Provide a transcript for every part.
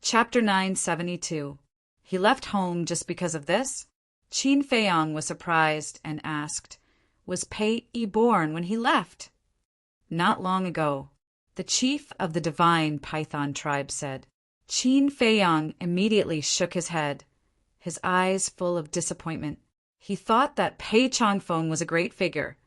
Chapter 972. He left home just because of this? Qin Feiyang was surprised and asked, "Was Pei Yi born when he left?" "Not long ago," the chief of the divine python tribe said. Qin Feiyang immediately shook his head, his eyes full of disappointment. He thought that Pei Changfeng was a great figure,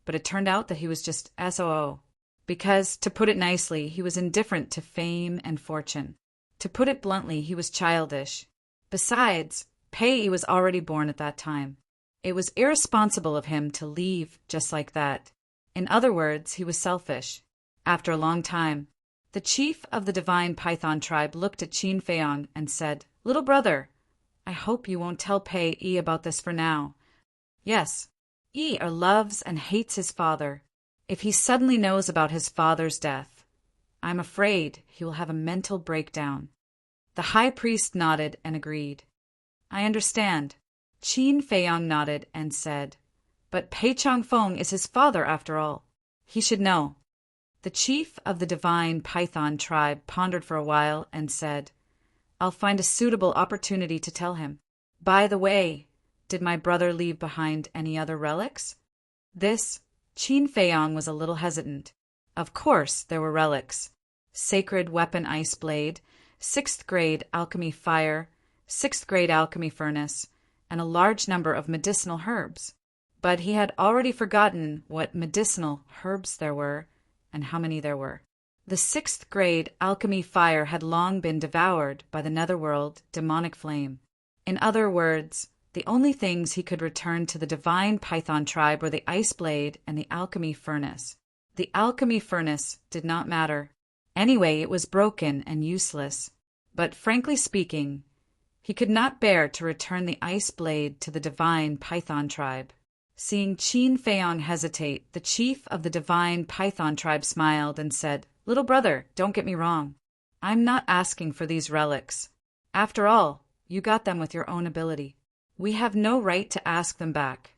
but it turned out that he was just SOO. Because, to put it nicely, he was indifferent to fame and fortune. To put it bluntly, he was childish. Besides, Pei was already born at that time. It was irresponsible of him to leave just like that. In other words, he was selfish. After a long time, the chief of the divine python tribe looked at Qin Feiyang and said, "Little brother, I hope you won't tell Pei Yi about this for now. Yes, Yi loves and hates his father. If he suddenly knows about his father's death, I'm afraid he will have a mental breakdown." The high priest nodded and agreed. "I understand." Qin Feiyang nodded and said, "But Pei Changfeng is his father after all. He should know." The chief of the divine python tribe pondered for a while and said, "I'll find a suitable opportunity to tell him. By the way, did my brother leave behind any other relics?" Qin Feiyang was a little hesitant. Of course there were relics. Sacred weapon ice blade, 6th grade alchemy fire, 6th grade alchemy furnace, and a large number of medicinal herbs. But he had already forgotten what medicinal herbs there were and how many there were. The 6th grade alchemy fire had long been devoured by the netherworld demonic flame. In other words, the only things he could return to the divine python tribe were the ice blade and the alchemy furnace. The alchemy furnace did not matter. Anyway, it was broken and useless. But frankly speaking, he could not bear to return the ice blade to the divine python tribe. Seeing Qin Feiyang hesitate, the chief of the divine python tribe smiled and said, "Little brother, don't get me wrong. I'm not asking for these relics. After all, you got them with your own ability. We have no right to ask them back.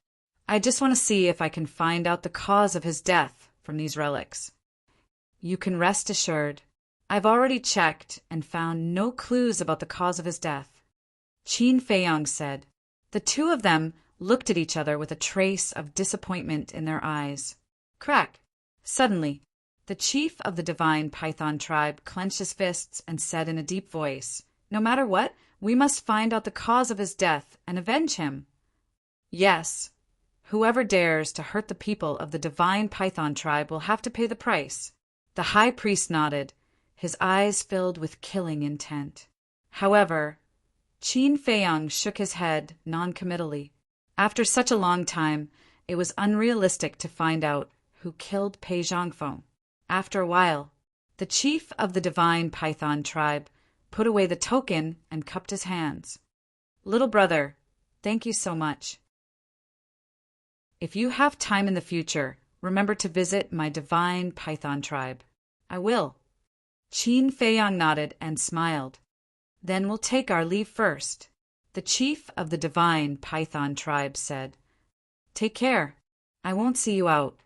I just want to see if I can find out the cause of his death from these relics. You can rest assured. I've already checked and found no clues about the cause of his death," Qin Feiyang said. The two of them looked at each other with a trace of disappointment in their eyes. Crack! Suddenly, the chief of the divine python tribe clenched his fists and said in a deep voice, "No matter what, we must find out the cause of his death and avenge him. Yes, whoever dares to hurt the people of the divine python tribe will have to pay the price." The high priest nodded, his eyes filled with killing intent. However, Qin Feiyang shook his head noncommittally. After such a long time, it was unrealistic to find out who killed Pei Zhangfeng. After a while, the chief of the divine python tribe put away the token and cupped his hands. "Little brother, thank you so much. If you have time in the future, remember to visit my divine python tribe." "I will." Qin Feiyang nodded and smiled. "Then we'll take our leave first," the chief of the divine python tribe said. "Take care. I won't see you out,"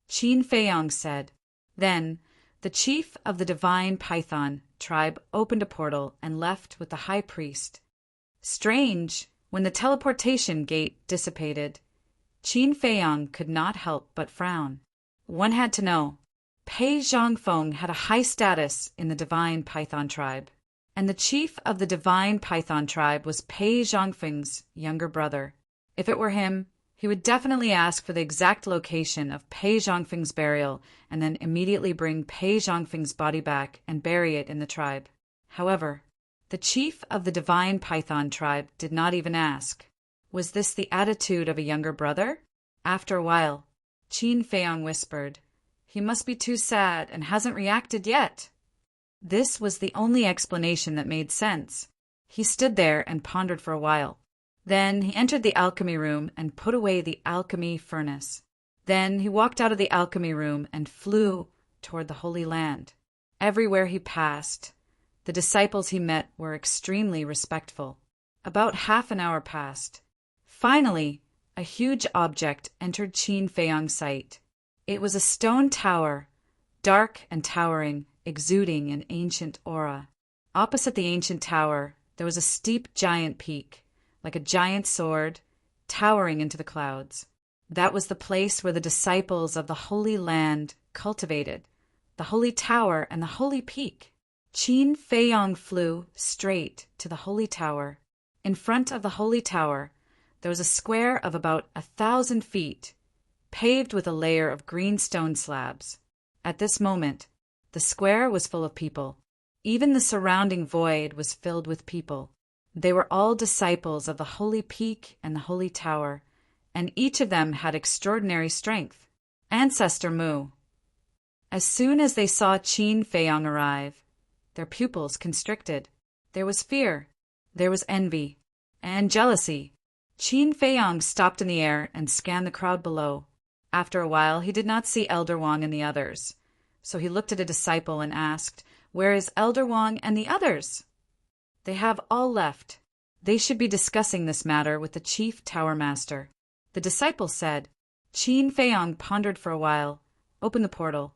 Qin Feiyang said. Then, the chief of the divine python tribe opened a portal and left with the high priest. Strange, when the teleportation gate dissipated, Qin Feiyang could not help but frown. One had to know. Pei Zhangfeng had a high status in the divine python tribe, and the chief of the divine python tribe was Pei Zhangfeng's younger brother. If it were him, he would definitely ask for the exact location of Pei Zhangfeng's burial and then immediately bring Pei Zhangfeng's body back and bury it in the tribe. However, the chief of the divine python tribe did not even ask. Was this the attitude of a younger brother? After a while, Qin Feiyang whispered, "He must be too sad and hasn't reacted yet." This was the only explanation that made sense. He stood there and pondered for a while. Then he entered the alchemy room and put away the alchemy furnace. Then he walked out of the alchemy room and flew toward the Holy Land. Everywhere he passed, the disciples he met were extremely respectful. About half an hour passed. Finally, a huge object entered Qin Feiyang's sight. It was a stone tower, dark and towering, exuding an ancient aura. Opposite the ancient tower, there was a steep giant peak, like a giant sword, towering into the clouds. That was the place where the disciples of the Holy Land cultivated, the Holy Tower and the Holy Peak. Qin Feiyong flew straight to the Holy Tower. In front of the Holy Tower, there was a square of about 1,000 feet, paved with a layer of green stone slabs. At this moment, the square was full of people. Even the surrounding void was filled with people. They were all disciples of the Holy Peak and the Holy Tower, and each of them had extraordinary strength. Ancestor Mu. As soon as they saw Qin Feiyong arrive, their pupils constricted. There was fear, there was envy, and jealousy. Qin Feiyong stopped in the air and scanned the crowd below. After a while, he did not see Elder Wang and the others, so he looked at a disciple and asked, "Where is Elder Wang and the others?" "They have all left. They should be discussing this matter with the chief tower master." The disciple said. Qin Feiyong pondered for a while, opened the portal,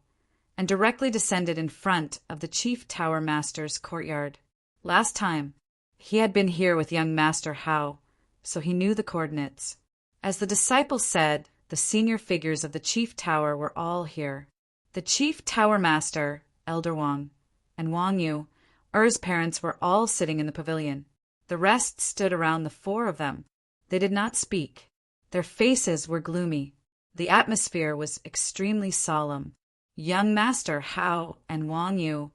and directly descended in front of the chief tower master's courtyard. Last time, he had been here with young Master Hao, so he knew the coordinates. As the disciple said, the senior figures of the chief tower were all here. The chief tower master, Elder Wang, and Wang Yu, Er's parents, were all sitting in the pavilion. The rest stood around the four of them. They did not speak. Their faces were gloomy. The atmosphere was extremely solemn. Young Master Hao and Wang Yu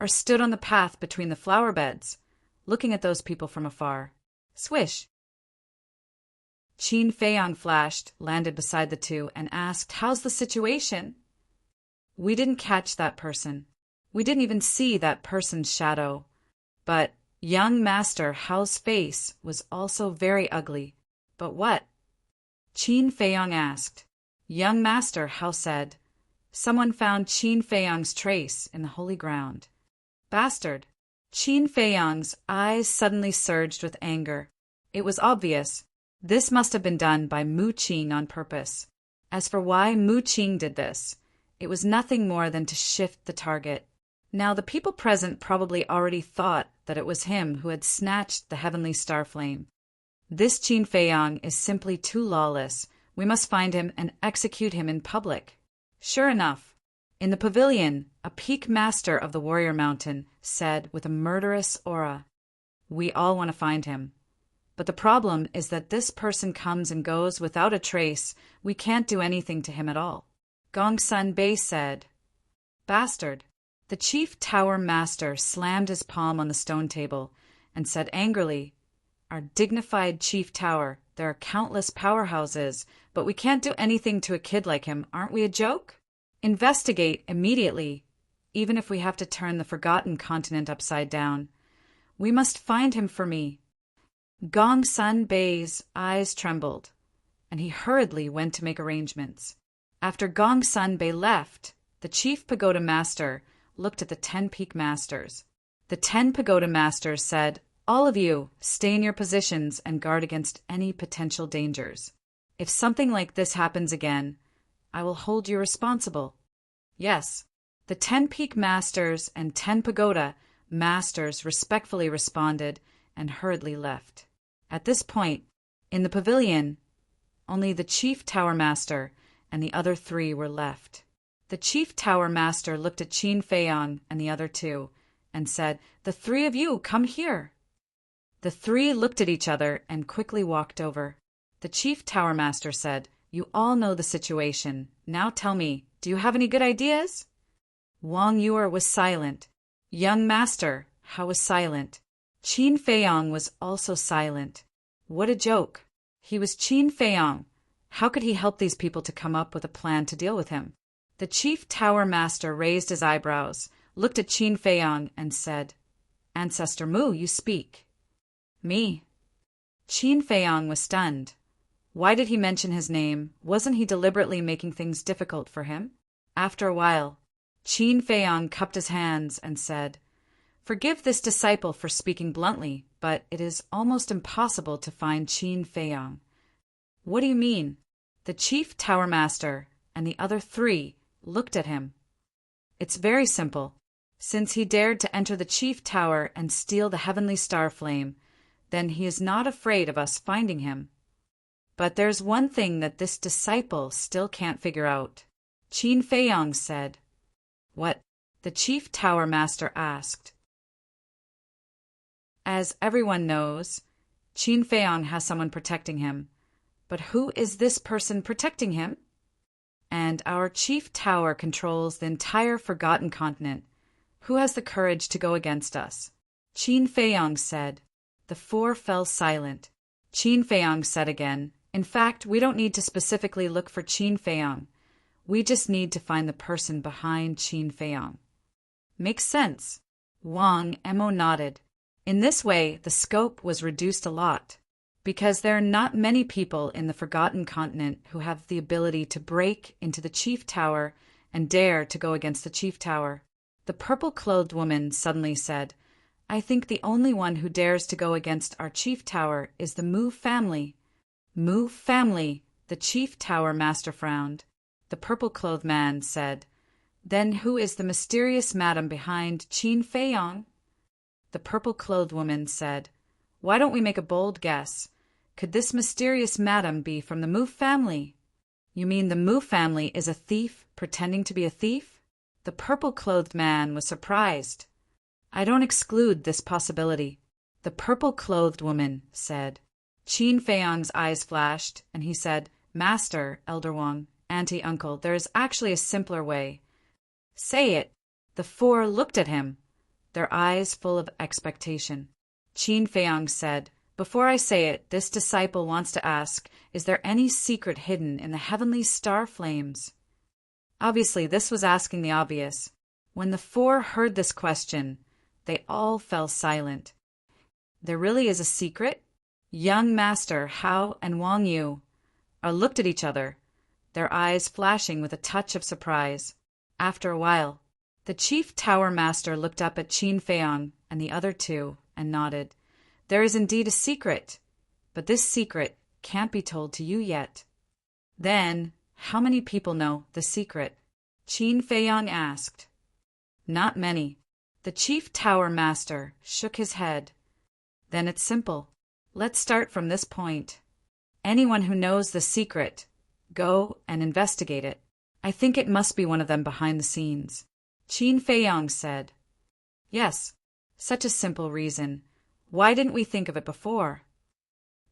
stood on the path between the flower beds, looking at those people from afar. Swish! Qin Feiyong flashed, landed beside the two, and asked, "How's the situation?" "We didn't catch that person. We didn't even see that person's shadow. But young Master Hao's face was also very ugly." "But what?" Qin Feiyong asked. Young Master Hao said, "Someone found Qin Feiyong's trace in the holy ground." "Bastard!" Qin Feiyong's eyes suddenly surged with anger. It was obvious. This must have been done by Mu Qing on purpose. As for why Mu Qing did this, it was nothing more than to shift the target. Now the people present probably already thought that it was him who had snatched the heavenly star flame. This Qin Feiyong is simply too lawless. We must find him and execute him in public. Sure enough, in the pavilion, a peak master of the warrior mountain said with a murderous aura, "We all want to find him. But the problem is that this person comes and goes without a trace. We can't do anything to him at all." Gongsun Bei said, "Bastard." The chief tower master slammed his palm on the stone table and said angrily, "Our dignified chief tower, there are countless powerhouses, but we can't do anything to a kid like him. Aren't we a joke? Investigate immediately, even if we have to turn the forgotten continent upside down. We must find him for me." Gongsun Bei's eyes trembled, and he hurriedly went to make arrangements. After Gongsun Bei left, the chief pagoda master looked at the 10 peak masters. The 10 pagoda masters said, "All of you, stay in your positions and guard against any potential dangers. If something like this happens again, I will hold you responsible." Yes, the 10 peak masters and 10 pagoda masters respectfully responded and hurriedly left. At this point, in the pavilion, only the chief tower master and the other 3 were left. The chief tower master looked at Qin Feiyong and the other 2 and said, "The 3 of you, come here." The 3 looked at each other and quickly walked over. The chief tower master said, "You all know the situation. Now tell me, do you have any good ideas?" Wang Yu was silent. Young Master Hao was silent. Qin Feiyong was also silent. What a joke. He was Qin Feiyong. How could he help these people to come up with a plan to deal with him? The chief tower master raised his eyebrows, looked at Qin Feiyong, and said, "Ancestor Mu, you speak." "Me." Qin Feiyong was stunned. Why did he mention his name? Wasn't he deliberately making things difficult for him? After a while, Qin Feiyong cupped his hands and said, "Forgive this disciple for speaking bluntly, but it is almost impossible to find Qin Feiyong." "What do you mean?" The chief tower master and the other 3 looked at him. "It's very simple. Since he dared to enter the chief tower and steal the heavenly star flame, then he is not afraid of us finding him. But there's one thing that this disciple still can't figure out, Qin Feiyang said. What? The chief tower master asked. As everyone knows, Qin Feiyang has someone protecting him. But who is this person protecting him? And our chief tower controls the entire forgotten continent. Who has the courage to go against us? Qin Feiyang said. The four fell silent. Qin Feiyang said again, in fact, we don't need to specifically look for Qin Feiyang. We just need to find the person behind Qin Feiyang. Makes sense. Wang Mo nodded. In this way, the scope was reduced a lot, because there are not many people in the Forgotten Continent who have the ability to break into the Chief Tower and dare to go against the Chief Tower. The purple-clothed woman suddenly said, I think the only one who dares to go against our Chief Tower is the Mu family. Mu family, the Chief Tower master frowned. The purple-clothed man said, Then who is the mysterious madam behind Qin Feiyang? The purple-clothed woman said, Why don't we make a bold guess? Could this mysterious madam be from the Mu family? You mean the Mu family is a thief pretending to be a thief? The purple-clothed man was surprised. I don't exclude this possibility. The purple-clothed woman said. Qin Feiyang's eyes flashed, and he said, Master, Elder Wang, Auntie Uncle, there is actually a simpler way. Say it. The four looked at him, their eyes full of expectation. Qin Feiyang said, Before I say it, this disciple wants to ask, is there any secret hidden in the heavenly star flames? Obviously, this was asking the obvious. When the four heard this question, they all fell silent. There really is a secret? Young Master Hao and Wang Yu looked at each other, their eyes flashing with a touch of surprise. After a while, the Chief Tower Master looked up at Qin Feiyang and the other two and nodded. There is indeed a secret, but this secret can't be told to you yet. Then, how many people know the secret? Qin Feiyang asked. Not many. The Chief Tower Master shook his head. Then it's simple. Let's start from this point. Anyone who knows the secret, go and investigate it. I think it must be one of them behind the scenes. Qin Feiyang said. Yes, such a simple reason. Why didn't we think of it before?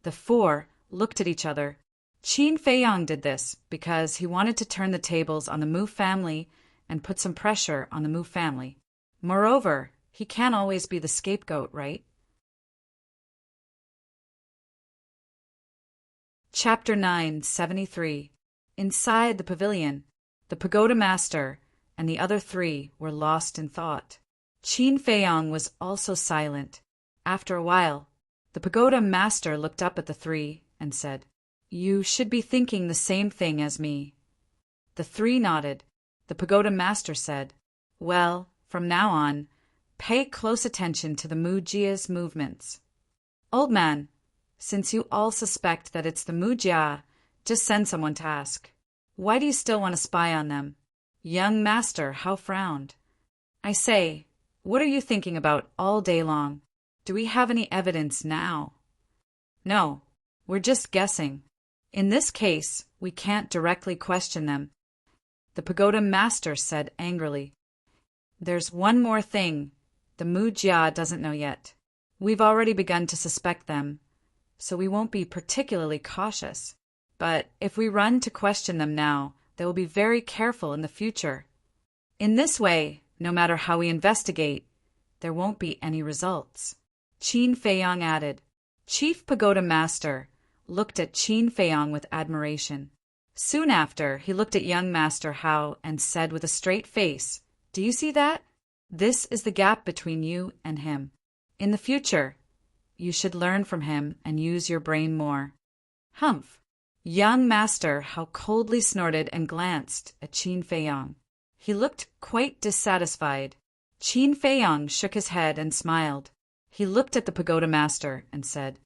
The four looked at each other. Qin Feiyang did this because he wanted to turn the tables on the Mu family and put some pressure on the Mu family. Moreover, he can't always be the scapegoat, right? Chapter 973. Inside the pavilion, the pagoda master and the other three were lost in thought. Qin Feiyang was also silent. After a while, the pagoda master looked up at the three and said, You should be thinking the same thing as me. The three nodded. The pagoda master said, Well, from now on, pay close attention to the Mujia's movements. Old man, since you all suspect that it's the Mujia, just send someone to ask. Why do you still want to spy on them? Young Master Hao frowned. I say, what are you thinking about all day long? Do we have any evidence now? No, we're just guessing. In this case, we can't directly question them. The pagoda master said angrily. There's one more thing the Mujia doesn't know yet. We've already begun to suspect them, so we won't be particularly cautious. But if we run to question them now, they will be very careful in the future. In this way, no matter how we investigate, there won't be any results. Qin Feiyang added. Chief Pagoda Master looked at Qin Feiyang with admiration. Soon after, he looked at young Master Hao and said with a straight face, Do you see that? This is the gap between you and him. In the future, you should learn from him and use your brain more. Humph! Young Master Hao coldly snorted and glanced at Qin Feiyang. He looked quite dissatisfied. Qin Feiyang shook his head and smiled. He looked at the pagoda master and said,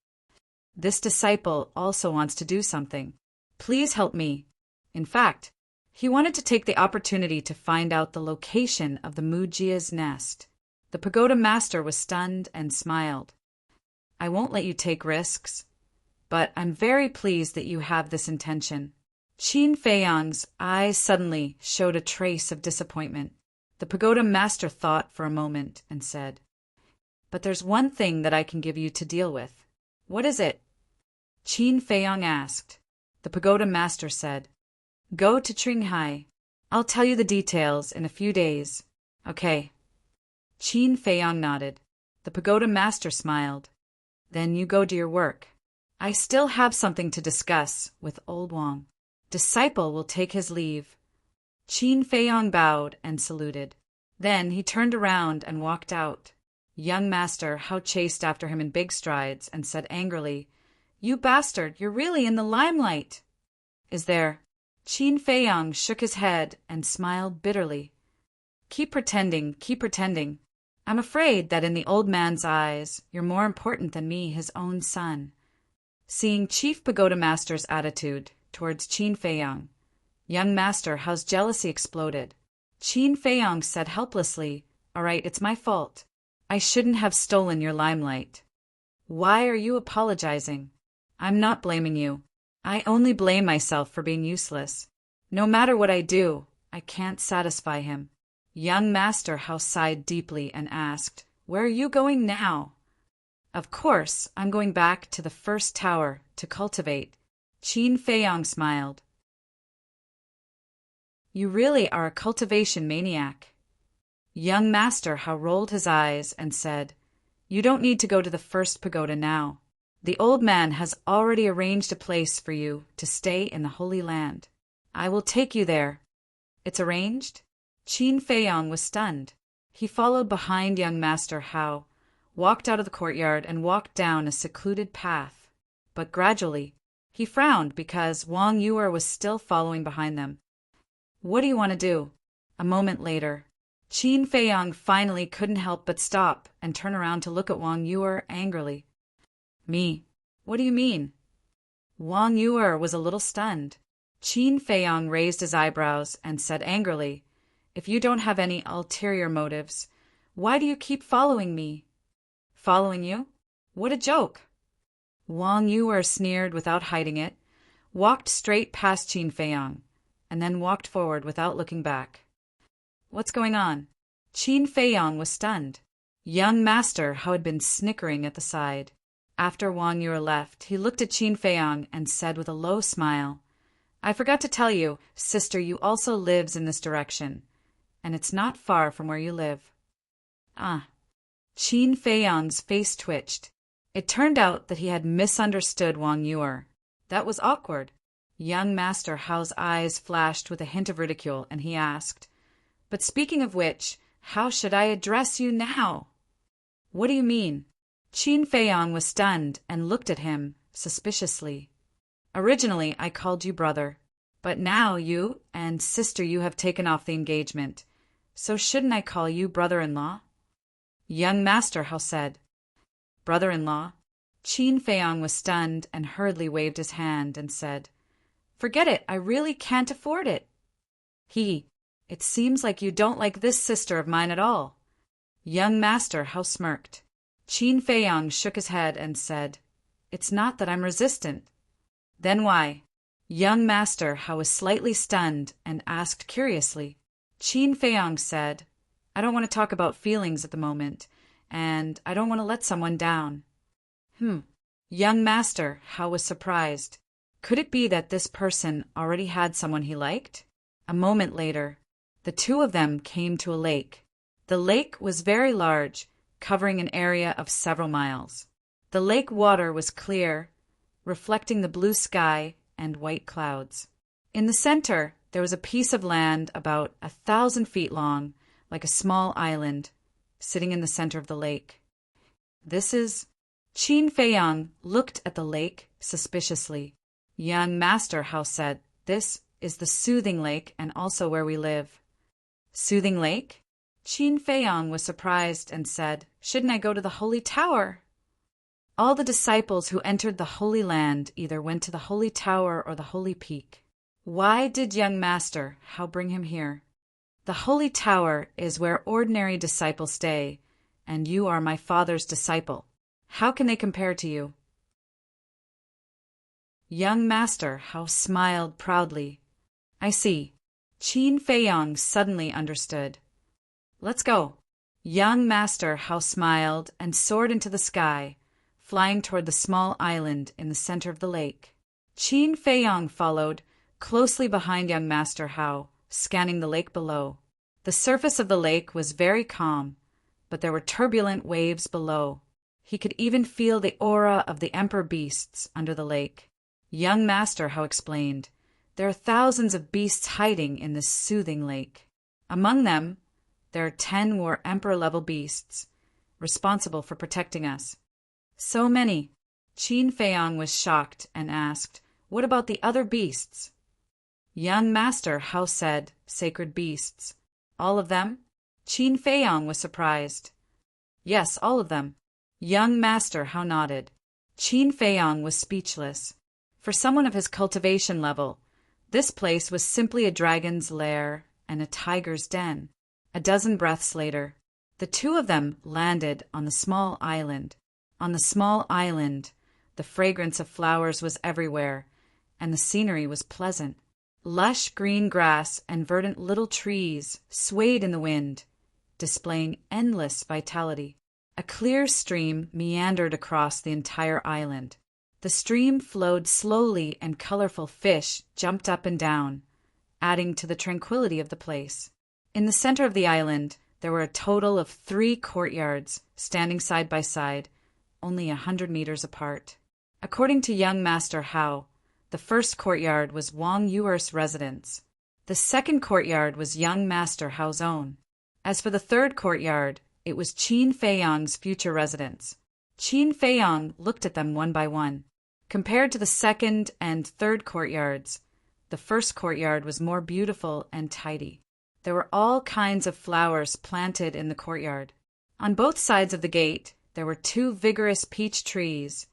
This disciple also wants to do something. Please help me. In fact, He wanted to take the opportunity to find out the location of the Mujia's nest. The pagoda master was stunned and smiled. I won't let you take risks, but I'm very pleased that you have this intention. Qin Feiyang's eyes suddenly showed a trace of disappointment. The pagoda master thought for a moment and said, But there's one thing that I can give you to deal with. What is it? Qin Feiyang asked. The pagoda master said, Go to Qinghai. I'll tell you the details in a few days. Okay. Qin Feiyang nodded. The pagoda master smiled. Then you go to your work. I still have something to discuss with old Wang. Disciple will take his leave. Qin Feiyang bowed and saluted. Then he turned around and walked out. Young master Hao chased after him in big strides and said angrily, You bastard, you're really in the limelight. Is there? Qin Feiyang shook his head and smiled bitterly. Keep pretending, keep pretending. I'm afraid that in the old man's eyes, you're more important than me, his own son. Seeing Chief Pagoda Master's attitude towards Qin Feiyang, young master Hao's jealousy exploded. Qin Feiyang said helplessly, All right, it's my fault. I shouldn't have stolen your limelight. Why are you apologizing? I'm not blaming you. I only blame myself for being useless. No matter what I do, I can't satisfy him. Young master Hao sighed deeply and asked, Where are you going now? Of course, I'm going back to the first tower to cultivate. Qin Feiyang smiled. You really are a cultivation maniac. Young master Hao rolled his eyes and said, You don't need to go to the first pagoda now. The old man has already arranged a place for you to stay in the Holy Land. I will take you there. It's arranged? Qin Feiyang was stunned. He followed behind young master Hao, walked out of the courtyard and walked down a secluded path. But gradually, he frowned because Wang Yuer was still following behind them. What do you want to do? A moment later, Qin Feiyang finally couldn't help but stop and turn around to look at Wang Yuer angrily. Me? What do you mean? Wang Yuer was a little stunned. Qin Feiyang raised his eyebrows and said angrily, If you don't have any ulterior motives, why do you keep following me? Following you? What a joke! Wang Yuer sneered without hiding it, walked straight past Qin Feiyang, and then walked forward without looking back. What's going on? Qin Feiyang was stunned. Young master Hao had been snickering at the side. After Wang Yuer left, he looked at Qin Feiyang and said with a low smile, I forgot to tell you, sister, you also lives in this direction, and it's not far from where you live. Ah. Qin Feiyang's face twitched. It turned out that he had misunderstood Wang Yuer. That was awkward. Young master Hao's eyes flashed with a hint of ridicule, and he asked, But speaking of which, how should I address you now? What do you mean? Qin Feiyang was stunned and looked at him suspiciously. Originally, I called you brother, but now you and sister you have taken off the engagement, so shouldn't I call you brother-in-law? Young master Hao said. Brother-in-law? Qin Feiyang was stunned and hurriedly waved his hand and said, Forget it, I really can't afford it. It seems like you don't like this sister of mine at all. Young master Hao smirked. Qin Feiyang shook his head and said, It's not that I'm resistant. Then why? Young master Hao was slightly stunned and asked curiously. Qin Feiyang said, I don't want to talk about feelings at the moment, and I don't want to let someone down. Young master Hao was surprised. Could it be that this person already had someone he liked? A moment later, the two of them came to a lake. The lake was very large, covering an area of several miles. The lake water was clear, reflecting the blue sky and white clouds. In the center, there was a piece of land about 1,000 feet long, like a small island, sitting in the center of the lake. This is... Qin Feiyang looked at the lake suspiciously. Young master Hao said, This is the Soothing Lake and also where we live. Soothing Lake? Qin Feiyang was surprised and said, Shouldn't I go to the Holy Tower? All the disciples who entered the Holy Land either went to the Holy Tower or the Holy Peak. Why did young master How bring him here? The holy tower is where ordinary disciples stay, and you are my father's disciple. How can they compare to you? Young master How smiled proudly. I see. Qin Feiyang suddenly understood. Let's go. Young master How smiled and soared into the sky, flying toward the small island in the center of the lake. Qin Feiyang followed, closely behind young master How, scanning the lake below. The surface of the lake was very calm, but there were turbulent waves below. He could even feel the aura of the emperor beasts under the lake. Young master How explained, there are thousands of beasts hiding in this soothing lake. Among them, there are 10 more emperor-level beasts, responsible for protecting us. So many. Qin Feiyang was shocked and asked, what about the other beasts? Young master How said, sacred beasts. All of them? Qin Feiyang was surprised. Yes, all of them. Young master How nodded. Qin Feiyang was speechless. For someone of his cultivation level, this place was simply a dragon's lair and a tiger's den. A dozen breaths later, the two of them landed on the small island. On the small island, the fragrance of flowers was everywhere, and the scenery was pleasant. Lush green grass and verdant little trees swayed in the wind, displaying endless vitality. A clear stream meandered across the entire island. The stream flowed slowly and colorful fish jumped up and down, adding to the tranquility of the place. In the center of the island, there were a total of 3 courtyards, standing side by side, only 100 meters apart. According to young master How, the first courtyard was Wang Yuer's residence. The second courtyard was young master Hao's own. As for the third courtyard, it was Qin Feiyang's future residence. Qin Feiyang looked at them one by one. Compared to the second and third courtyards, the first courtyard was more beautiful and tidy. There were all kinds of flowers planted in the courtyard. On both sides of the gate, there were 2 vigorous peach trees,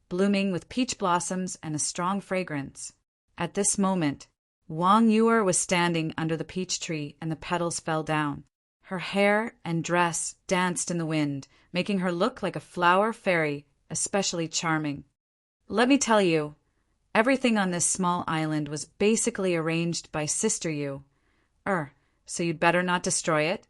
blooming with peach blossoms and a strong fragrance. At this moment, Wang Yuer was standing under the peach tree and the petals fell down. Her hair and dress danced in the wind, making her look like a flower fairy, especially charming. Let me tell you, everything on this small island was basically arranged by Sister Yu. So you'd better not destroy it,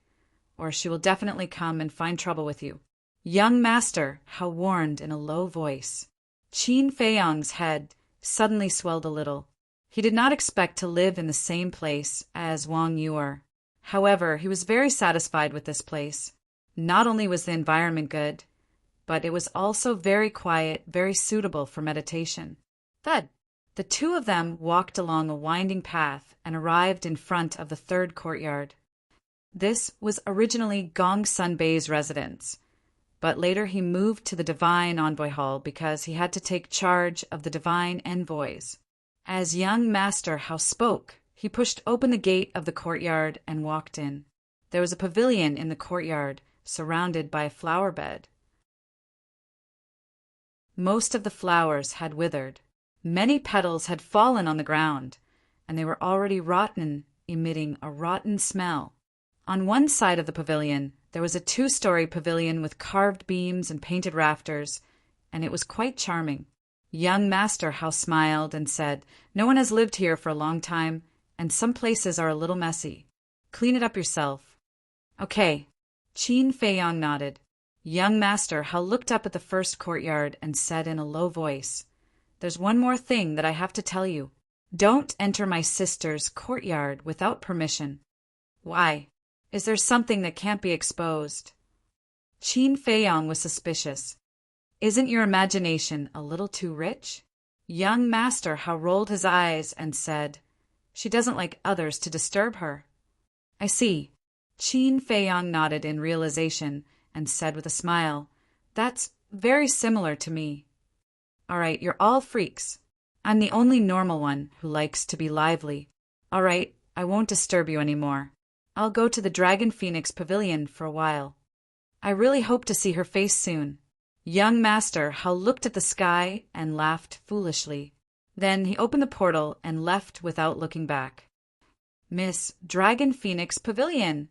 or she will definitely come and find trouble with you. Young master How warned in a low voice. Qin Feiyang's head suddenly swelled a little. He did not expect to live in the same place as Wang Yuer. However, he was very satisfied with this place. Not only was the environment good, but it was also very quiet, very suitable for meditation. The two of them walked along a winding path and arrived in front of the third courtyard. This was originally Gong Sunbei's residence, but later he moved to the Divine Envoy Hall because he had to take charge of the Divine Envoys. As young master How spoke, he pushed open the gate of the courtyard and walked in. There was a pavilion in the courtyard, surrounded by a flower bed. Most of the flowers had withered. Many petals had fallen on the ground, and they were already rotten, emitting a rotten smell. On one side of the pavilion, there was a 2-story pavilion with carved beams and painted rafters, and it was quite charming. Young master How smiled and said, no one has lived here for a long time, and some places are a little messy. Clean it up yourself. Okay. Qin Feiyang nodded. Young master How looked up at the first courtyard and said in a low voice, there's one more thing that I have to tell you. Don't enter my sister's courtyard without permission. Why? Is there something that can't be exposed? Qin Feiyang was suspicious. Isn't your imagination a little too rich? Young master How rolled his eyes and said, she doesn't like others to disturb her. I see. Qin Feiyang nodded in realization and said with a smile, that's very similar to me. All right, you're all freaks. I'm the only normal one who likes to be lively. All right, I won't disturb you anymore. I'll go to the Dragon Phoenix Pavilion for a while. I really hope to see her face soon. Young master How looked at the sky and laughed foolishly. Then he opened the portal and left without looking back. Miss Dragon Phoenix Pavilion.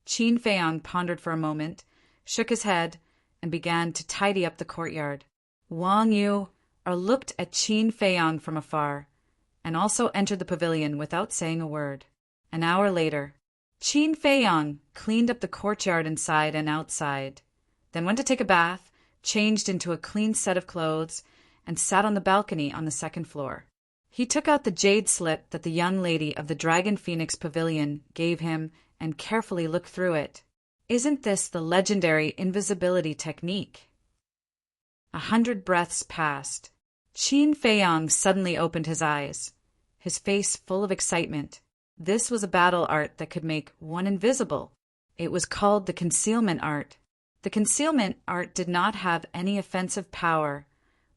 Qin Feiyang pondered for a moment, shook his head, and began to tidy up the courtyard. Wang Yu looked at Qin Feiyang from afar, and also entered the pavilion without saying a word. An hour later, Qin Feiyang cleaned up the courtyard inside and outside, then went to take a bath, changed into a clean set of clothes, and sat on the balcony on the second floor. He took out the jade slip that the young lady of the Dragon Phoenix Pavilion gave him and carefully looked through it. Isn't this the legendary invisibility technique? 100 breaths passed. Qin Feiyang suddenly opened his eyes, his face full of excitement. This was a battle art that could make one invisible. It was called the concealment art. The concealment art did not have any offensive power,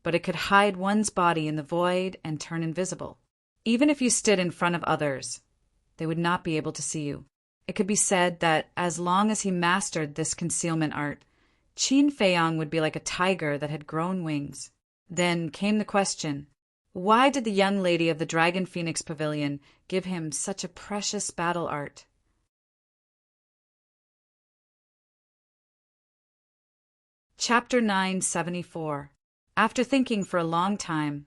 but it could hide one's body in the void and turn invisible. Even if you stood in front of others, they would not be able to see you. It could be said that as long as he mastered this concealment art, Qin Feiyang would be like a tiger that had grown wings. Then came the question, why did the young lady of the Dragon Phoenix Pavilion give him such a precious battle art? Chapter 974. After thinking for a long time,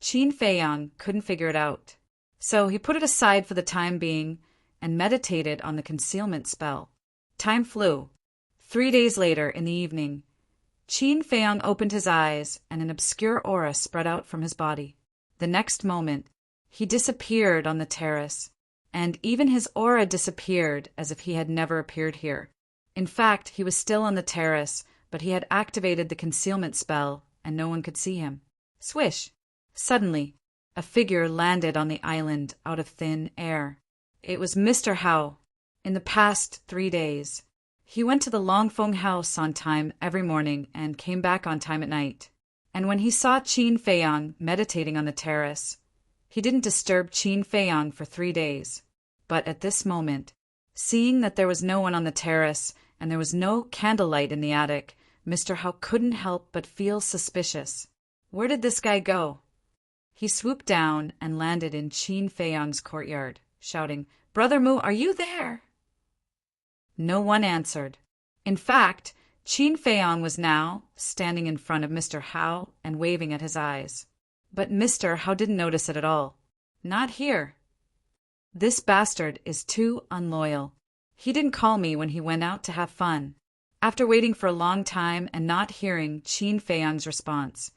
Qin Feiyang couldn't figure it out. So he put it aside for the time being and meditated on the concealment spell. Time flew. 3 days later, in the evening, Qin Feiyang opened his eyes and an obscure aura spread out from his body. The next moment, he disappeared on the terrace, and even his aura disappeared as if he had never appeared here. In fact, he was still on the terrace, but he had activated the concealment spell and no one could see him. Swish! Suddenly, a figure landed on the island out of thin air. It was Mr. Hao. In the past 3 days, he went to the Longfeng house on time every morning and came back on time at night. And when he saw Qin Feiyang meditating on the terrace, he didn't disturb Qin Feiyang for 3 days. But at this moment, seeing that there was no one on the terrace and there was no candlelight in the attic, Mr. Hao couldn't help but feel suspicious. Where did this guy go? He swooped down and landed in Qin Feiyang's courtyard, shouting, "Brother Mu, are you there?" No one answered. In fact, Qin Feiyang was now standing in front of Mr. Hao and waving at his eyes. But Mr. Hao didn't notice it at all. Not here. This bastard is too unloyal. He didn't call me when he went out to have fun. After waiting for a long time and not hearing Qin Feiyang's response,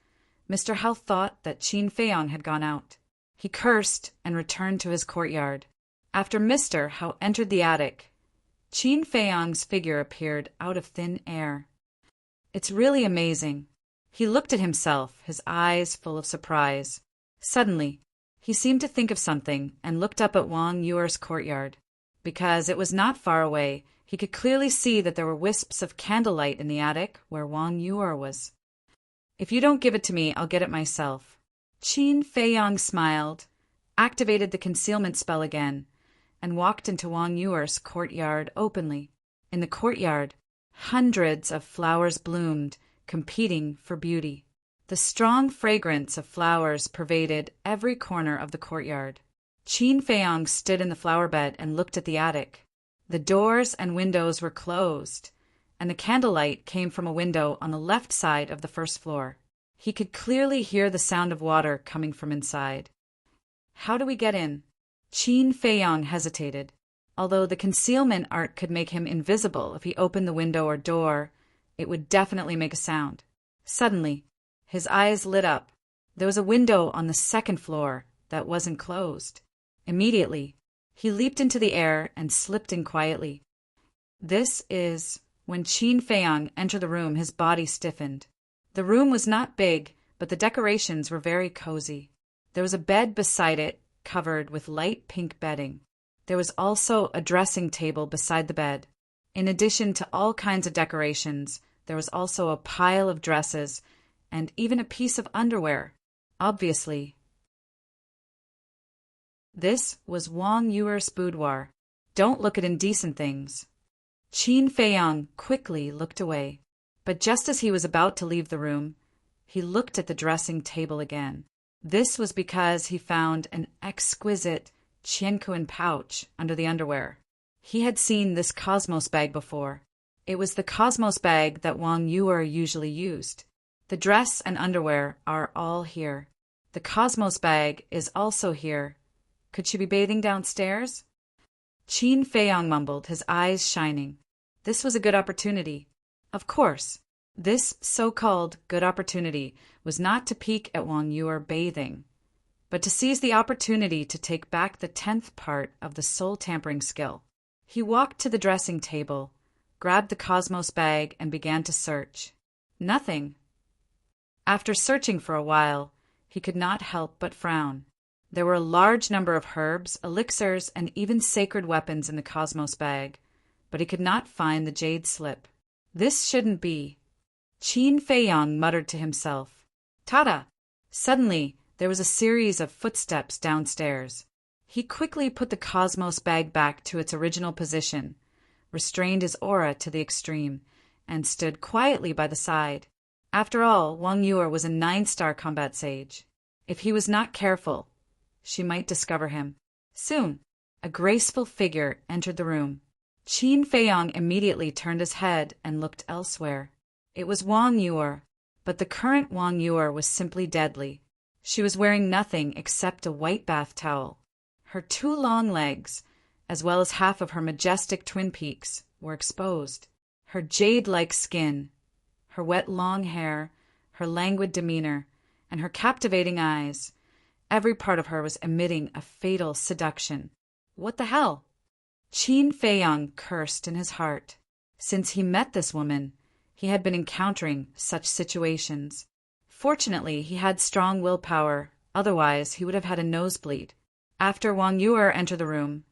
Mr. Hao thought that Qin Feiyang had gone out. He cursed and returned to his courtyard. After Mr. Hao entered the attic, Qin Feiyang's figure appeared out of thin air. It's really amazing. He looked at himself, his eyes full of surprise. Suddenly, he seemed to think of something and looked up at Wang Yuer's courtyard. Because it was not far away, he could clearly see that there were wisps of candlelight in the attic where Wang Yuer was. If you don't give it to me, I'll get it myself. Qin Feiyang smiled, activated the concealment spell again, and walked into Wang Yuer's courtyard openly. In the courtyard, hundreds of flowers bloomed, competing for beauty. The strong fragrance of flowers pervaded every corner of the courtyard. Qin Feiyang stood in the flower bed and looked at the attic. The doors and windows were closed, and the candlelight came from a window on the left side of the first floor. He could clearly hear the sound of water coming from inside. How do we get in? Qin Feiyang hesitated. Although the concealment art could make him invisible if he opened the window or door, it would definitely make a sound. Suddenly, his eyes lit up. There was a window on the second floor that wasn't closed. Immediately, he leaped into the air and slipped in quietly. When Qin Feiyang entered the room, his body stiffened. The room was not big, but the decorations were very cozy. There was a bed beside it, covered with light pink bedding. There was also a dressing table beside the bed. In addition to all kinds of decorations, there was also a pile of dresses and even a piece of underwear. Obviously, this was Wang Yuer's boudoir. Don't look at indecent things. Qin Feiyang quickly looked away, but just as he was about to leave the room, he looked at the dressing table again. This was because he found an exquisite Qiankuan pouch under the underwear. He had seen this Cosmos bag before. It was the Cosmos bag that Wang Yuer usually used. The dress and underwear are all here. The Cosmos bag is also here. Could she be bathing downstairs? Qin Feiyang mumbled, his eyes shining. This was a good opportunity. Of course, this so-called good opportunity was not to peek at Wang Yuer bathing, but to seize the opportunity to take back the 10th part of the soul-tampering skill. He walked to the dressing table, grabbed the Cosmos bag, and began to search. Nothing. After searching for a while, he could not help but frown. There were a large number of herbs, elixirs, and even sacred weapons in the Cosmos bag, but he could not find the jade slip. This shouldn't be. Qin Feiyang muttered to himself. Tada! Suddenly, there was a series of footsteps downstairs. He quickly put the Cosmos bag back to its original position, restrained his aura to the extreme, and stood quietly by the side. After all, Wang Yuer was a 9-star combat sage. If he was not careful, she might discover him. Soon, a graceful figure entered the room. Qin Feiyang immediately turned his head and looked elsewhere. It was Wang Yuer, but the current Wang Yuer was simply deadly. She was wearing nothing except a white bath towel. Her 2 long legs, as well as half of her majestic twin peaks, were exposed. Her jade-like skin, her wet long hair, her languid demeanor, and her captivating eyes, every part of her was emitting a fatal seduction. What the hell? Qin Feiyang cursed in his heart. Since he met this woman, he had been encountering such situations. Fortunately, he had strong willpower, otherwise he would have had a nosebleed. After Wang Yuer entered the room,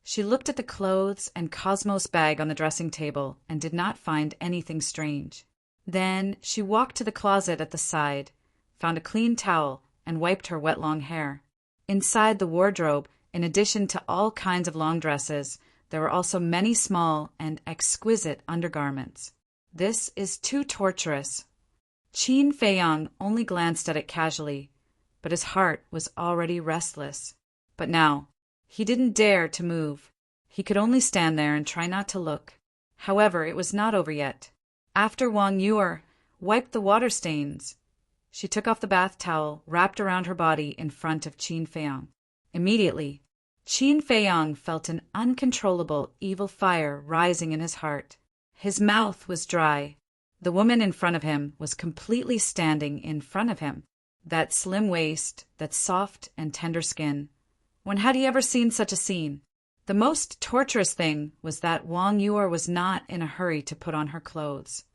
she looked at the clothes and Cosmos bag on the dressing table and did not find anything strange. Then she walked to the closet at the side, found a clean towel, and wiped her wet long hair. Inside the wardrobe, in addition to all kinds of long dresses, there were also many small and exquisite undergarments. This is too torturous. Qin Feiyang only glanced at it casually, but his heart was already restless. But now, he didn't dare to move. He could only stand there and try not to look. However, it was not over yet. After Wang Yuer wiped the water stains, she took off the bath towel wrapped around her body in front of Qin Feiyang. Immediately, Qin Feiyang felt an uncontrollable evil fire rising in his heart. His mouth was dry. The woman in front of him was completely standing in front of him. That slim waist, that soft and tender skin. When had he ever seen such a scene? The most torturous thing was that Wang Yuer was not in a hurry to put on her clothes.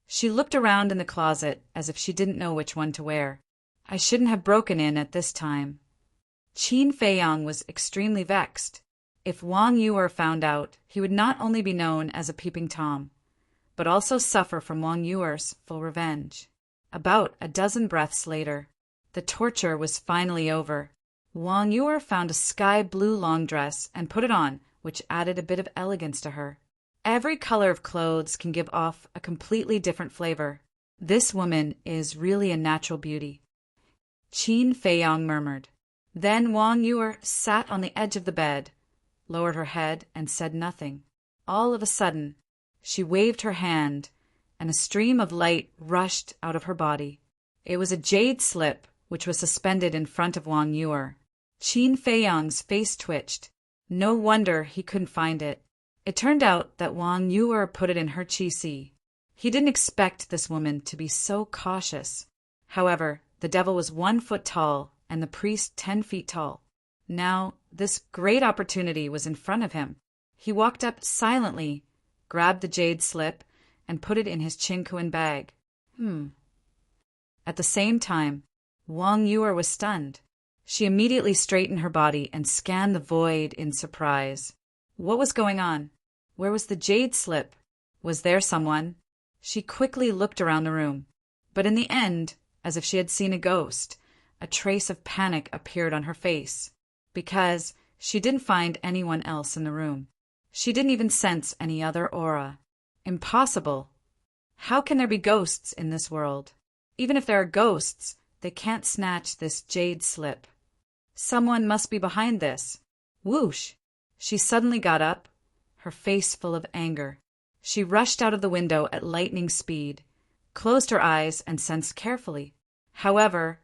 She looked around in the closet as if she didn't know which one to wear. I shouldn't have broken in at this time. Qin Feiyang was extremely vexed. If Wang Yuer found out, he would not only be known as a peeping Tom, but also suffer from Wang Yuer's full revenge. About a dozen breaths later, the torture was finally over. Wang Yuer found a sky-blue long dress and put it on, which added a bit of elegance to her. Every color of clothes can give off a completely different flavor. This woman is really a natural beauty. Qin Feiyang murmured. Then Wang Yuer sat on the edge of the bed, lowered her head, and said nothing. All of a sudden, she waved her hand, and a stream of light rushed out of her body. It was a jade slip, which was suspended in front of Wang Yuer. Qin Feiyang's face twitched. No wonder he couldn't find it. It turned out that Wang Yuer put it in her qi. He didn't expect this woman to be so cautious. However, the devil was 1 foot tall and the priest 10 feet tall. Now, this great opportunity was in front of him. He walked up silently, grabbed the jade slip, and put it in his Qinkuan bag. At the same time, Wang Yuer was stunned. She immediately straightened her body and scanned the void in surprise. What was going on? Where was the jade slip? Was there someone? She quickly looked around the room. But in the end, as if she had seen a ghost, a trace of panic appeared on her face, because she didn't find anyone else in the room. She didn't even sense any other aura. Impossible. How can there be ghosts in this world? Even if there are ghosts, they can't snatch this jade slip. Someone must be behind this. Whoosh! She suddenly got up, her face full of anger. She rushed out of the window at lightning speed, closed her eyes, and sensed carefully. However,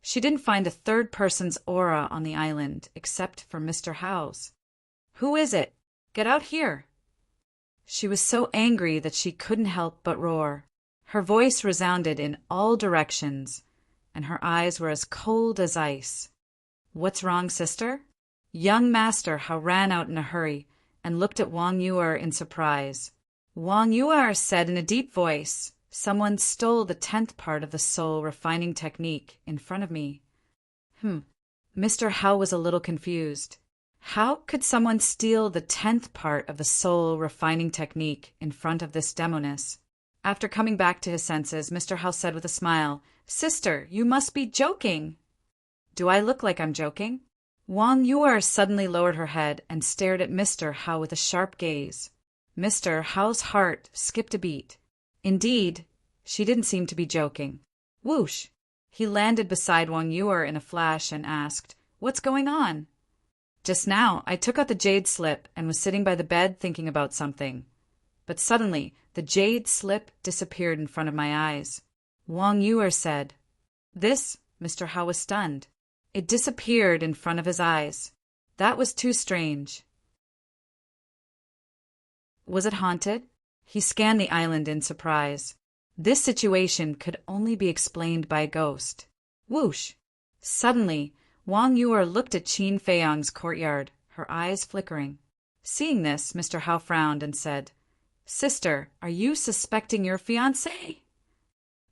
she didn't find a third person's aura on the island except for Mr. Howe's. Who is it? Get out here! She was so angry that she couldn't help but roar. Her voice resounded in all directions, and her eyes were as cold as ice. What's wrong, sister? Young Master Hao ran out in a hurry and looked at Wang Yu'er in surprise. Wang Yu'er said in a deep voice, "Someone stole the 10th part of the soul refining technique in front of me." Mr. Hao was a little confused. How could someone steal the 10th part of the soul refining technique in front of this demoness? After coming back to his senses, Mr. Hao said with a smile, "Sister, you must be joking." Do I look like I'm joking? Wang Yu'er suddenly lowered her head and stared at Mr. Hao with a sharp gaze. Mr. Hao's heart skipped a beat. Indeed, she didn't seem to be joking. Whoosh! He landed beside Wang Yu'er in a flash and asked, "What's going on?" Just now, I took out the jade slip and was sitting by the bed thinking about something. But suddenly, the jade slip disappeared in front of my eyes. Wang Yu'er said. This, Mr. Hao was stunned. It disappeared in front of his eyes. That was too strange. Was it haunted? He scanned the island in surprise. This situation could only be explained by a ghost. Whoosh! Suddenly, Wang Yu'er looked at Qin Feiyang's courtyard, her eyes flickering. Seeing this, Mr. Hao frowned and said, "Sister, are you suspecting your fiancé?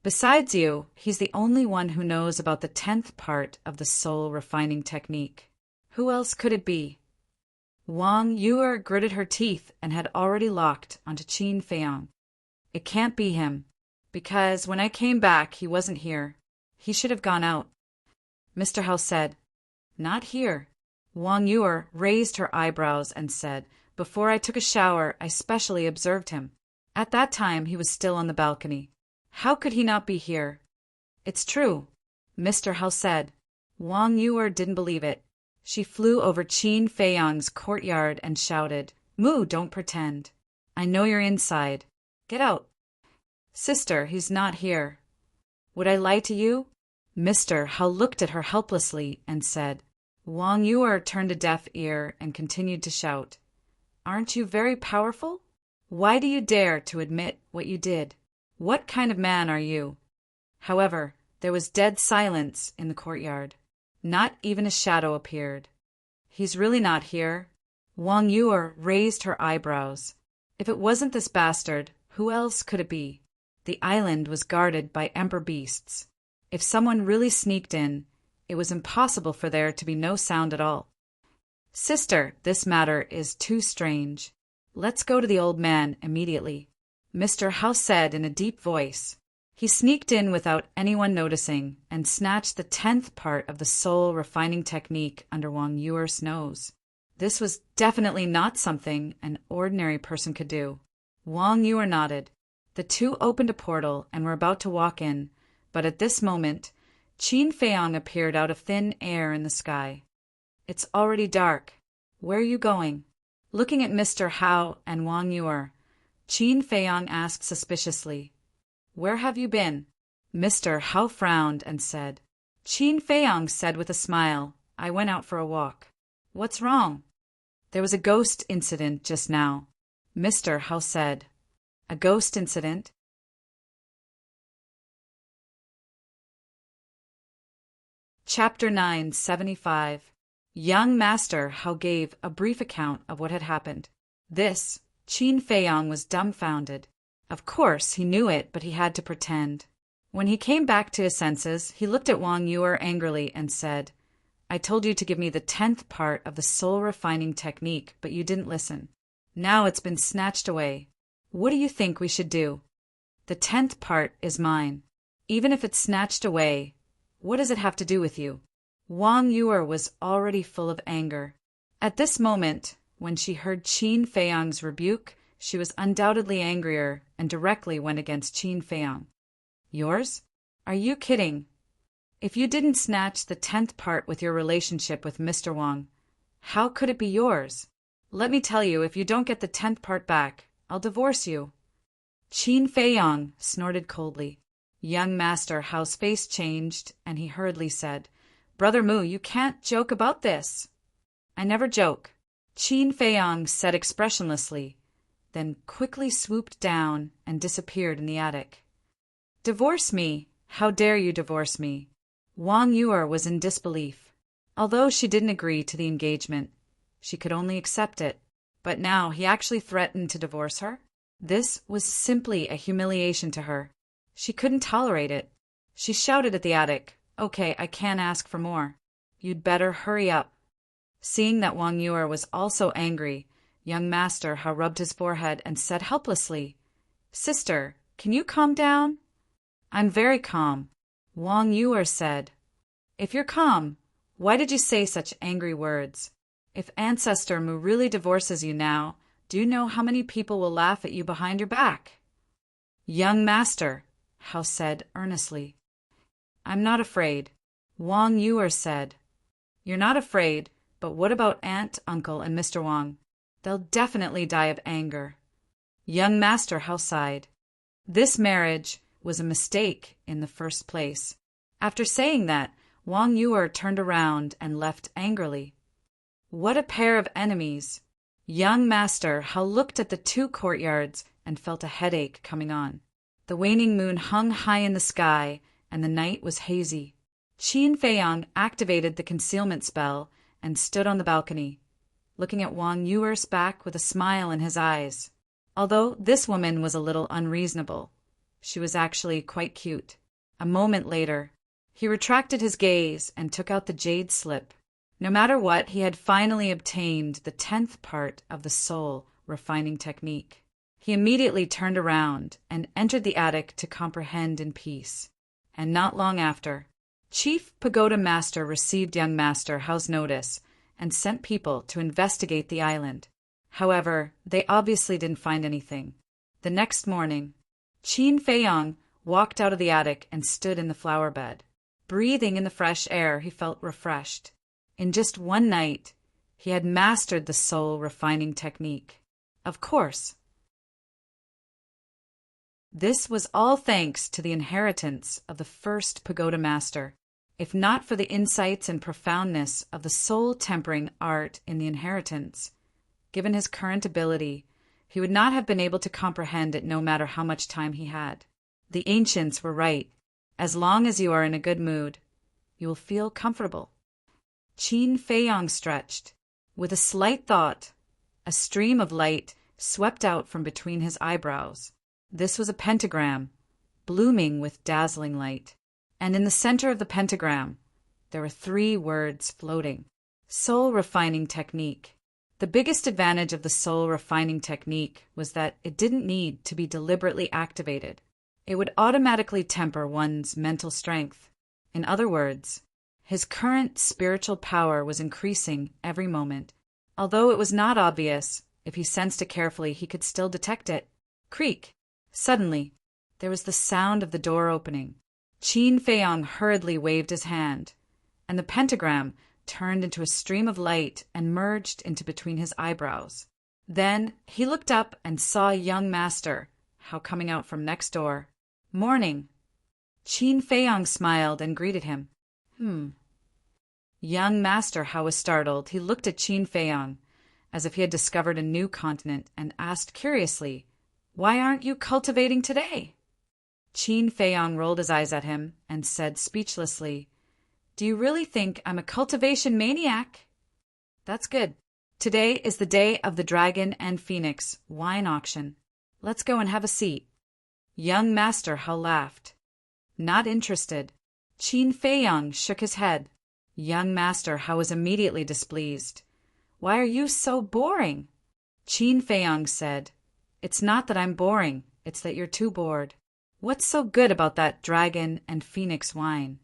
Besides you, he's the only one who knows about the 10th part of the soul refining technique. Who else could it be?" Wang Yu'er gritted her teeth and had already locked onto Qin Feiyang. "It can't be him, because when I came back he wasn't here. He should have gone out." Mr. Hao said, "Not here." Wang Yu'er raised her eyebrows and said, "Before I took a shower, I specially observed him. At that time, he was still on the balcony. How could he not be here?" "It's true," Mr. Hao said. Wang Yu'er didn't believe it. She flew over Qin Feiyang's courtyard and shouted, "Moo, don't pretend. I know you're inside. Get out." "Sister, he's not here." "Would I lie to you?" Mr. Hao looked at her helplessly and said. Wang Yu'er turned a deaf ear and continued to shout, "Aren't you very powerful? Why do you dare to admit what you did? What kind of man are you?" However, there was dead silence in the courtyard. Not even a shadow appeared. "He's really not here?" Wang Yu'er raised her eyebrows. If it wasn't this bastard, who else could it be? The island was guarded by emperor beasts. If someone really sneaked in, it was impossible for there to be no sound at all. "Sister, this matter is too strange. Let's go to the old man immediately," Mr. Hao said in a deep voice. He sneaked in without anyone noticing and snatched the 10th part of the soul refining technique under Wang Yu'er's nose. This was definitely not something an ordinary person could do. Wang Yu'er nodded. The two opened a portal and were about to walk in, but at this moment, Qin Feiyang appeared out of thin air in the sky. "It's already dark. Where are you going?" Looking at Mr. Hao and Wang Yu'er, Qin Feiyang asked suspiciously, "Where have you been?" Mr. Hao frowned and said. Qin Feiyang said with a smile, "I went out for a walk." "What's wrong?" "There was a ghost incident just now," Mr. Hao said. "A ghost incident?" Chapter 975. Young Master Hao gave a brief account of what had happened. This, Qin Feiyang was dumbfounded. Of course, he knew it, but he had to pretend. When he came back to his senses, he looked at Wang Yu'er angrily and said, "I told you to give me the 10th part of the soul refining technique, but you didn't listen. Now it's been snatched away. What do you think we should do? The 10th part is mine. Even if it's snatched away, what does it have to do with you?" Wang Yu'er was already full of anger. At this moment, when she heard Qin Feiyang's rebuke, she was undoubtedly angrier and directly went against Qin Feiyang. "Yours? Are you kidding? If you didn't snatch the 10th part with your relationship with Mr. Wang, how could it be yours? Let me tell you, if you don't get the 10th part back, I'll divorce you. Qin Feiyang snorted coldly. Young Master Hao's face changed, and he hurriedly said, Brother Mu, you can't joke about this. I never joke, Qin Feiyang said expressionlessly, then quickly swooped down and disappeared in the attic. Divorce me? How dare you divorce me? Wang Yuer was in disbelief. Although she didn't agree to the engagement, she could only accept it. But now he actually threatened to divorce her? This was simply a humiliation to her. She couldn't tolerate it. She shouted at the attic, Okay, I can't ask for more. You'd better hurry up. Seeing that Wang Yuer was also angry, young Master Hao rubbed his forehead and said helplessly, Sister, can you calm down? I'm very calm, Wang Yuer said. If you're calm, why did you say such angry words? If Ancestor Mu really divorces you now, do you know how many people will laugh at you behind your back? Young Master, Hao said earnestly. I'm not afraid, Wang Yuer said. You're not afraid, but what about Aunt, Uncle, and Mr. Wang? They'll definitely die of anger. Young Master Hao sighed. This marriage was a mistake in the first place. After saying that, Wang Yuer turned around and left angrily. What a pair of enemies! Young Master Hao looked at the two courtyards and felt a headache coming on. The waning moon hung high in the sky, and the night was hazy. Qin Feiyang activated the concealment spell and stood on the balcony, looking at Wang Yuer's back with a smile in his eyes. Although this woman was a little unreasonable, she was actually quite cute. A moment later, he retracted his gaze and took out the jade slip. No matter what, he had finally obtained the 10th part of the soul refining technique. He immediately turned around and entered the attic to comprehend in peace. And not long after, Chief Pagoda Master received young Master Hao's notice and sent people to investigate the island. However, they obviously didn't find anything. The next morning, Qin Feiyang walked out of the attic and stood in the flower bed. Breathing in the fresh air, he felt refreshed. In just one night, he had mastered the soul refining technique. Of course, this was all thanks to the inheritance of the first Pagoda Master. If not for the insights and profoundness of the soul-tempering art in the inheritance, given his current ability, he would not have been able to comprehend it no matter how much time he had. The ancients were right. As long as you are in a good mood, you will feel comfortable. Qin Feiyang stretched. With a slight thought, a stream of light swept out from between his eyebrows. This was a pentagram, blooming with dazzling light. And in the center of the pentagram, there were 3 words floating. Soul refining technique. The biggest advantage of the soul refining technique was that it didn't need to be deliberately activated. It would automatically temper one's mental strength. In other words, his current spiritual power was increasing every moment. Although it was not obvious, if he sensed it carefully, he could still detect it. Creak! Suddenly, there was the sound of the door opening. Qin Feiyang hurriedly waved his hand, and the pentagram turned into a stream of light and merged into between his eyebrows. Then he looked up and saw young Master Hao coming out from next door. Morning! Qin Feiyang smiled and greeted him. Young Master Hao was startled. He looked at Qin Feiyang as if he had discovered a new continent and asked curiously, Why aren't you cultivating today? Qin Feiyang rolled his eyes at him and said speechlessly, Do you really think I'm a cultivation maniac? That's good. Today is the day of the Dragon and Phoenix wine auction. Let's go and have a seat. Young Master Hao laughed. Not interested. Qin Feiyang shook his head. Young Master Hao was immediately displeased. Why are you so boring? Qin Feiyang said, It's not that I'm boring, it's that you're too bored. What's so good about that Dragon and Phoenix wine?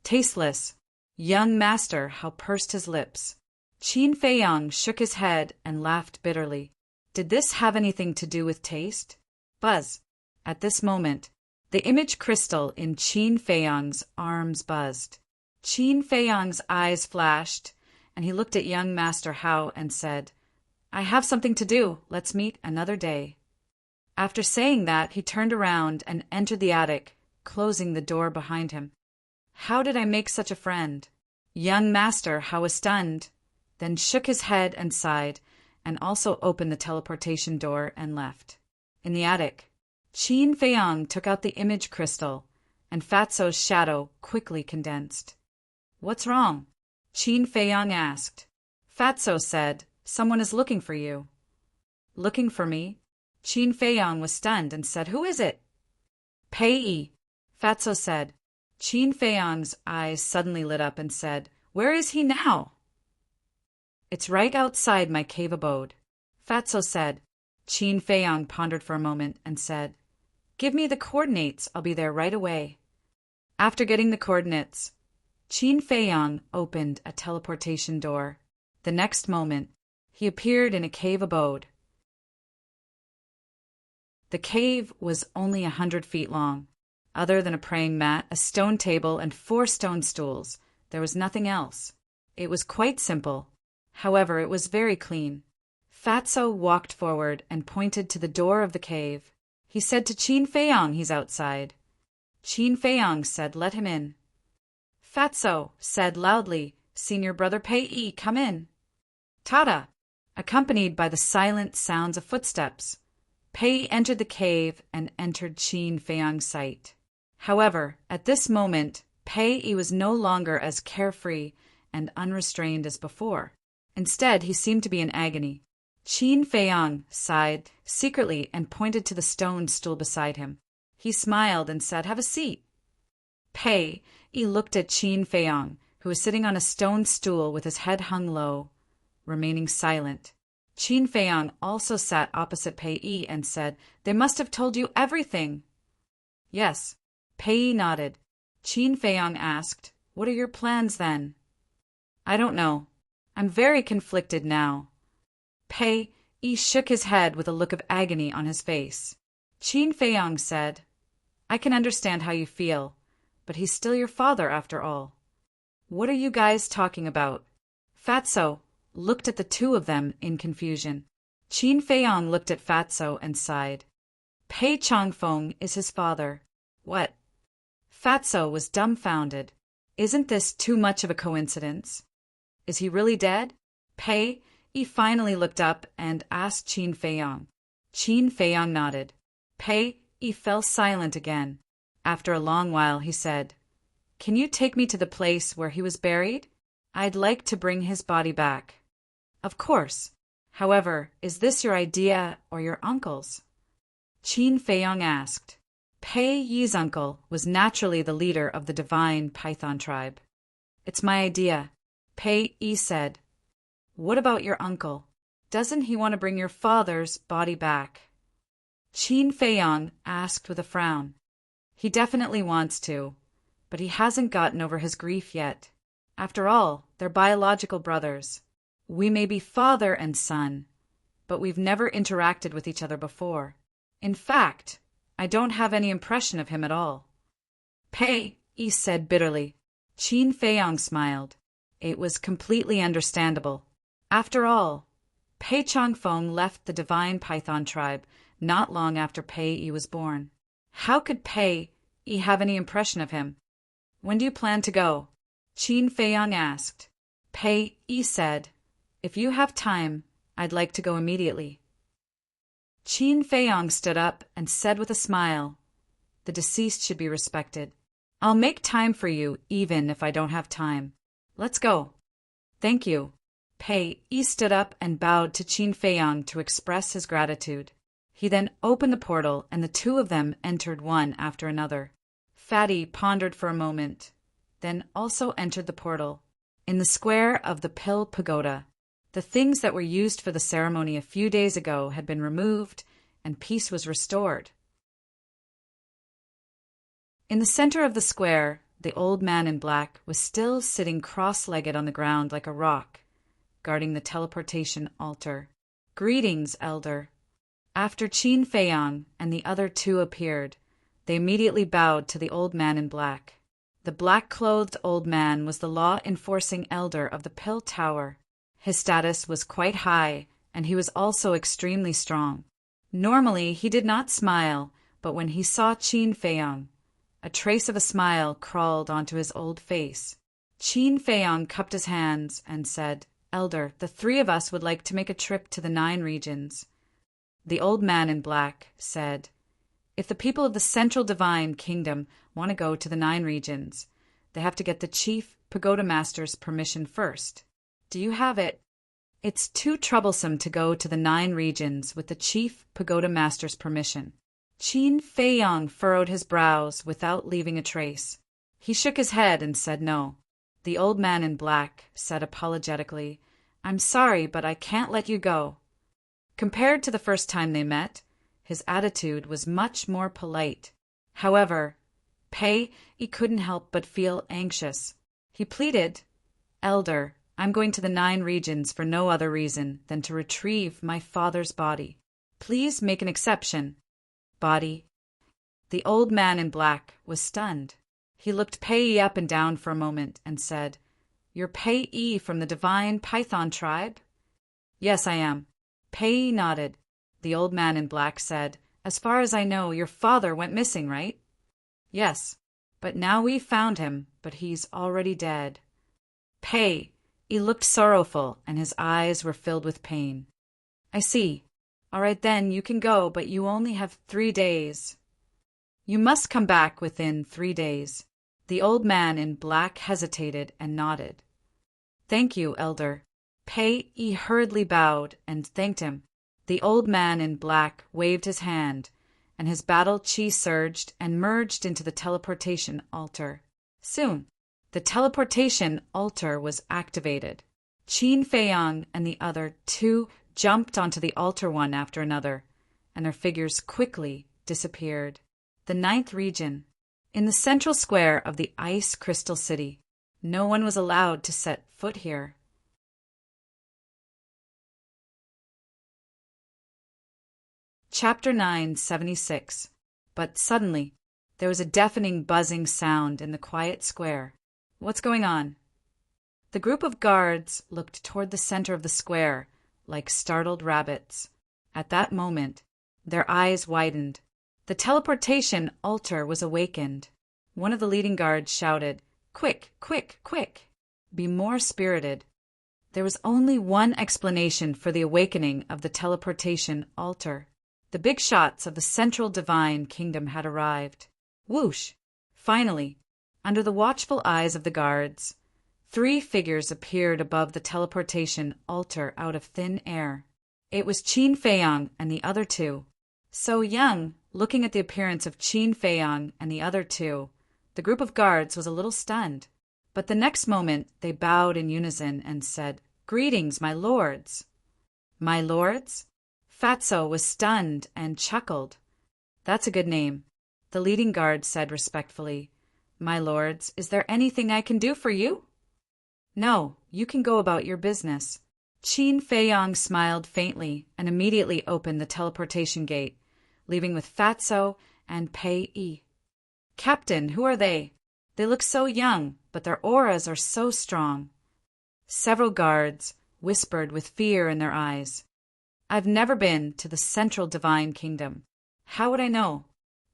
Tasteless. Young Master Hao pursed his lips. Qin Feiyang shook his head and laughed bitterly. Did this have anything to do with taste? Buzz. At this moment, The image crystal in Qin Feiyang's arms buzzed. Qin Feiyang's eyes flashed, and he looked at young Master Hao and said, "I have something to do. Let's meet another day." After saying that, he turned around and entered the attic, closing the door behind him. How did I make such a friend? Young Master Hao was stunned, then shook his head and sighed, and also opened the teleportation door and left. In the attic, Qin Feiyang took out the image crystal, and Fatso's shadow quickly condensed. "What's wrong?" Qin Feiyang asked. Fatso said, "Someone is looking for you." "Looking for me?" Qin Feiyang was stunned and said, "Who is it?" "Pei," Fatso said. Qin Feiyang's eyes suddenly lit up and said, "Where is he now?" "It's right outside my cave abode," Fatso said. Qin Feiyang pondered for a moment and said, "Give me the coordinates, I'll be there right away." After getting the coordinates, Qin Feiyang opened a teleportation door. The next moment, he appeared in a cave abode. The cave was only 100 feet long. Other than a praying mat, a stone table, and 4 stone stools, there was nothing else. It was quite simple. However, it was very clean. Fatso walked forward and pointed to the door of the cave. He said to Qin Feiyang, "He's outside." Qin Feiyang said, "Let him in." Fatso said loudly, "Senior brother Pei, come in." Tada! Accompanied by the silent sounds of footsteps, Pei entered the cave and entered Qin Feiyang's sight. However, at this moment, Pei was no longer as carefree and unrestrained as before. Instead, he seemed to be in agony. Qin Feiyang sighed secretly and pointed to the stone stool beside him. He smiled and said, "Have a seat." Pei looked at Qin Feiyang, who was sitting on a stone stool with his head hung low, remaining silent. Qin Feiyang also sat opposite Pei and said, "They must have told you everything." "Yes." Pei nodded. Qin Feiyang asked, "What are your plans then?" "I don't know. I'm very conflicted now." Pei shook his head with a look of agony on his face. Qin Feiyang said, "I can understand how you feel, but he's still your father after all." "What are you guys talking about?" Fatso looked at the two of them in confusion. Qin Feiyang looked at Fatso and sighed. "Pei Changfeng is his father." "What?" Fatso was dumbfounded. "Isn't this too much of a coincidence? Is he really dead?" Pei finally looked up and asked Qin Feiyang. Qin Feiyang nodded. Pei fell silent again. After a long while, he said, "Can you take me to the place where he was buried? I'd like to bring his body back." "Of course. However, is this your idea or your uncle's?" Qin Feiyang asked. Pei's uncle was naturally the leader of the divine python tribe. "It's my idea," Pei said. "What about your uncle? Doesn't he want to bring your father's body back?" Qin Feiyang asked with a frown. "He definitely wants to, but he hasn't gotten over his grief yet. After all, they're biological brothers. We may be father and son, but we've never interacted with each other before. In fact, I don't have any impression of him at all." Pei said bitterly. Qin Feiyang smiled. It was completely understandable. After all, Pei Changfeng left the divine python tribe not long after Pei was born. How could Pei have any impression of him? "When do you plan to go?" Qin Feiyang asked. Pei said, "If you have time, I'd like to go immediately." Qin Feiyang stood up and said with a smile, "The deceased should be respected. I'll make time for you even if I don't have time. Let's go." "Thank you." Pei stood up and bowed to Qin Feiyang to express his gratitude. He then opened the portal and the two of them entered one after another. Fatty pondered for a moment, then also entered the portal. In the square of the Pill Pagoda, the things that were used for the ceremony a few days ago had been removed and peace was restored. In the center of the square, the old man in black was still sitting cross-legged on the ground like a rock, guarding the teleportation altar. "Greetings, elder." After Qin Feiyang and the other two appeared, They immediately bowed to the old man in black. The black-clothed old man was the law-enforcing elder of the Pill Tower. His status was quite high, and he was also extremely strong. Normally, he did not smile, but when he saw Qin Feiyang, a trace of a smile crawled onto his old face. Qin Feiyang cupped his hands and said, "Elder, the three of us would like to make a trip to the 9 regions." The old man in black said, "If the people of the Central Divine Kingdom want to go to the 9 regions, they have to get the Chief Pagoda Master's permission first. Do you have it?" "It's too troublesome to go to the 9 regions with the Chief Pagoda Master's permission." Qin Feiyang furrowed his brows without leaving a trace. He shook his head and said no. The old man in black said apologetically, "I'm sorry, but I can't let you go." Compared to the first time they met, his attitude was much more polite. However, Pei couldn't help but feel anxious. He pleaded, "Elder, I'm going to the 9 regions for no other reason than to retrieve my father's body. Please make an exception." Body. The old man in black was stunned. He looked Pei up and down for a moment and said, "You're Pei from the Divine Python tribe?" "Yes, I am." Pei nodded. The old man in black said, "As far as I know, your father went missing, right?" "Yes, but now we found him, but he's already dead." Pei looked sorrowful, and his eyes were filled with pain. "I see. All right then, you can go, but you only have 3 days. You must come back within 3 days." The old man in black hesitated and nodded. "Thank you, Elder." Pei hurriedly bowed and thanked him. The old man in black waved his hand, and his battle chi surged and merged into the teleportation altar. Soon, the teleportation altar was activated. Qin Feiyang and the other 2 jumped onto the altar one after another, and their figures quickly disappeared. The 9th region. In the central square of the Ice Crystal City, no one was allowed to set foot here. Chapter 976. But suddenly, there was a deafening buzzing sound in the quiet square. "What's going on?" The group of guards looked toward the center of the square like startled rabbits. At that moment, their eyes widened. The teleportation altar was awakened. One of the leading guards shouted, "Quick, quick, quick! Be more spirited." There was only one explanation for the awakening of the teleportation altar. The big shots of the Central Divine Kingdom had arrived. Whoosh! Finally, under the watchful eyes of the guards, 3 figures appeared above the teleportation altar out of thin air. It was Qin Feiyang and the other 2. So young, looking at the appearance of Qin Feiyang and the other 2, the group of guards was a little stunned. But the next moment they bowed in unison and said, "Greetings, my lords." "My lords?" Fatso was stunned and chuckled. "That's a good name." The leading guard said respectfully, "My lords, is there anything I can do for you?" "No, you can go about your business." Qin Feiyang smiled faintly and immediately opened the teleportation gate, leaving with Fatso and Pei. "Captain, who are they? They look so young, but their auras are so strong." Several guards whispered with fear in their eyes. "I've never been to the Central Divine Kingdom. How would I know?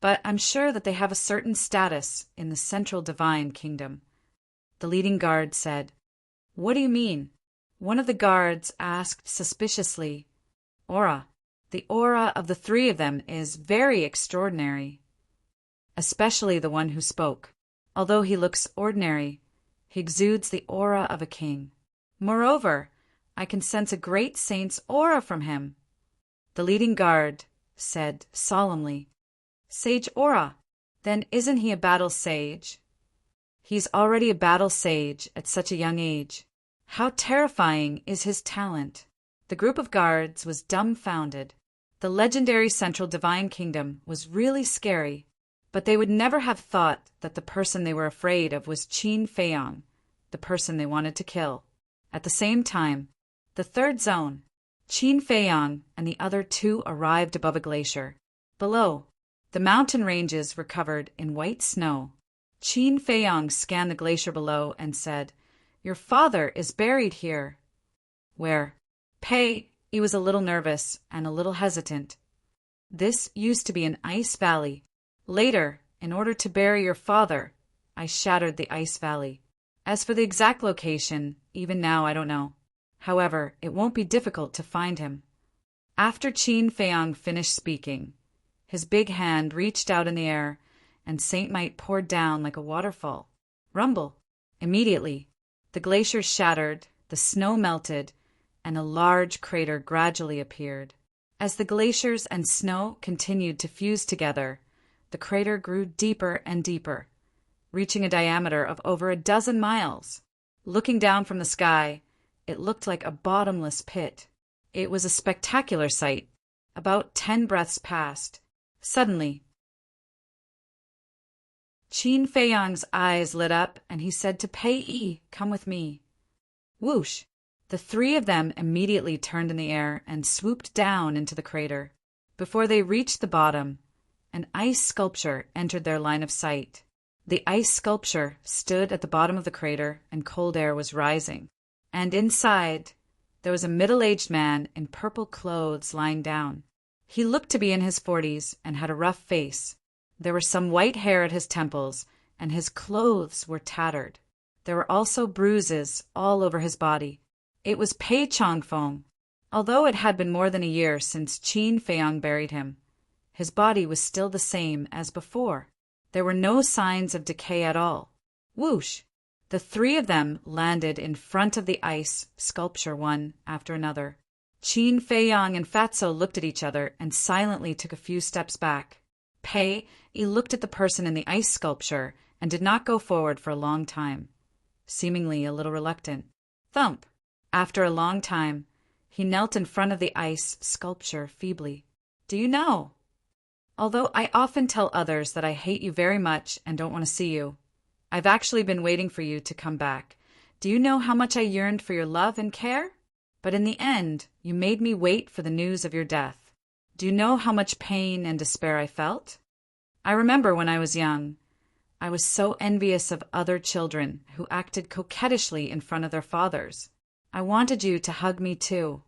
But I'm sure that they have a certain status in the Central Divine Kingdom." The leading guard said, "What do you mean?" One of the guards asked suspiciously, "Aura. The aura of the 3 of them is very extraordinary." Especially the one who spoke. Although he looks ordinary, he exudes the aura of a king. Moreover, I can sense a great saint's aura from him." The leading guard said solemnly, "Sage aura. Then isn't he a battle sage?" "He's already a battle sage at such a young age. How terrifying is his talent." The group of guards was dumbfounded. The legendary Central Divine Kingdom was really scary, but they would never have thought that the person they were afraid of was Qin Feiyang, the person they wanted to kill. At the same time, the 3rd zone, Qin Feiyang and the other 2 arrived above a glacier. Below, The mountain ranges were covered in white snow. Qin Feiyong scanned the glacier below and said, "Your father is buried here." "Where?" Pei was a little nervous and a little hesitant. "This used to be an ice valley. Later, in order to bury your father, I shattered the ice valley. As for the exact location, even now I don't know. However, it won't be difficult to find him." After Qin Feiyong finished speaking, his big hand reached out in the air, and Saint Might poured down like a waterfall. Rumble! Immediately, the glacier shattered, the snow melted, and a large crater gradually appeared. As the glaciers and snow continued to fuse together, the crater grew deeper and deeper, reaching a diameter of over 12 miles. Looking down from the sky, it looked like a bottomless pit. It was a spectacular sight. About 10 breaths passed. Suddenly, Qin Feiyong's eyes lit up, and he said to Pei, "Come with me." Whoosh! The three of them immediately turned in the air and swooped down into the crater. Before they reached the bottom, an ice sculpture entered their line of sight. The ice sculpture stood at the bottom of the crater, and cold air was rising. And inside, there was a middle-aged man in purple clothes lying down. He looked to be in his 40s and had a rough face. There was some white hair at his temples, and his clothes were tattered. There were also bruises all over his body. It was Pei Changfeng. Although it had been more than a year since Qin Feiyong buried him, his body was still the same as before. There were no signs of decay at all. Whoosh! The three of them landed in front of the ice sculpture one after another. Qin Feiyong and Fatso looked at each other and silently took a few steps back. Pei looked at the person in the ice sculpture and did not go forward for a long time, seemingly a little reluctant. Thump! After a long time, he knelt in front of the ice sculpture feebly. "Do you know? Although I often tell others that I hate you very much and don't want to see you, I've actually been waiting for you to come back. Do you know how much I yearned for your love and care? But in the end, you made me wait for the news of your death. Do you know how much pain and despair I felt? I remember when I was young, I was so envious of other children who acted coquettishly in front of their fathers. I wanted you to hug me too.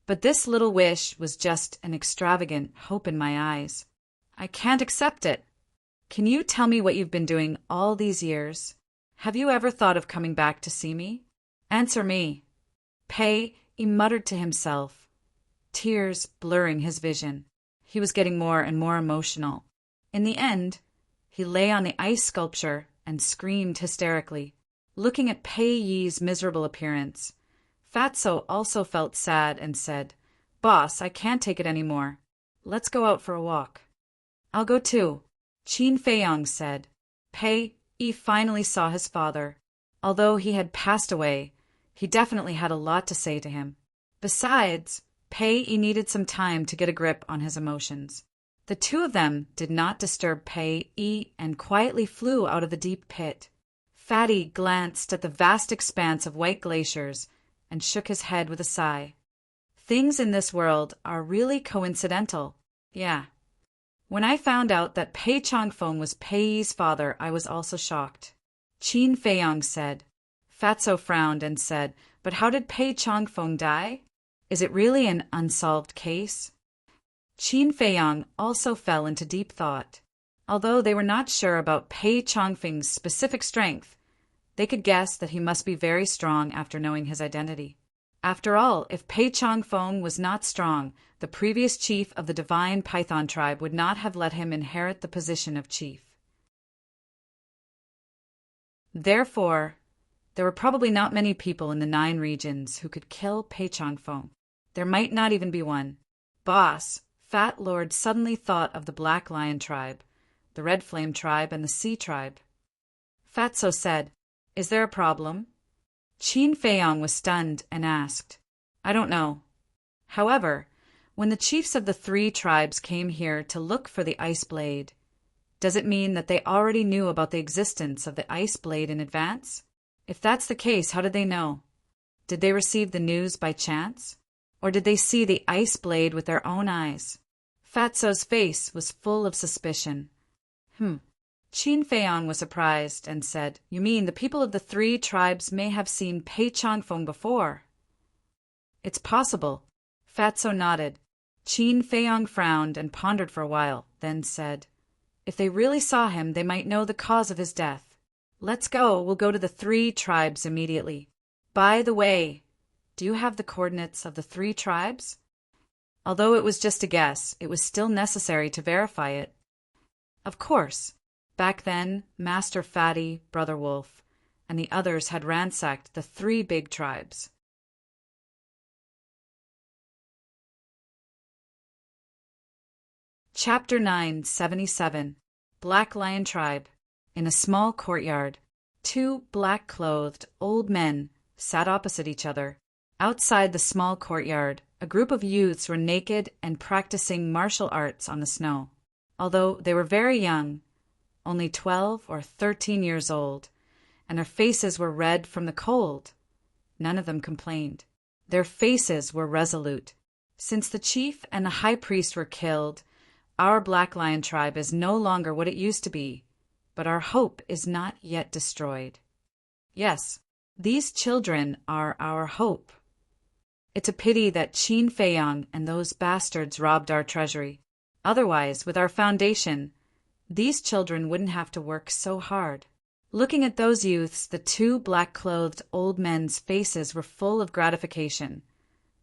But this little wish was just an extravagant hope in my eyes. I can't accept it. Can you tell me what you've been doing all these years? Have you ever thought of coming back to see me? Answer me." Pei muttered to himself, tears blurring his vision. He was getting more and more emotional. In the end, he lay on the ice sculpture and screamed hysterically. Looking at Pei Yi's miserable appearance, Fatso also felt sad and said, "Boss, I can't take it anymore. Let's go out for a walk." "I'll go too," Qin Feiyong said. Pei finally saw his father. Although he had passed away, he definitely had a lot to say to him. Besides, Pei needed some time to get a grip on his emotions. The two of them did not disturb Pei and quietly flew out of the deep pit. Fatty glanced at the vast expanse of white glaciers and shook his head with a sigh. Things in this world are really coincidental. Yeah. When I found out that Pei Changfeng was Pei's father, I was also shocked. Qin Feiyong said. Fatso frowned and said, "But how did Pei Changfeng die? Is it really an unsolved case?" Qin Feiyong also fell into deep thought. Although they were not sure about Pei Changfeng's specific strength, they could guess that he must be very strong after knowing his identity. After all, if Pei Changfeng was not strong, the previous chief of the divine python tribe would not have let him inherit the position of chief. Therefore, there were probably not many people in the 9 regions who could kill Pei Changfeng. There might not even be one. Boss, Fat Lord suddenly thought of the Black Lion tribe, the Red Flame tribe, and the Sea tribe. Fatso said, "Is there a problem?" Qin Feiyong was stunned and asked, "I don't know. However, when the chiefs of the 3 tribes came here to look for the ice blade, does it mean that they already knew about the existence of the ice blade in advance? If that's the case, how did they know? Did they receive the news by chance? Or did they see the ice blade with their own eyes?" Fatso's face was full of suspicion. Qin Feiyang was surprised and said, "You mean the people of the 3 tribes may have seen Pei Changfeng before?" "It's possible." Fatso nodded. Qin Feiyang frowned and pondered for a while, then said, "If they really saw him, they might know the cause of his death. Let's go. We'll go to the 3 tribes immediately. By the way, do you have the coordinates of the 3 tribes?" Although it was just a guess, it was still necessary to verify it. Of course. Back then, Master Fatty, Brother Wolf, and the others had ransacked the 3 big tribes. Chapter 977. Black Lion Tribe. In a small courtyard, 2 black-clothed old men sat opposite each other. Outside the small courtyard, a group of youths were naked and practicing martial arts on the snow. Although they were very young, only 12 or 13 years old, and their faces were red from the cold, none of them complained. Their faces were resolute. Since the chief and the high priest were killed, our Black Lion tribe is no longer what it used to be, but our hope is not yet destroyed. Yes, these children are our hope. It's a pity that Qin Feiyang and those bastards robbed our treasury. Otherwise, with our foundation, these children wouldn't have to work so hard. Looking at those youths, the 2 black-clothed old men's faces were full of gratification,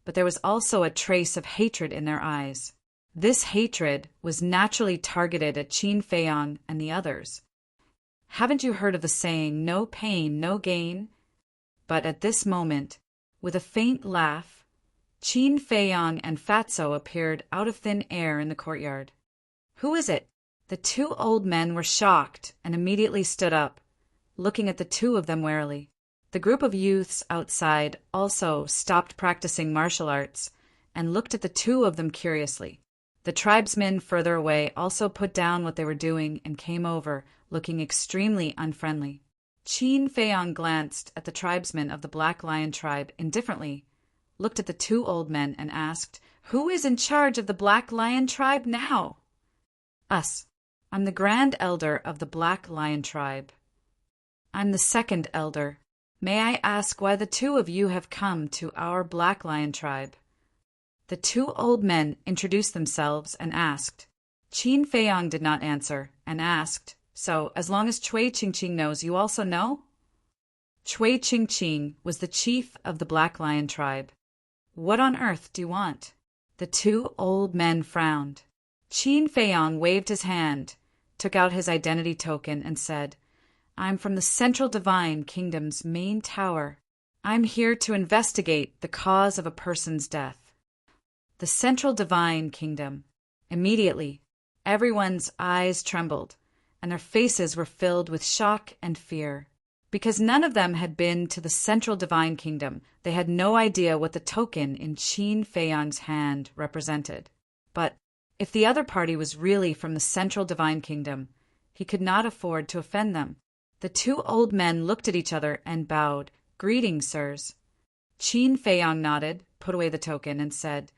but there was also a trace of hatred in their eyes. This hatred was naturally targeted at Qin Feiyang and the others. Haven't you heard of the saying, "No pain, no gain"? But at this moment, with a faint laugh, Qin Feiyang and Fatso appeared out of thin air in the courtyard. "Who is it?" The 2 old men were shocked and immediately stood up, looking at the 2 of them warily. The group of youths outside also stopped practicing martial arts and looked at the 2 of them curiously. The tribesmen further away also put down what they were doing and came over, looking extremely unfriendly. Qin Feiyang glanced at the tribesmen of the Black Lion tribe indifferently, looked at the 2 old men and asked, "Who is in charge of the Black Lion tribe now?" "Us. I'm the Grand Elder of the Black Lion tribe." "I'm the 2nd Elder. May I ask why the 2 of you have come to our Black Lion tribe?" The 2 old men introduced themselves and asked. Qin Feiyang did not answer and asked, "So, as long as Cui Qingqing knows, you also know?" Cui Qingqing was the chief of the Black Lion tribe. "What on earth do you want?" The 2 old men frowned. Qin Feiyang waved his hand, took out his identity token, and said, "I'm from the Central Divine Kingdom's main tower. I'm here to investigate the cause of a person's death." The Central Divine Kingdom. Immediately, everyone's eyes trembled, and their faces were filled with shock and fear. Because none of them had been to the Central Divine Kingdom, they had no idea what the token in Qin Feiyang's hand represented. But if the other party was really from the Central Divine Kingdom, he could not afford to offend them. The 2 old men looked at each other and bowed. "Greetings, sirs." Qin Feiyang nodded, put away the token, and said,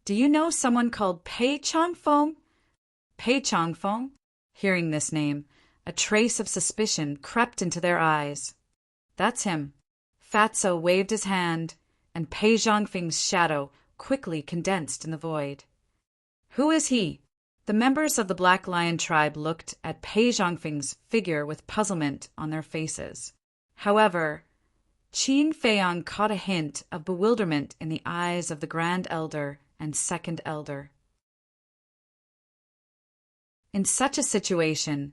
"Do you know someone called Pei Changfeng?" Pei Changfeng? Hearing this name, a trace of suspicion crept into their eyes. "That's him." Fatso waved his hand, and Pei Zhangfeng's shadow quickly condensed in the void. "Who is he?" The members of the Black Lion tribe looked at Pei Zhangfeng's figure with puzzlement on their faces. However, Qin Feiyang caught a hint of bewilderment in the eyes of the Grand Elder and 2nd Elder. In such a situation,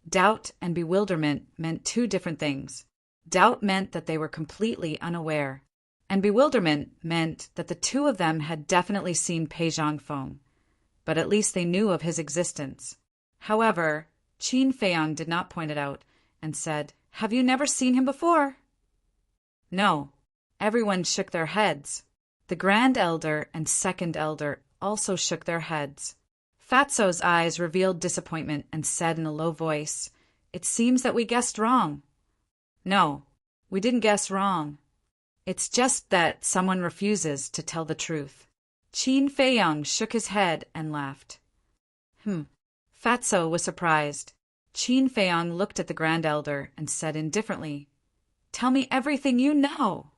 doubt and bewilderment meant 2 different things. Doubt meant that they were completely unaware, and bewilderment meant that the 2 of them had definitely seen Pei Zhangfeng, but at least they knew of his existence. However, Qin Feiyang did not point it out and said, "Have you never seen him before?" "No." Everyone shook their heads. The Grand Elder and 2nd Elder also shook their heads. Fatso's eyes revealed disappointment and said in a low voice, "It seems that we guessed wrong." "No, we didn't guess wrong. It's just that someone refuses to tell the truth." Qin Feiyang shook his head and laughed. Fatso was surprised. Qin Feiyang looked at the Grand Elder and said indifferently, "Tell me everything you know."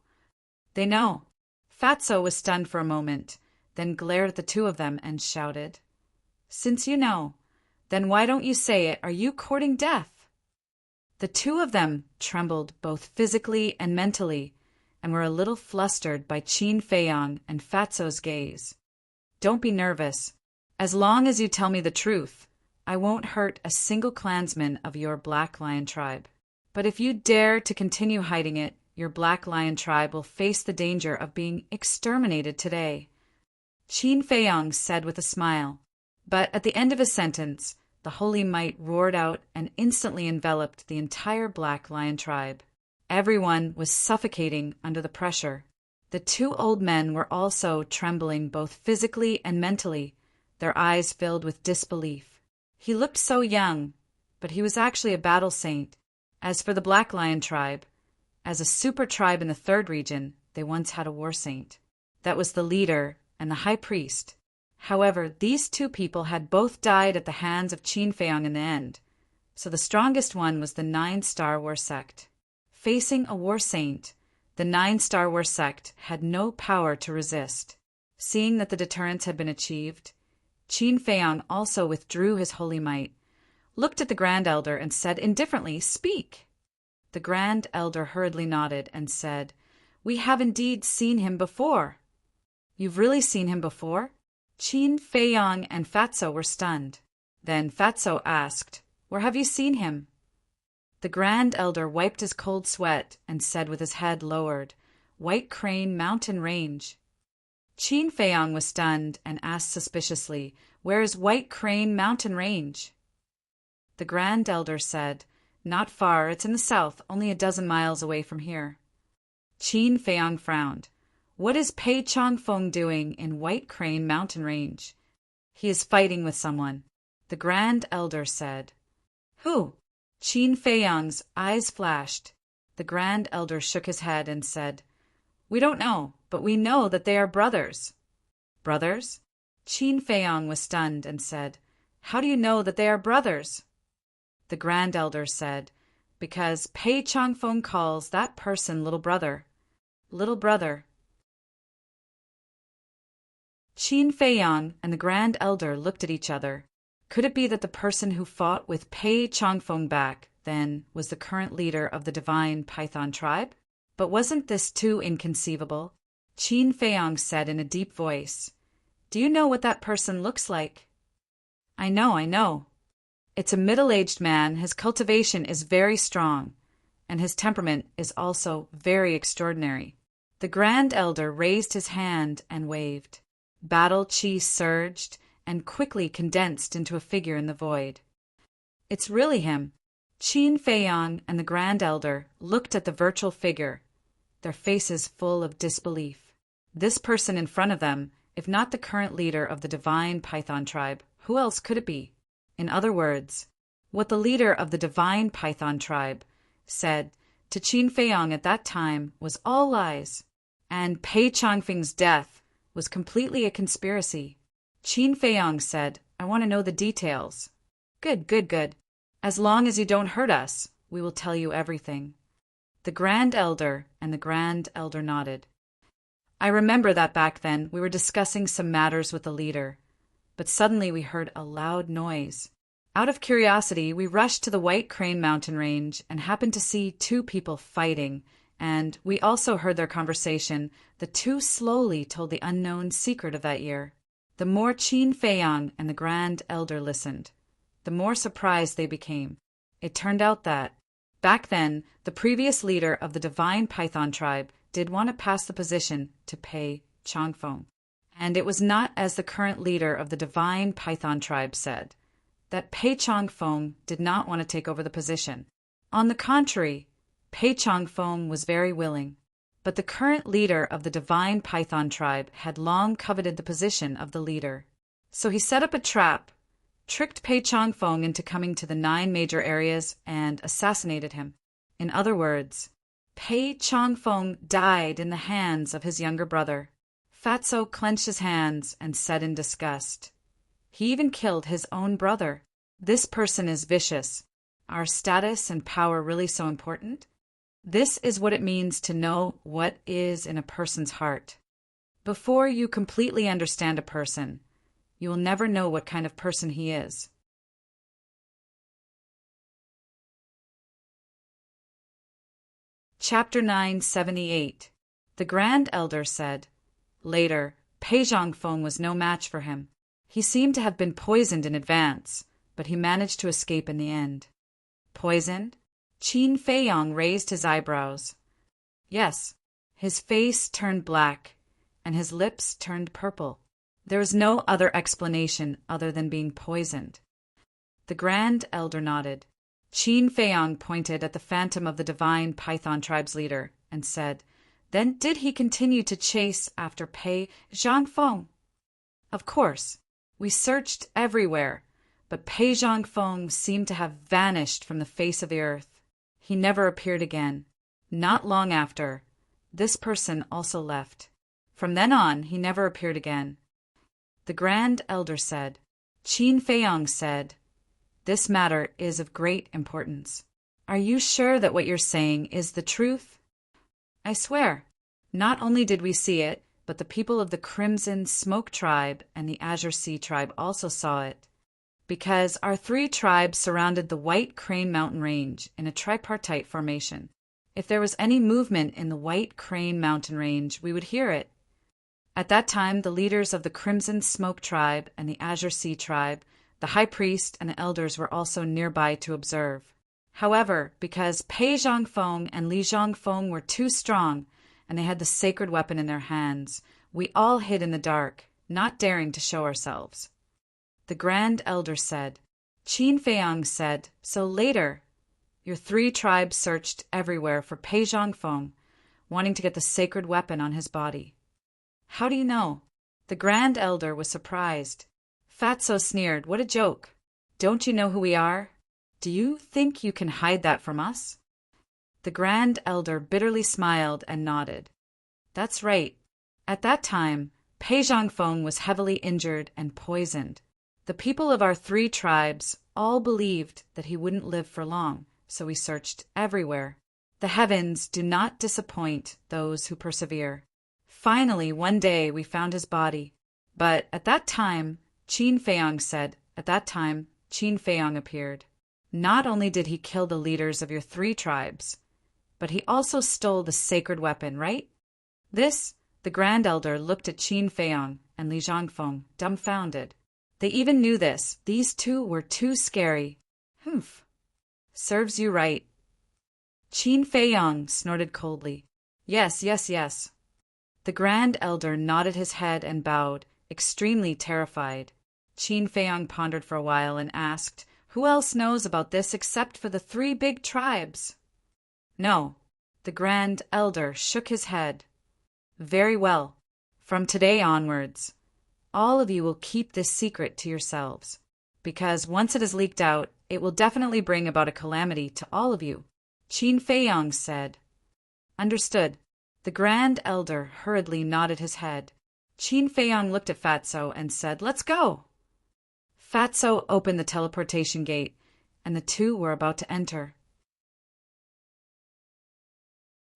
"They know." Fatso was stunned for a moment, then glared at the two of them and shouted, "Since you know, then why don't you say it? Are you courting death?" The two of them trembled both physically and mentally, and were a little flustered by Qin Feiyang and Fatso's gaze. "Don't be nervous. As long as you tell me the truth, I won't hurt a single clansman of your Black Lion tribe. But if you dare to continue hiding it, your Black Lion tribe will face the danger of being exterminated today," Qin Feiyang said with a smile. But at the end of his sentence, the holy might roared out and instantly enveloped the entire Black Lion tribe. Everyone was suffocating under the pressure. The two old men were also trembling both physically and mentally, their eyes filled with disbelief. He looked so young, but he was actually a battle saint. As for the Black Lion tribe, as a super tribe in the third region, they once had a war saint. That was the leader and the high priest. However, these two people had both died at the hands of Qin Feiyang in the end, so the strongest one was the 9-Star War sect. Facing a war saint, the 9-Star War sect had no power to resist. Seeing that the deterrence had been achieved, Qin Feiyang also withdrew his holy might, looked at the Grand Elder and said indifferently, "Speak." The Grand Elder hurriedly nodded and said, "We have indeed seen him before." "You've really seen him before?" Qin Feiyang and Fatso were stunned. Then Fatso asked, "Where have you seen him?" The Grand Elder wiped his cold sweat and said with his head lowered, "White Crane Mountain Range." Qin Feiyang was stunned and asked suspiciously, "Where is White Crane Mountain Range?" The Grand Elder said, "Not far, it's in the south, only a dozen miles away from here." Qin Feiyang frowned. "What is Pei Changfeng doing in White Crane Mountain Range?" "He is fighting with someone," the Grand Elder said. "Who?" Qin Feiyang's eyes flashed. The Grand Elder shook his head and said, "We don't know, but we know that they are brothers." "Brothers?" Qin Feiyang was stunned and said, "How do you know that they are brothers?" The Grand Elder said, "Because Pei Changfeng calls that person little brother." Little brother. Qin Feiyang and the Grand Elder looked at each other. Could it be that the person who fought with Pei Changfeng back then was the current leader of the divine Python tribe? But wasn't this too inconceivable? Qin Feiyang said in a deep voice, "Do you know what that person looks like?" I know. It's a middle-aged man. His cultivation is very strong, and his temperament is also very extraordinary." The Grand Elder raised his hand and waved. Battle chi surged and quickly condensed into a figure in the void. "It's really him." Qin Feiyang and the Grand Elder looked at the virtual figure, their faces full of disbelief. This person in front of them, if not the current leader of the divine Python tribe, who else could it be? In other words, what the leader of the divine Python tribe said to Qin Feiyang at that time was all lies, and Pei Changfeng's death was completely a conspiracy. Qin Feiyang said, "I want to know the details." Good. As long as you don't hurt us, we will tell you everything." The Grand Elder and the Grand Elder nodded. "I remember that back then we were discussing some matters with the leader, but suddenly we heard a loud noise. Out of curiosity, we rushed to the White Crane Mountain Range and happened to see two people fighting, and we also heard their conversation. The two slowly told the unknown secret of that year." The more Qin Feiyang and the Grand Elder listened, the more surprised they became. It turned out that, back then, the previous leader of the divine Python tribe did want to pass the position to Pei Changfeng. And it was not as the current leader of the divine Python tribe said, that Pei Changfeng did not want to take over the position. On the contrary, Pei Changfeng was very willing. But the current leader of the divine Python tribe had long coveted the position of the leader. So he set up a trap, tricked Pei Changfeng into coming to the 9 major areas, and assassinated him. In other words, Pei Changfeng died in the hands of his younger brother. Fatso clenched his hands and said in disgust, He even killed his own brother. This person is vicious. Are status and power really so important? This is what it means to know what is in a person's heart. Before you completely understand a person, you will never know what kind of person he is. Chapter 978. The Grand Elder said. Later, Pei Zhangfeng was no match for him. He seemed to have been poisoned in advance, but he managed to escape in the end. Poisoned? Qin Feiyang raised his eyebrows. Yes, his face turned black, and his lips turned purple. There was no other explanation other than being poisoned. The Grand Elder nodded. Qin Feiyang pointed at the phantom of the divine Python tribe's leader and said, Then did he continue to chase after Pei Zhangfeng? Of course. We searched everywhere, but Pei Zhangfeng seemed to have vanished from the face of the earth. He never appeared again. Not long after, this person also left. From then on, he never appeared again. The Grand Elder said. Qin Feiyang said, This matter is of great importance. Are you sure that what you're saying is the truth? I swear. Not only did we see it, but the people of the Crimson Smoke tribe and the Azure Sea tribe also saw it. Because our 3 tribes surrounded the White Crane Mountain Range in a tripartite formation. If there was any movement in the White Crane Mountain Range, we would hear it. At that time, the leaders of the Crimson Smoke tribe and the Azure Sea tribe, the high priest and the elders were also nearby to observe. However, because Pei Zhangfeng and Li Zhangfeng were too strong, and they had the sacred weapon in their hands, we all hid in the dark, not daring to show ourselves. The Grand Elder said. Qin Feiyang said, So later, your 3 tribes searched everywhere for Pei Zhangfeng, wanting to get the sacred weapon on his body. How do you know? The Grand Elder was surprised. Fatso sneered, What a joke. Don't you know who we are? Do you think you can hide that from us? The Grand Elder bitterly smiled and nodded. That's right. At that time, Pei Zhangfeng was heavily injured and poisoned. The people of our 3 tribes all believed that he wouldn't live for long, so we searched everywhere. The heavens do not disappoint those who persevere. Finally, one day we found his body. But at that time, Qin Feiyang said, At that time, Qin Feiyang appeared. Not only did he kill the leaders of your 3 tribes, but he also stole the sacred weapon, right? This, the Grand Elder looked at Qin Feiyang and Li Zhangfeng, dumbfounded. They even knew this. These 2 were too scary. Humph. Serves you right. Qin Feiyang snorted coldly. Yes. The Grand Elder nodded his head and bowed, extremely terrified. Qin Feiyang pondered for a while and asked, Who else knows about this except for the 3 big tribes? No. The Grand Elder shook his head. Very well. From today onwards, all of you will keep this secret to yourselves, because once it is leaked out, it will definitely bring about a calamity to all of you. Qin Feiyang said. Understood. The Grand Elder hurriedly nodded his head. Qin Feiyang looked at Fatso and said, Let's go. Fatso opened the teleportation gate, and the 2 were about to enter.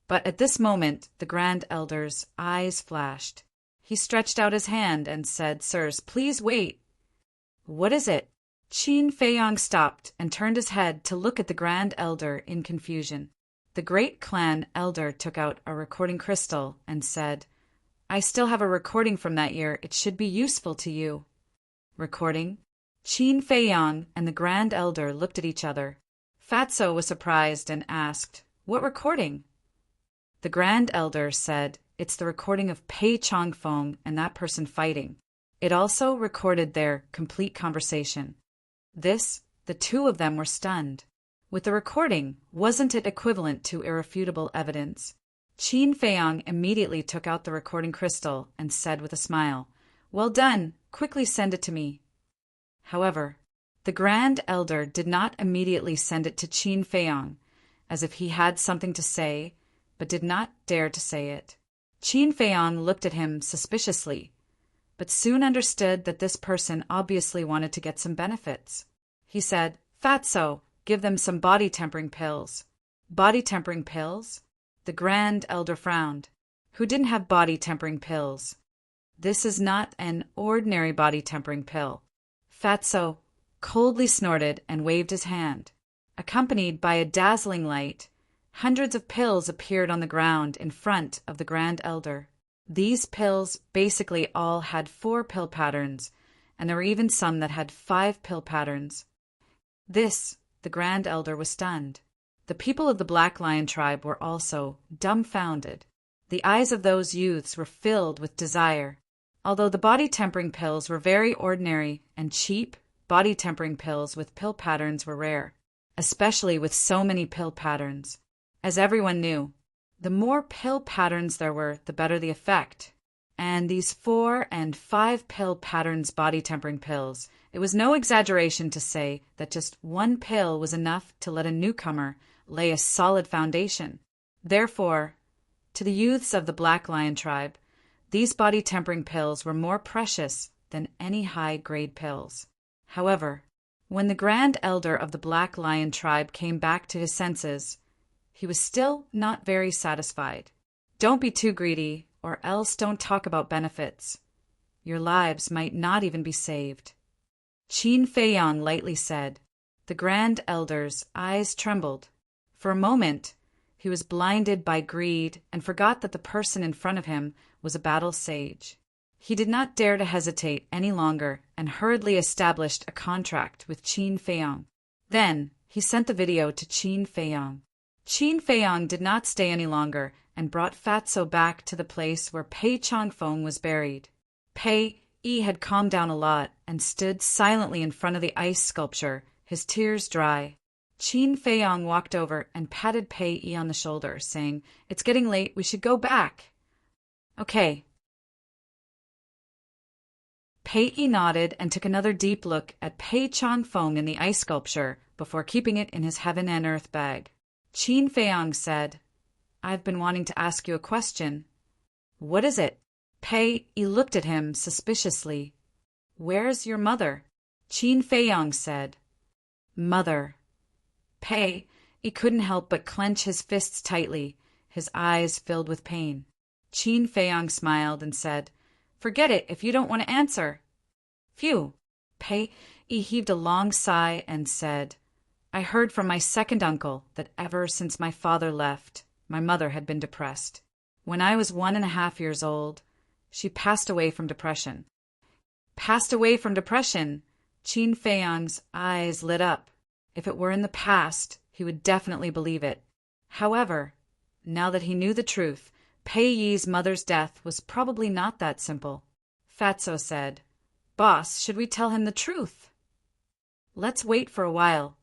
But at this moment, the Grand Elder's eyes flashed. He stretched out his hand and said, Sirs, please wait. What is it? Qin Feiyang stopped and turned his head to look at the Grand Elder in confusion. The great clan elder took out a recording crystal and said, I still have a recording from that year. It should be useful to you. Recording? Qin Feiyang and the Grand Elder looked at each other. Fatso was surprised and asked, What recording? The Grand Elder said, It's the recording of Pei Zhangfeng and that person fighting. It also recorded their complete conversation. The 2 of them were stunned. With the recording, wasn't it equivalent to irrefutable evidence? Qin Feiyang immediately took out the recording crystal and said with a smile, Well done, quickly send it to me. However, the Grand Elder did not immediately send it to Qin Feiyang, as if he had something to say, but did not dare to say it. Qin Feiyang looked at him suspiciously. but soon understood that this person obviously wanted to get some benefits. He said, "Fatso, give them some body-tempering pills." "Body-tempering pills?" The Grand Elder frowned. "Who didn't have body-tempering pills?" "This is not an ordinary body-tempering pill." Fatso coldly snorted and waved his hand. Accompanied by a dazzling light, hundreds of pills appeared on the ground in front of the Grand Elder. These pills basically all had 4 pill patterns, and there were even some that had 5 pill patterns. The Grand Elder was stunned. The people of the Black Lion tribe were also dumbfounded. The eyes of those youths were filled with desire. Although the body-tempering pills were very ordinary and cheap, body-tempering pills with pill patterns were rare, especially with so many pill patterns. As everyone knew, the more pill patterns there were, the better the effect. And these 4 and 5 pill patterns body-tempering pills, it was no exaggeration to say that just 1 pill was enough to let a newcomer lay a solid foundation. Therefore, to the youths of the Black Lion tribe, these body-tempering pills were more precious than any high-grade pills. However, when the Grand Elder of the Black Lion tribe came back to his senses, he was still not very satisfied. "Don't be too greedy, or else don't talk about benefits. Your lives might not even be saved," Qin Feiyang lightly said. The Grand Elder's eyes trembled. For a moment, he was blinded by greed and forgot that the person in front of him was a battle sage. He did not dare to hesitate any longer and hurriedly established a contract with Qin Feiyang. Then he sent the video to Qin Feiyang. Qin Feiyang did not stay any longer and brought Fatso back to the place where Pei Changfeng was buried. Pei Yi had calmed down a lot and stood silently in front of the ice sculpture, his tears dry. Qin Feiyang walked over and patted Pei Yi on the shoulder, saying, "It's getting late, we should go back." "Okay." Pei Yi nodded and took another deep look at Pei Changfeng in the ice sculpture before keeping it in his heaven and earth bag. Qin Feiyang said, "I've been wanting to ask you a question." "What is it?" Pei Yi looked at him suspiciously. "Where's your mother?" Qin Feiyang said. "Mother." Pei Yi couldn't help but clench his fists tightly, his eyes filled with pain. Qin Feiyang smiled and said, "Forget it if you don't want to answer." "Phew." Pei Yi heaved a long sigh and said, "I heard from my second uncle that ever since my father left, my mother had been depressed. When I was 1.5 years old, she passed away from depression." "Passed away from depression?" Qin Feiyang's eyes lit up. If it were in the past, he would definitely believe it. However, now that he knew the truth, Pei Yi's mother's death was probably not that simple. Fatso said, "Boss, should we tell him the truth?" "Let's wait for a while."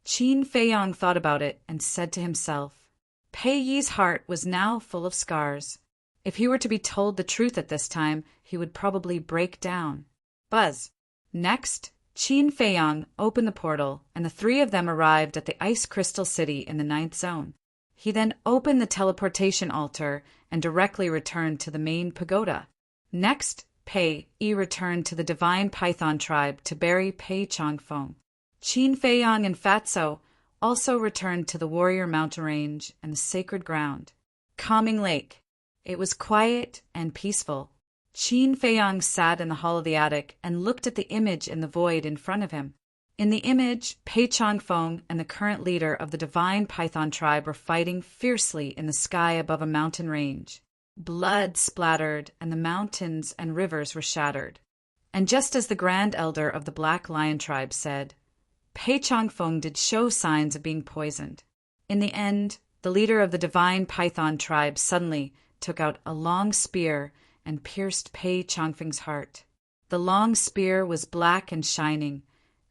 Qin Feiyang thought about it and said to himself, Pei Yi's heart was now full of scars. If he were to be told the truth at this time, he would probably break down. Buzz. Next, Qin Feiyang opened the portal, and the 3 of them arrived at the Ice Crystal City in the 9th Zone. He then opened the teleportation altar and directly returned to the main pagoda. Next, Pei Yi returned to the Divine Python tribe to bury Pei Changfeng. Qin Feiyang and Fatso also returned to the Warrior Mountain Range and the Sacred Ground. Calming Lake. It was quiet and peaceful. Qin Feiyang sat in the hall of the attic and looked at the image in the void in front of him. In the image, Pei Changfeng and the current leader of the Divine Python tribe were fighting fiercely in the sky above a mountain range. Blood splattered, and the mountains and rivers were shattered. And just as the Grand Elder of the Black Lion tribe said, Pei Changfeng did show signs of being poisoned. In the end, the leader of the Divine Python tribe suddenly took out a long spear and pierced Pei Changfeng's heart. The long spear was black and shining,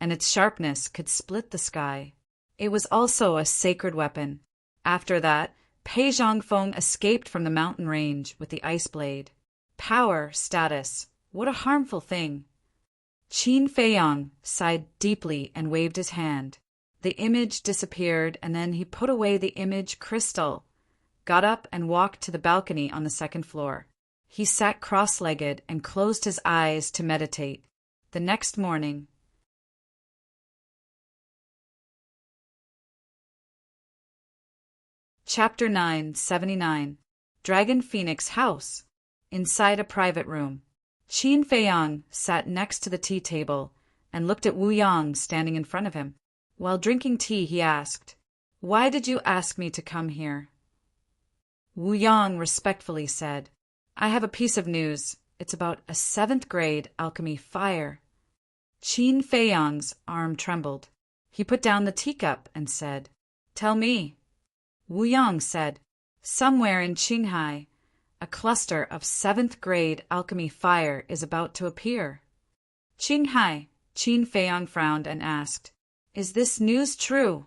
and its sharpness could split the sky. It was also a sacred weapon. After that, Pei Changfeng escaped from the mountain range with the ice blade. Power, status, what a harmful thing. Qin Feiyang sighed deeply and waved his hand. The image disappeared, and then he put away the image crystal, got up and walked to the balcony on the 2nd floor. He sat cross-legged and closed his eyes to meditate. The next morning, Chapter 979, Dragon Phoenix House. Inside a private room, Qin Feiyang sat next to the tea table and looked at Wu Yang standing in front of him. While drinking tea, he asked, "Why did you ask me to come here?" Wu Yang respectfully said, "I have a piece of news. It's about a 7th grade alchemy fire." Qin Feiyang's arm trembled. He put down the teacup and said, "Tell me." Wu Yang said, "Somewhere in Qinghai, a cluster of 7th grade alchemy fire is about to appear." "Qinghai?" Qin Feiyang frowned and asked, "Is this news true?"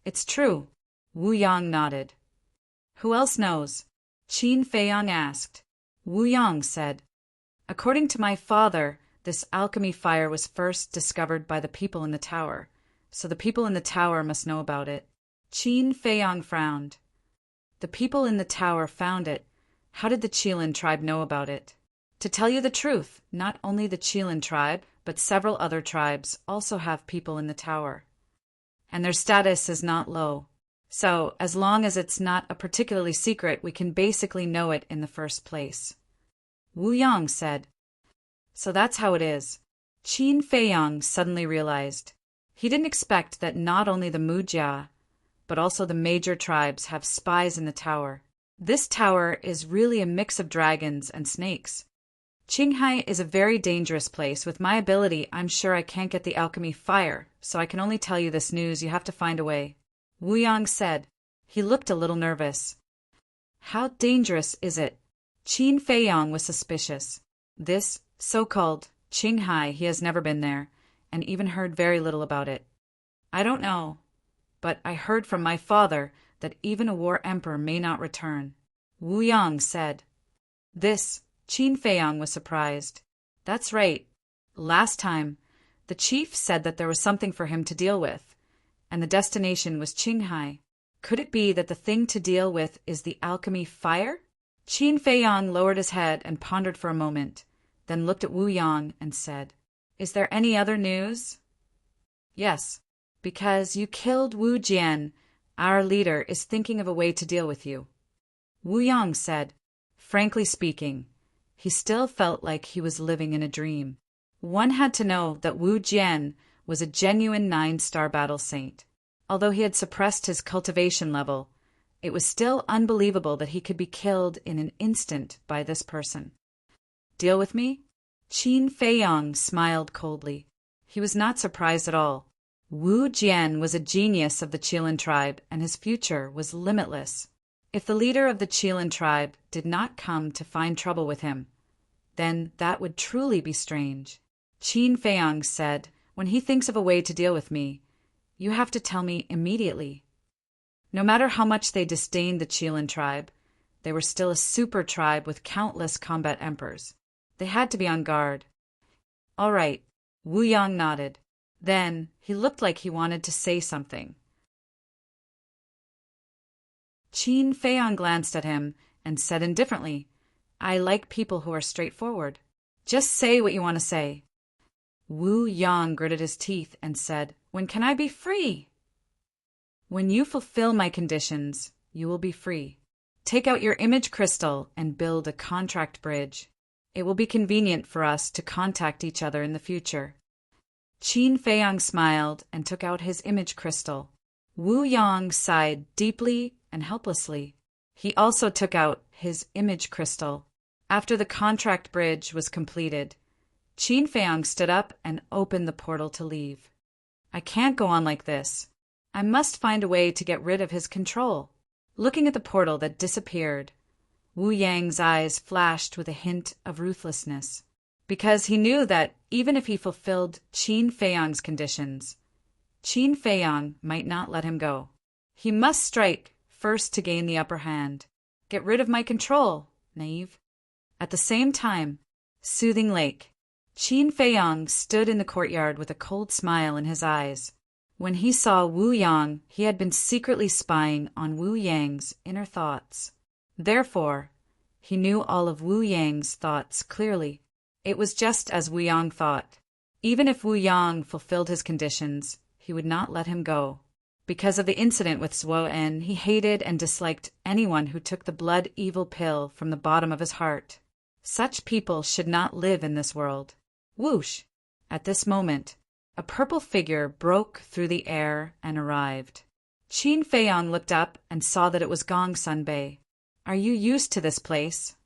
"It's true," Wu Yang nodded. "Who else knows?" Qin Feiyang asked. Wu Yang said, "According to my father, this alchemy fire was first discovered by the people in the tower, so the people in the tower must know about it." Qin Feiyang frowned. "The people in the tower found it. How did the Qilin tribe know about it?" "To tell you the truth, not only the Qilin tribe, but several other tribes also have people in the tower. And their status is not low. So, as long as it's not a particularly secret, we can basically know it in the first place." Wu Yang said, "So that's how it is." Qin Feiyang suddenly realized. He didn't expect that not only the Mujia, but also the major tribes have spies in the tower. This tower is really a mix of dragons and snakes. Qinghai is a very dangerous place. With my ability, I'm sure I can't get the alchemy fire, so I can only tell you this news. You have to find a way." Wu Yang said. He looked a little nervous. "How dangerous is it?" Qin Feiyang was suspicious. This so-called Qinghai, he has never been there, and even heard very little about it. "I don't know, but I heard from my father that even a war emperor may not return," Wu Yang said. This, Qin Feiyang was surprised. "That's right. Last time, the chief said that there was something for him to deal with, and the destination was Qinghai. Could it be that the thing to deal with is the alchemy fire?" Qin Feiyang lowered his head and pondered for a moment, then looked at Wu Yang and said, "Is there any other news?" "Yes, because you killed Wu Jian, our leader is thinking of a way to deal with you." Wu Yang said, frankly speaking, he still felt like he was living in a dream. One had to know that Wu Jian was a genuine 9-star battle saint. Although he had suppressed his cultivation level, it was still unbelievable that he could be killed in an instant by this person. "Deal with me?" Qin Feiyang smiled coldly. He was not surprised at all. Wu Jian was a genius of the Qilin tribe, and his future was limitless. If the leader of the Qilin tribe did not come to find trouble with him, then that would truly be strange. Qin Feiyang said, "When he thinks of a way to deal with me, you have to tell me immediately." No matter how much they disdained the Qilin tribe, they were still a super tribe with countless combat emperors. They had to be on guard. "All right," Wu Yang nodded. Then he looked like he wanted to say something. Qin Feiyang glanced at him and said indifferently, "I like people who are straightforward. Just say what you want to say." Wu Yang gritted his teeth and said, "When can I be free?" "When you fulfill my conditions, you will be free. Take out your image crystal and build a contract bridge. It will be convenient for us to contact each other in the future." Qin Feiyang smiled and took out his image crystal. Wu Yang sighed deeply and helplessly. He also took out his image crystal. After the contract bridge was completed, Qin Feiyang stood up and opened the portal to leave. "I can't go on like this. I must find a way to get rid of his control." Looking at the portal that disappeared, Wu Yang's eyes flashed with a hint of ruthlessness, because he knew that even if he fulfilled Qin Feiyang's conditions, Qin Feiyang might not let him go. He must strike first to gain the upper hand. "Get rid of my control, naive." At the same time, Soothing Lake. Qin Feiyang stood in the courtyard with a cold smile in his eyes. When he saw Wu Yang, he had been secretly spying on Wu Yang's inner thoughts. Therefore, He knew all of Wu Yang's thoughts clearly. It was just as Wu Yang thought. Even if Wu Yang fulfilled his conditions, he would not let him go. Because of the incident with Zuo En, he hated and disliked anyone who took the blood evil pill from the bottom of his heart. Such people should not live in this world. Whoosh! At this moment, a purple figure broke through the air and arrived. Qin Feiyang looked up and saw that it was Gong Sunbei. "Are you used to this place?"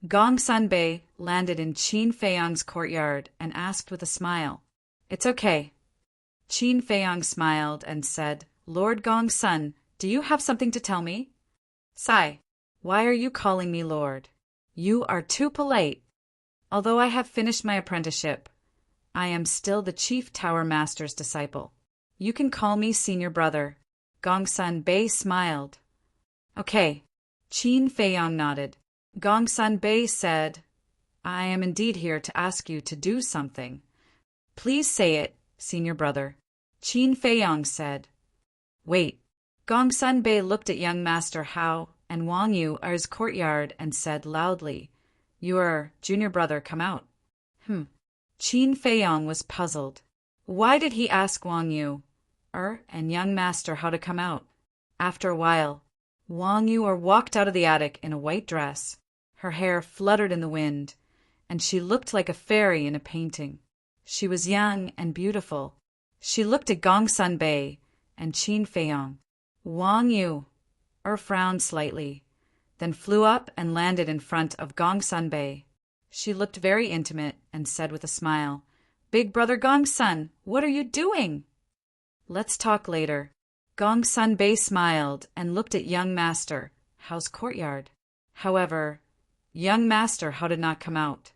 Gong Sunbei landed in Qin Feiyang's courtyard and asked with a smile. "It's okay." Qin Feiyang smiled and said, "Lord Gong Sun, do you have something to tell me?" "Sai, why are you calling me Lord? You are too polite. Although I have finished my apprenticeship, I am still the Chief Tower Master's disciple. You can call me Senior Brother." Gong Sunbei smiled. "Okay." Qin Feiyang nodded. Gong Sunbei said, "I am indeed here to ask you to do something." "Please say it, Senior Brother." Qin Feiyang said. "Wait." Gong Sunbei looked at young Master Hao and Wang Yu at his courtyard and said loudly, "Your junior brother come out." Qin Feiyang was puzzled. Why did he ask Wang Yu and young Master how to come out? After a while, Wang Yu walked out of the attic in a white dress. Her hair fluttered in the wind, and she looked like a fairy in a painting. She was young and beautiful. She looked at Gong Sunbei and Qin Feiyang. Wang Yu frowned slightly, then flew up and landed in front of Gong Sunbei. She looked very intimate and said with a smile, "Big brother Gong Sun, what are you doing?" "Let's talk later." Gong Sunbei smiled and looked at young Master Hao's courtyard. However, young Master Hao did not come out.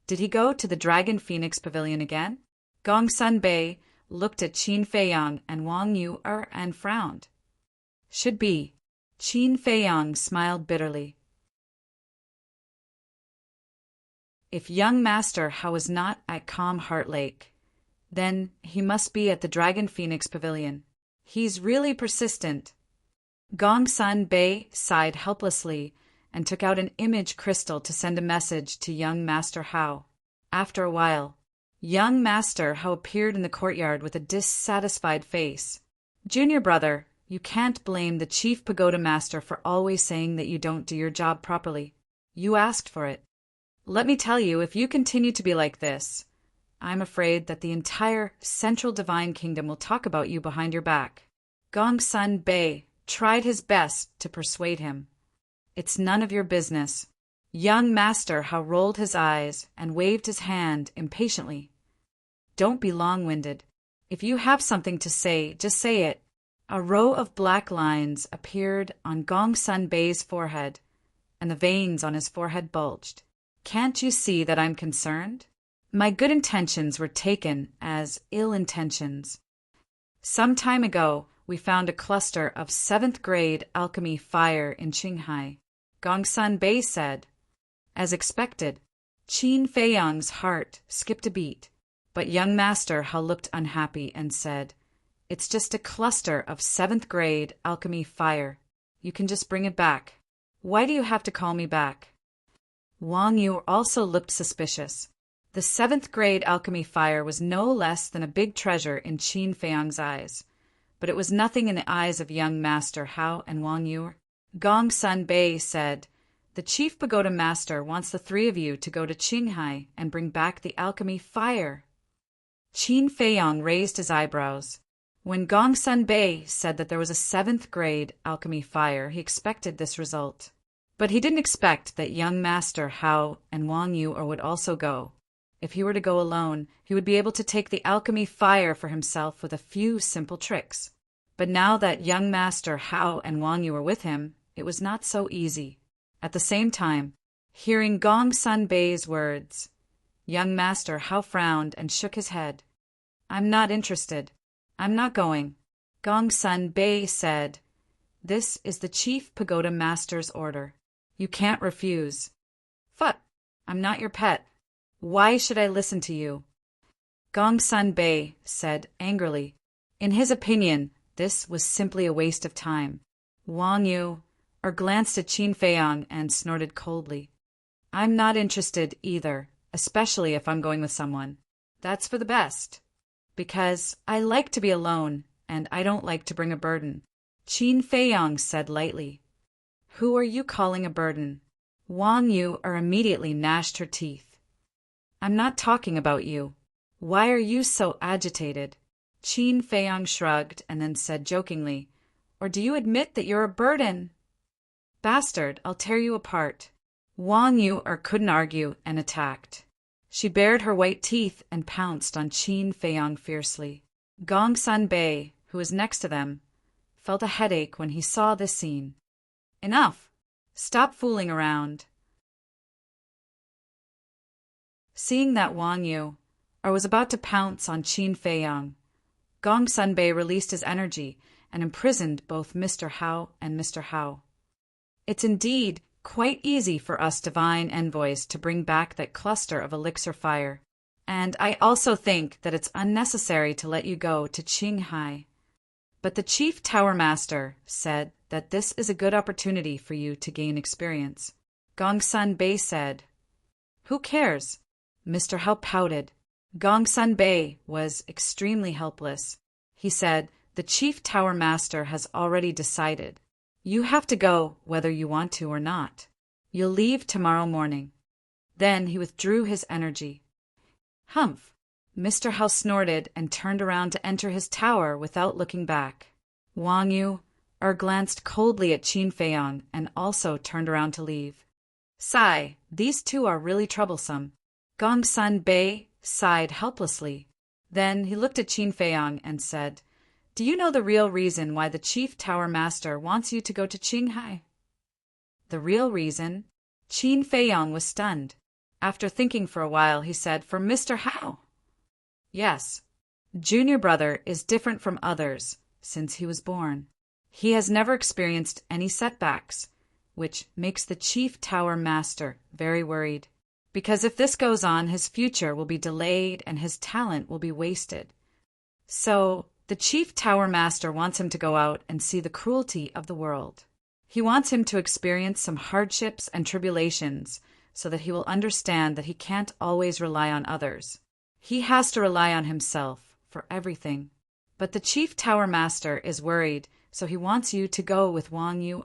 Did he go to the Dragon Phoenix Pavilion again? Gong Sunbei looked at Qin Feiyang and Wang Yu and frowned. "Should be." Qin Feiyang smiled bitterly. If young Master Hao is not at Calm Heart Lake, then he must be at the Dragon Phoenix Pavilion. He's really persistent. Gong Sunbei sighed helplessly and took out an image crystal to send a message to young Master Hao. After a while, young Master Hao appeared in the courtyard with a dissatisfied face. "Junior brother, you can't blame the Chief Pagoda Master for always saying that you don't do your job properly. You asked for it. Let me tell you, if you continue to be like this, I'm afraid that the entire Central Divine Kingdom will talk about you behind your back." Gong Sunbei tried his best to persuade him. "It's none of your business." Young Master Hao rolled his eyes and waved his hand impatiently. "Don't be long-winded. If you have something to say, just say it." A row of black lines appeared on Gong Sunbei's forehead, and the veins on his forehead bulged. "Can't you see that I'm concerned? My good intentions were taken as ill intentions. Some time ago, we found a cluster of 7th grade alchemy fire in Qinghai," Gong Sunbei said. As expected, Qin Feiyang's heart skipped a beat, but young Master Hao looked unhappy and said, "It's just a cluster of 7th grade alchemy fire. You can just bring it back. Why do you have to call me back?" Wang Yu also looked suspicious. The 7th grade alchemy fire was no less than a big treasure in Qin Feiyang's eyes, but it was nothing in the eyes of young Master Hao and Wang Yu. Gong Sunbei said, "The Chief Pagoda Master wants the 3 of you to go to Qinghai and bring back the alchemy fire." Qin Feiyang raised his eyebrows. When Gong Sunbei said that there was a 7th grade alchemy fire, he expected this result. But he didn't expect that young Master Hao and Wang Yu would also go. If he were to go alone, he would be able to take the alchemy fire for himself with a few simple tricks. But now that young Master Hao and Wang Yu were with him, it was not so easy. At the same time, hearing Gong Sunbei's words, young Master Hao frowned and shook his head. "I'm not interested. I'm not going." Gong Sunbei said, "This is the Chief Pagoda Master's order. You can't refuse." "Phut! I'm not your pet. Why should I listen to you?" Gong Sunbei said angrily. In his opinion, this was simply a waste of time. Wang Yu glanced at Qin Feiyang and snorted coldly. I'm not interested either, especially if I'm going with someone. That's for the best. Because I like to be alone, and I don't like to bring a burden, Qin Feiyang said lightly. Who are you calling a burden? Wang Yu immediately gnashed her teeth. I'm not talking about you. Why are you so agitated? Qin Feiyang shrugged and then said jokingly, Or do you admit that you're a burden? Bastard, I'll tear you apart. Wang Yu couldn't argue and attacked. She bared her white teeth and pounced on Qin Feiyang fiercely. Gong Sanbei, who was next to them, felt a headache when he saw this scene. Enough! Stop fooling around. Seeing that Wang Yu was about to pounce on Qin Feiyang, Gong Sanbei released his energy and imprisoned both Mr. Hao and Mr. Hao. It's indeed quite easy for us divine envoys to bring back that cluster of elixir fire, and I also think that it's unnecessary to let you go to Qinghai. But the chief tower master said that this is a good opportunity for you to gain experience. Gong Sanbei said, Who cares? Mr. Hao pouted. Gong Sanbei was extremely helpless. He said, The chief tower master has already decided. You have to go whether you want to or not. You'll leave tomorrow morning. Then he withdrew his energy. Humph! Mr. Hao snorted and turned around to enter his tower without looking back. Wang Yu glanced coldly at Qin Feiyang and also turned around to leave. Sigh, these two are really troublesome. Gong Sanbei sighed helplessly. Then he looked at Qin Feiyang and said, Do you know the real reason why the chief tower master wants you to go to Qinghai? The real reason? Qin Feiyang was stunned. After thinking for a while, he said, For Mr. Hao. Yes. Junior brother is different from others since he was born. He has never experienced any setbacks, which makes the chief tower master very worried. Because if this goes on, his future will be delayed and his talent will be wasted. So, the chief tower master wants him to go out and see the cruelty of the world. He wants him to experience some hardships and tribulations so that he will understand that he can't always rely on others. He has to rely on himself for everything. But the chief tower master is worried, so he wants you to go with Wang Yu.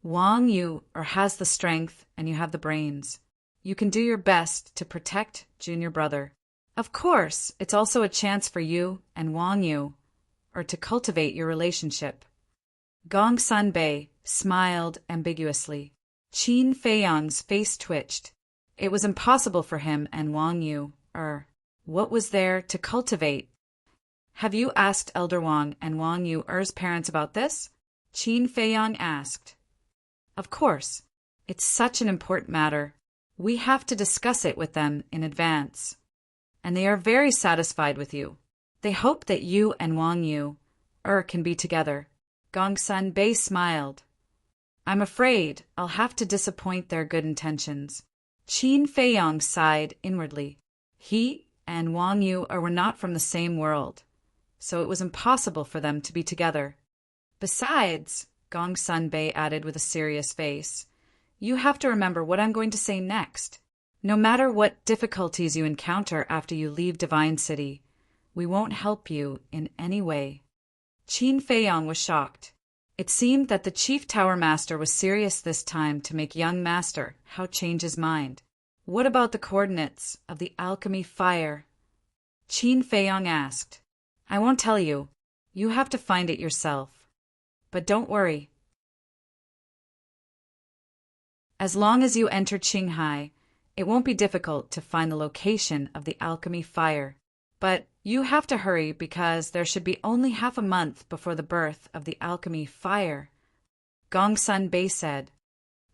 Wang Yu has the strength and you have the brains. You can do your best to protect junior brother. Of course, it's also a chance for you and Wang Yu to cultivate your relationship. Gong Sanbei smiled ambiguously. Qin Feiyang's face twitched. It was impossible for him and Wang Yu. What was there to cultivate? Have you asked Elder Wang and Wang Yu's parents about this? Qin Feiyang asked. Of course. It's such an important matter. We have to discuss it with them in advance. And they are very satisfied with you. They hope that you and Wang Yu can be together. Gong Sanbei smiled. I'm afraid I'll have to disappoint their good intentions. Qin Feiyang sighed inwardly. He and Wang Yu were not from the same world, so it was impossible for them to be together. Besides, Gong Sanbei added with a serious face, you have to remember what I'm going to say next. No matter what difficulties you encounter after you leave Divine City, we won't help you in any way. Qin Feiyang was shocked. It seemed that the chief tower master was serious this time to make young master Hao change his mind. What about the coordinates of the alchemy fire? Qin Feiyang asked. I won't tell you. You have to find it yourself. But don't worry. As long as you enter Qinghai, it won't be difficult to find the location of the alchemy fire. But you have to hurry because there should be only half a month before the birth of the alchemy fire. Gong Sanbei said.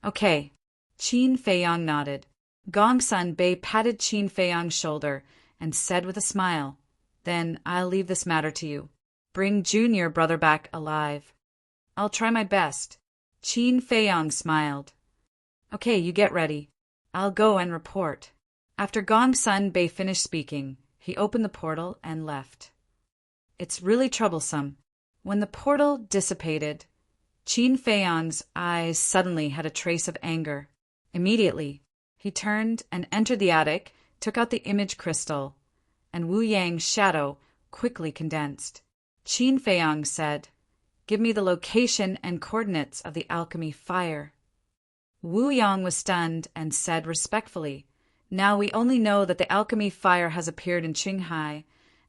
Okay. Qin Feiyang nodded. Gong Sanbei patted Qin Feiyang's shoulder and said with a smile, Then I'll leave this matter to you. Bring junior brother back alive. I'll try my best. Qin Feiyang smiled. Okay, you get ready. I'll go and report. After Gong Sanbei finished speaking, he opened the portal and left. It's really troublesome. When the portal dissipated, Qin Feiyang's eyes suddenly had a trace of anger. Immediately, he turned and entered the attic, took out the image crystal, and Wu Yang's shadow quickly condensed. Qin Feiyang said, "Give me the location and coordinates of the alchemy fire." Wu Yang was stunned and said respectfully, "Now we only know that the alchemy fire has appeared in Qinghai,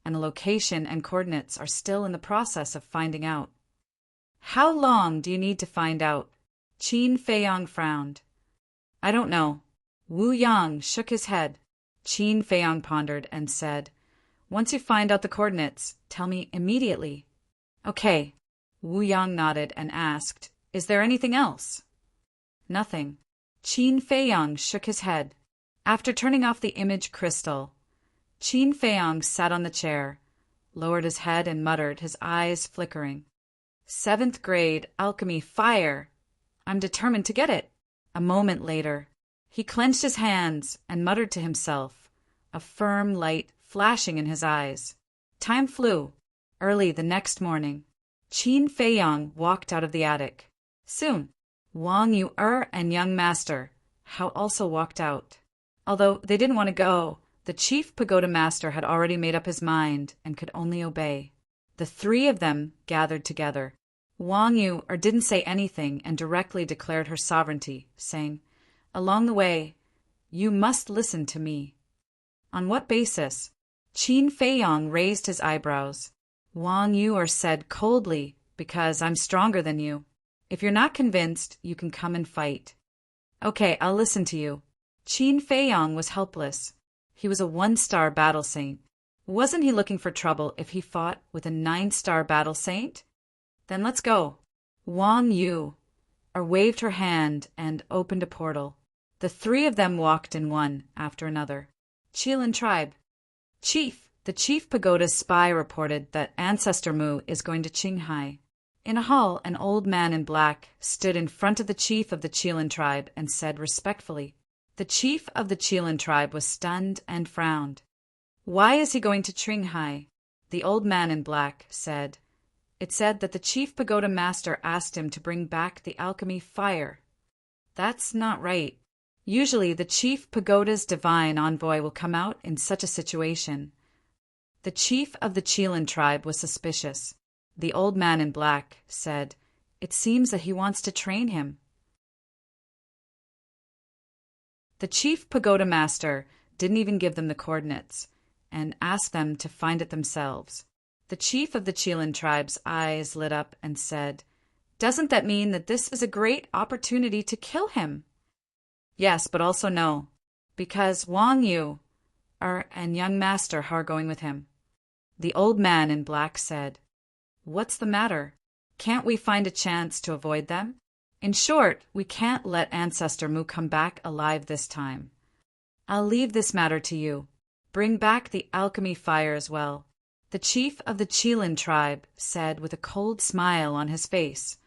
and the location and coordinates are still in the process of finding out." "How long do you need to find out?" Qin Feiyang frowned. "I don't know." Wu Yang shook his head. Qin Feiyang pondered and said, "Once you find out the coordinates, tell me immediately." "Okay." Wu Yang nodded and asked, "Is there anything else?" "Nothing." Qin Feiyang shook his head. After turning off the image crystal, Qin Feiyang sat on the chair, lowered his head and muttered, his eyes flickering. "Seventh grade alchemy fire. I'm determined to get it." A moment later, he clenched his hands and muttered to himself, a firm light flashing in his eyes. Time flew. Early the next morning, Qin Feiyang walked out of the attic. Soon, Wang Yu and young master Hao also walked out. Although they didn't want to go, the chief pagoda master had already made up his mind and could only obey. The three of them gathered together. Wang Yu didn't say anything and directly declared her sovereignty, saying, "Along the way, you must listen to me." "On what basis?" Qin Feiyang raised his eyebrows. Wang Yu said coldly, "Because I'm stronger than you. If you're not convinced, you can come and fight." "Okay, I'll listen to you." Qin Feiyang was helpless. He was a 1-star battle saint. Wasn't he looking for trouble if he fought with a 9-star battle saint? "Then let's go." Wang Yu waved her hand and opened a portal. The three of them walked in one after another. Qilin tribe. "Chief, the chief pagoda spy reported that Ancestor Mu is going to Qinghai." In a hall, an old man in black stood in front of the chief of the Qilin tribe and said respectfully. The chief of the Qilin tribe was stunned and frowned. "Why is he going to Qinghai?" The old man in black said, "It said that the chief pagoda master asked him to bring back the alchemy fire." "That's not right. Usually the chief pagoda's divine envoy will come out in such a situation." The chief of the Qilin tribe was suspicious. The old man in black said, "It seems that he wants to train him." The chief pagoda master didn't even give them the coordinates and asked them to find it themselves. The chief of the Qilin tribe's eyes lit up and said, "Doesn't that mean that this is a great opportunity to kill him?" "Yes, but also no, because Wang Yu and young master are going with him." The old man in black said, "What's the matter? Can't we find a chance to avoid them? In short, we can't let Ancestor Mu come back alive this time. I'll leave this matter to you. Bring back the alchemy fire as well." The chief of the Qilin tribe said with a cold smile on his face.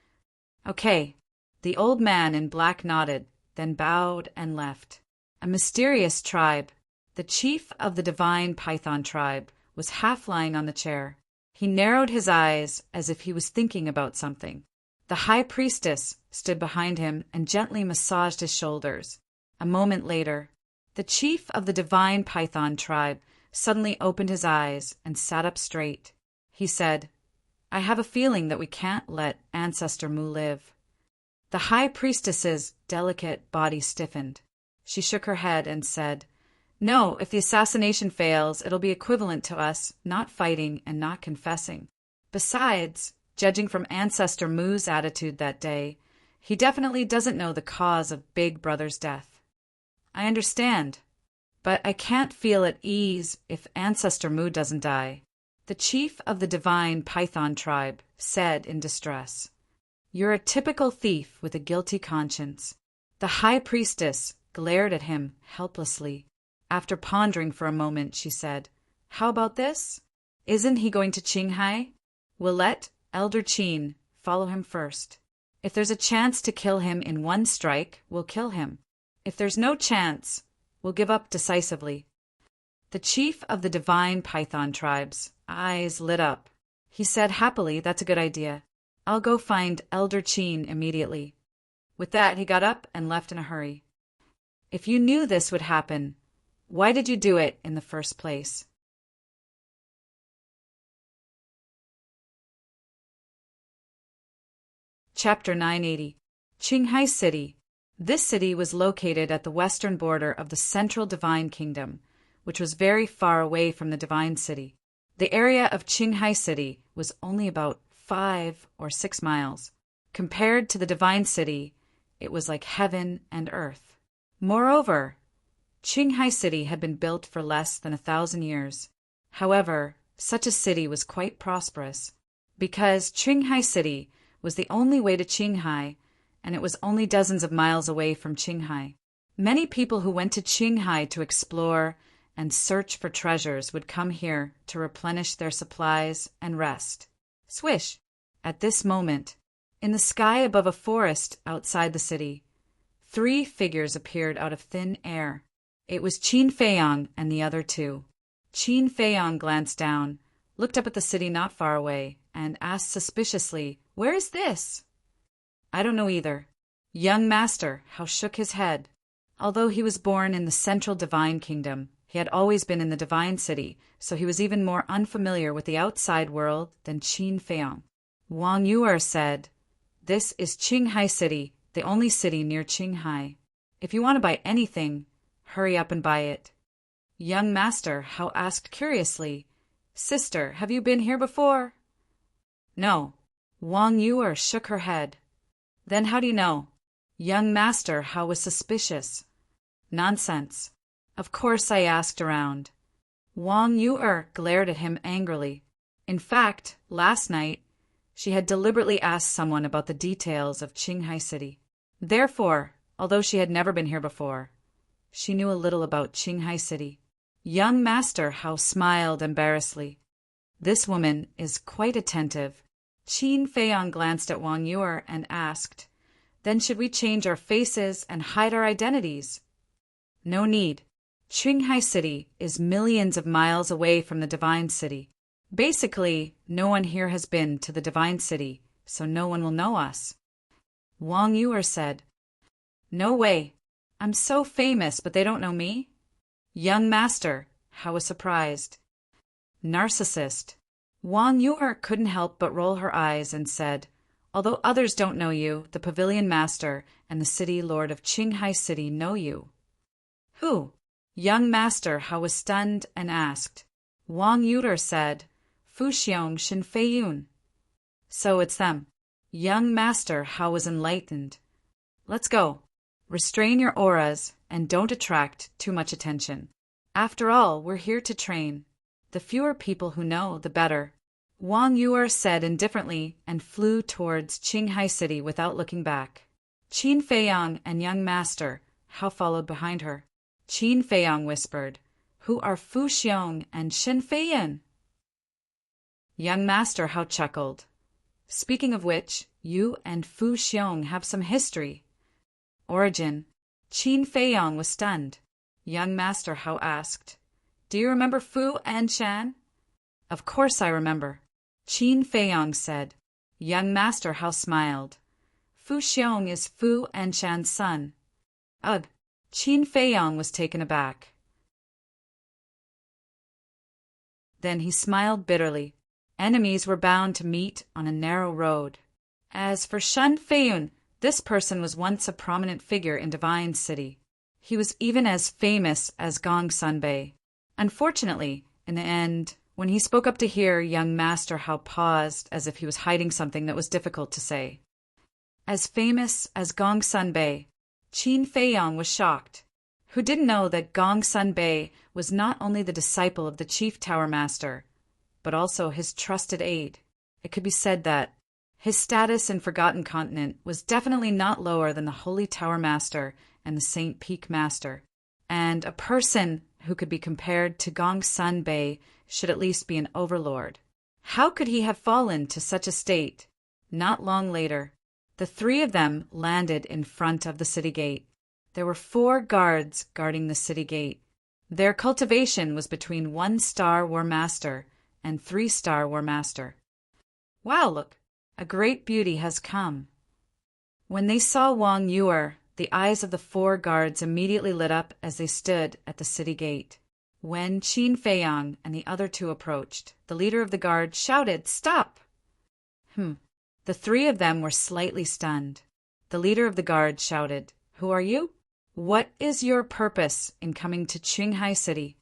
"Okay." The old man in black nodded, then bowed and left. A mysterious tribe. The chief of the divine python tribe was half lying on the chair. He narrowed his eyes as if he was thinking about something. The high priestess stood behind him and gently massaged his shoulders. A moment later, the chief of the divine python tribe suddenly opened his eyes and sat up straight. He said, "I have a feeling that we can't let Ancestor Mu live." The high priestess's delicate body stiffened. She shook her head and said, "No, if the assassination fails, it'll be equivalent to us not fighting and not confessing. Besides, judging from Ancestor Mu's attitude that day, he definitely doesn't know the cause of Big Brother's death." "I understand, but I can't feel at ease if Ancestor Mu doesn't die," the chief of the divine python tribe said in distress. "You're a typical thief with a guilty conscience." The high priestess glared at him helplessly. After pondering for a moment, she said, "How about this? Isn't he going to Qinghai? We'll let Elder Qin follow him first. If there's a chance to kill him in one strike, we'll kill him. If there's no chance, we'll give up decisively." The chief of the divine python tribe's eyes lit up. He said happily, "That's a good idea. I'll go find Elder Qin immediately." With that, he got up and left in a hurry. If you knew this would happen, why did you do it in the first place? Chapter 980. Qinghai City. This city was located at the western border of the Central Divine Kingdom, which was very far away from the Divine City. The area of Qinghai City was only about 5 or 6 miles. Compared to the Divine City, it was like heaven and earth. Moreover, Qinghai City had been built for less than 1,000 years. However, such a city was quite prosperous, because Qinghai City was the only way to Qinghai, and it was only dozens of miles away from Qinghai. Many people who went to Qinghai to explore and search for treasures would come here to replenish their supplies and rest. Swish! At this moment, in the sky above a forest outside the city, 3 figures appeared out of thin air. It was Qin Feiyang and the other 2. Qin Feiyang glanced down, looked up at the city not far away, and asked suspiciously, "Where is this?" "I don't know either." Young Master Hao shook his head. Although he was born in the Central Divine Kingdom, he had always been in the Divine City, so he was even more unfamiliar with the outside world than Qin Feiyang. Wang Yu'er said, "This is Qinghai City, the only city near Qinghai. If you want to buy anything, hurry up and buy it." Young Master Hao asked curiously, "Sister, have you been here before?" "No." Wang Yu'er shook her head. "Then how do you know?" Young Master Hao was suspicious. "Nonsense. Of course I asked around." Wang Yu'er glared at him angrily. In fact, last night, she had deliberately asked someone about the details of Qinghai City. Therefore, although she had never been here before, she knew a little about Qinghai City. Young Master Hao smiled embarrassedly. "This woman is quite attentive." Qin Feiyang glanced at Wang Yu'er and asked, "Then should we change our faces and hide our identities?" "No need. Qinghai City is millions of miles away from the Divine City. Basically, no one here has been to the Divine City, so no one will know us." Wang Yu'er said, "No way. I'm so famous, but they don't know me?" Young Master Hao was surprised. "Narcissist." Wang Yu'er couldn't help but roll her eyes and said, "Although others don't know you, the Pavilion Master and the City Lord of Qinghai City know you." "Who?" Young Master Hao was stunned and asked. Wang Yu'er said, "Fu Xiong Shin Fei Yun." "So it's them." Young Master Hao was enlightened. "Let's go. Restrain your auras and don't attract too much attention. After all, we're here to train. The fewer people who know, the better." Wang Yu'er said indifferently and flew towards Qinghai City without looking back. Qin Feiyang and Young Master Hao followed behind her. Qin Feiyang whispered, "Who are Fu Xiong and Shin Fei Yin?" Young Master Hao chuckled. "Speaking of which, you and Fu Xiong have some history." "Origin." Qin Feiyang was stunned. Young Master Hao asked, "Do you remember Fu and Shan?" "Of course I remember," Qin Feiyang said. Young Master Hao smiled. "Fu Xiong is Fu and Shan's son." "Ugh." Qin Feiyang was taken aback. Then he smiled bitterly. Enemies were bound to meet on a narrow road. As for Shan Feiyun, this person was once a prominent figure in Divine City. He was even as famous as Gong Sunbei. Unfortunately, in the end, when he spoke up to hear Young Master Hao paused as if he was hiding something that was difficult to say. As famous as Gong Sunbei, Qin Feiyang was shocked. Who didn't know that Gong Sunbei was not only the disciple of the Chief Tower Master, but also his trusted aide? It could be said that his status in Forgotten Continent was definitely not lower than the Holy Tower Master and the Saint Peak Master. And a person who could be compared to Gong Sunbei should at least be an overlord. How could he have fallen to such a state? Not long later, the 3 of them landed in front of the city gate. There were 4 guards guarding the city gate. Their cultivation was between 1-star War Master and 3-star War Master. "Wow, look, a great beauty has come." When they saw Wang Yuer, the eyes of the 4 guards immediately lit up as they stood at the city gate. When Qin Feiyang and the other 2 approached, the leader of the guard shouted, "Stop!" The 3 of them were slightly stunned. The leader of the guard shouted, "Who are you? What is your purpose in coming to Qinghai City?"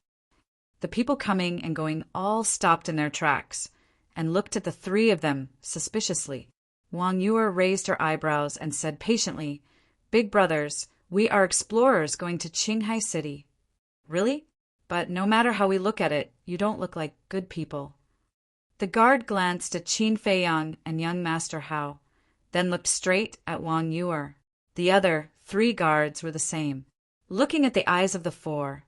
The people coming and going all stopped in their tracks and looked at the 3 of them suspiciously. Wang Yuer raised her eyebrows and said patiently, "Big brothers, we are explorers going to Qinghai City." "Really? But no matter how we look at it, you don't look like good people." The guard glanced at Qin Feiyang and young Master Hao, then looked straight at Wang Yuer. The other 3 guards were the same. Looking at the eyes of the 4,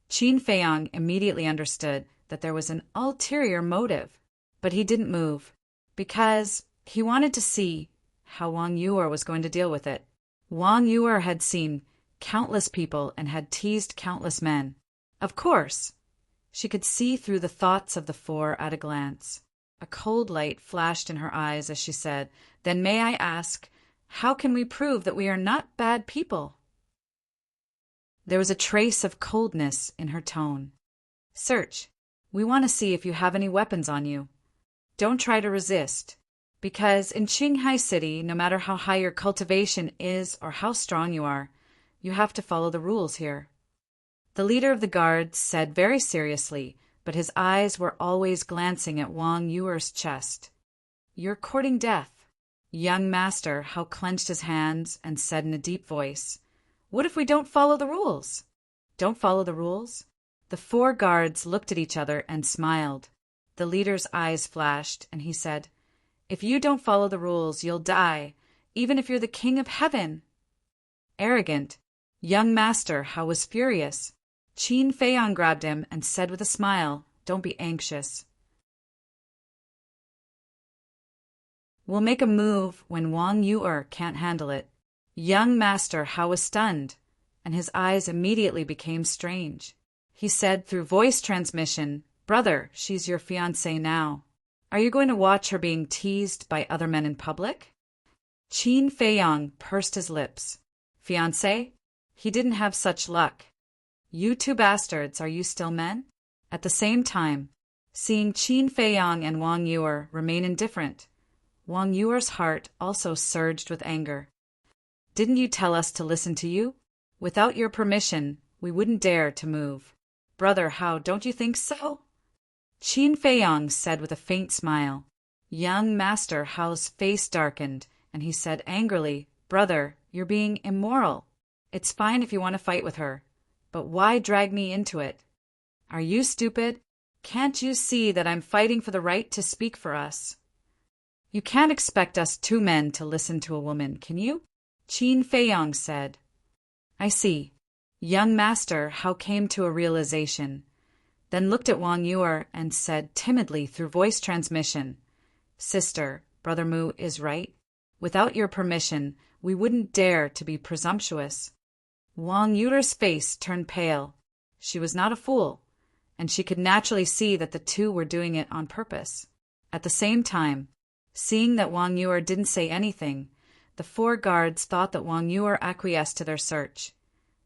Qin Feiyang immediately understood that there was an ulterior motive, but he didn't move, because he wanted to see how Wang Yuer was going to deal with it. Wang Yuer had seen countless people and had teased countless men. Of course, she could see through the thoughts of the 4 at a glance. A cold light flashed in her eyes as she said, "Then may I ask, how can we prove that we are not bad people?" There was a trace of coldness in her tone. "Search. We want to see if you have any weapons on you. Don't try to resist, because in Qinghai City, no matter how high your cultivation is or how strong you are, you have to follow the rules here." The leader of the guards said very seriously, but his eyes were always glancing at Wang Yuer's chest, "You're courting death." Young Master Hao clenched his hands and said in a deep voice, "What if we don't follow the rules?" "Don't follow the rules?" The 4 guards looked at each other and smiled. The leader's eyes flashed, and he said, "If you don't follow the rules, you'll die, even if you're the king of heaven." Arrogant. Young Master Hao was furious. Qin Feiyang grabbed him and said with a smile, "Don't be anxious. We'll make a move when Wang Yuer can't handle it." Young Master Hao was stunned, and his eyes immediately became strange. He said through voice transmission, "Brother, she's your fiancée now. Are you going to watch her being teased by other men in public?" Qin Feiyang pursed his lips. "Fiancé? He didn't have such luck. You 2 bastards, are you still men?" At the same time, seeing Qin Feiyang and Wang Yuer remain indifferent, Wang Yuer's heart also surged with anger. "Didn't you tell us to listen to you? Without your permission, we wouldn't dare to move. Brother Hao, don't you think so?" Qin Feiyang said with a faint smile. Young Master Hao's face darkened, and he said angrily, "Brother, you're being immoral. It's fine if you want to fight with her, but why drag me into it? Are you stupid? Can't you see that I'm fighting for the right to speak for us? You can't expect us 2 men to listen to a woman, can you?" Qin Feiyang said. "I see." Young Master Hao came to a realization, then looked at Wang Yuer and said timidly through voice transmission, "Sister, Brother Mu is right. Without your permission, we wouldn't dare to be presumptuous." Wang Yuer's face turned pale. She was not a fool, and she could naturally see that the 2 were doing it on purpose. At the same time, seeing that Wang Yuer didn't say anything, the 4 guards thought that Wang Yuer acquiesced to their search.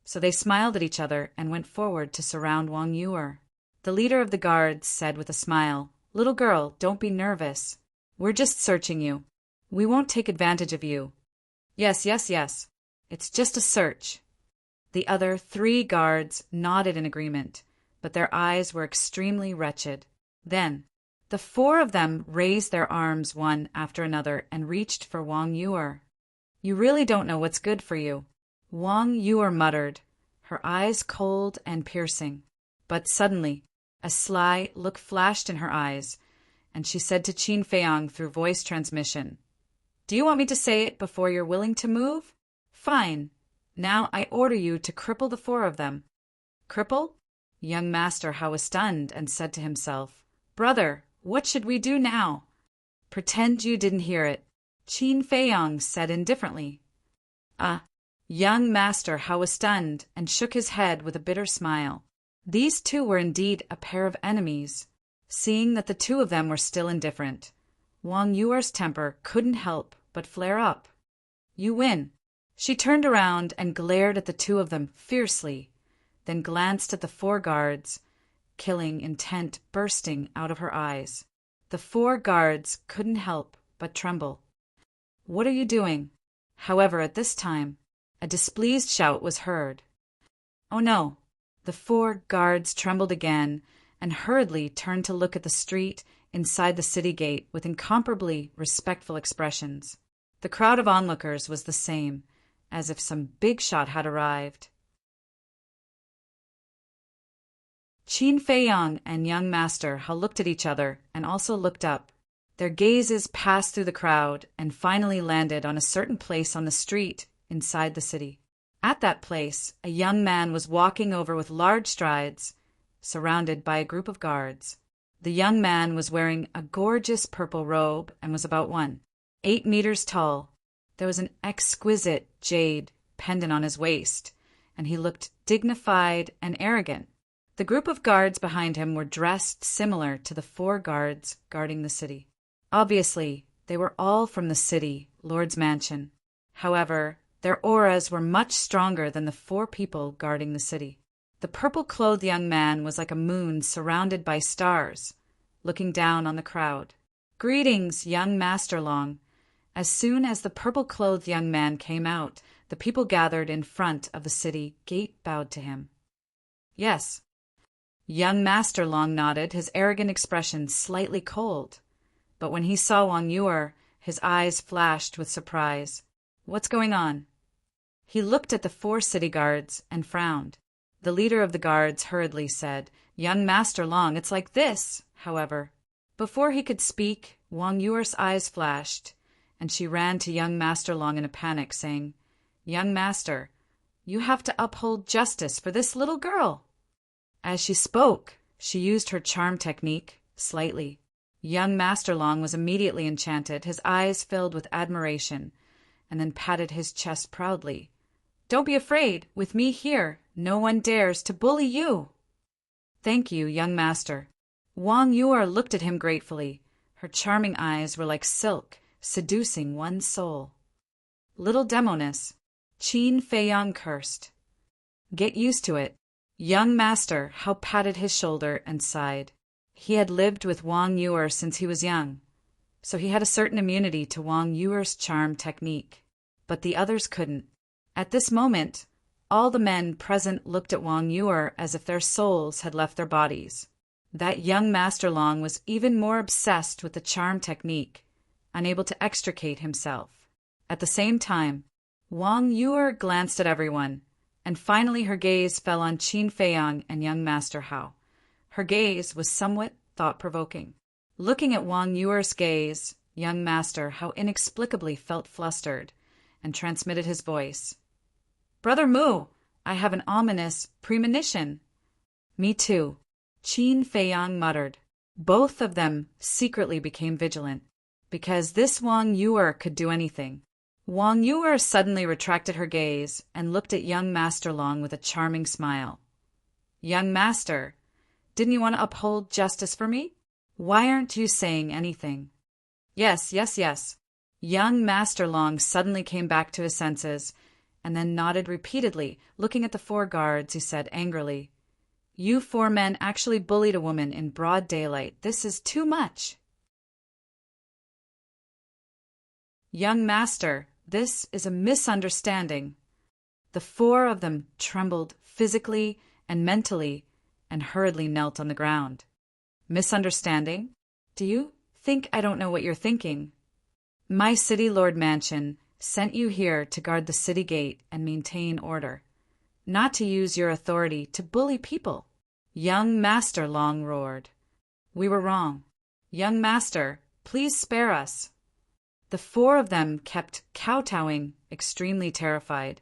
So they smiled at each other and went forward to surround Wang Yuer. The leader of the guards said with a smile, "Little girl, don't be nervous. We're just searching you. We won't take advantage of you. Yes. It's just a search." The other 3 guards nodded in agreement, but their eyes were extremely wretched. Then, the 4 of them raised their arms one after another and reached for Wang Yuer. "You really don't know what's good for you," Wang Yuer muttered, her eyes cold and piercing. But suddenly, a sly look flashed in her eyes, and she said to Qin Feiyang through voice transmission, "Do you want me to say it before you're willing to move? Fine. Now I order you to cripple the 4 of them." "Cripple?" Young Master Hao was stunned and said to himself, "Brother, what should we do now?" "Pretend you didn't hear it," Qin Feiyang said indifferently. Young Master Hao was stunned and shook his head with a bitter smile. These 2 were indeed a pair of enemies. Seeing that the 2 of them were still indifferent, Wang Yuer's temper couldn't help but flare up. You win. She turned around and glared at the two of them fiercely, then glanced at the 4 guards, killing intent bursting out of her eyes. The 4 guards couldn't help but tremble. What are you doing? However, at this time, a displeased shout was heard. Oh no! The 4 guards trembled again and hurriedly turned to look at the street inside the city gate with incomparably respectful expressions. The crowd of onlookers was the same, as if some big shot had arrived. Qin Feiyang and young Master Hao looked at each other and also looked up. Their gazes passed through the crowd and finally landed on a certain place on the street inside the city. At that place, a young man was walking over with large strides, surrounded by a group of guards. The young man was wearing a gorgeous purple robe and was about 8 meters tall. There was an exquisite jade pendant on his waist, and he looked dignified and arrogant. The group of guards behind him were dressed similar to the 4 guards guarding the city. Obviously, they were all from the city, Lord's mansion. However, their auras were much stronger than the 4 people guarding the city. The purple-clothed young man was like a moon surrounded by stars, looking down on the crowd. Greetings, young Master Long. As soon as the purple-clothed young man came out, the people gathered in front of the city gate bowed to him. Yes. Young Master Long nodded, his arrogant expression slightly cold. But when he saw Wang Yuer, his eyes flashed with surprise. What's going on? He looked at the 4 city guards and frowned. The leader of the guards hurriedly said, Young Master Long, it's like this, however. Before he could speak, Wang Yuer's eyes flashed, and she ran to young Master Long in a panic, saying, Young Master, you have to uphold justice for this little girl. As she spoke, she used her charm technique, slightly. Young Master Long was immediately enchanted, his eyes filled with admiration, and then patted his chest proudly. Don't be afraid, with me here, no one dares to bully you. Thank you, young master. Wang Yuer looked at him gratefully. Her charming eyes were like silk, seducing one's soul. Little demoness, Qin Feiyang cursed. Get used to it. Young Master Hao patted his shoulder and sighed. He had lived with Wang Yuer since he was young, so he had a certain immunity to Wang Yuer's charm technique. But the others couldn't. At this moment, all the men present looked at Wang Yuer as if their souls had left their bodies. That young Master Long was even more obsessed with the charm technique, unable to extricate himself. At the same time, Wang Yuer glanced at everyone, and finally her gaze fell on Qin Feiyang and young Master Hao. Her gaze was somewhat thought-provoking. Looking at Wang Yuer's gaze, young Master Hao inexplicably felt flustered, and transmitted his voice. Brother Mu, I have an ominous premonition. Me too, Qin Feiyang muttered. Both of them secretly became vigilant, because this Wang Yuer could do anything. Wang Yuer suddenly retracted her gaze and looked at young Master Long with a charming smile. Young Master, didn't you want to uphold justice for me? Why aren't you saying anything? Yes. Young Master Long suddenly came back to his senses, and then nodded repeatedly, looking at the 4 guards, who said angrily, You 4 men actually bullied a woman in broad daylight. This is too much. Young Master, this is a misunderstanding. The 4 of them trembled physically and mentally and hurriedly knelt on the ground. Misunderstanding? Do you think I don't know what you're thinking? My city lord mansion sent you here to guard the city gate and maintain order, not to use your authority to bully people. Young Master Long roared. We were wrong. Young Master, please spare us. The 4 of them kept kowtowing, extremely terrified.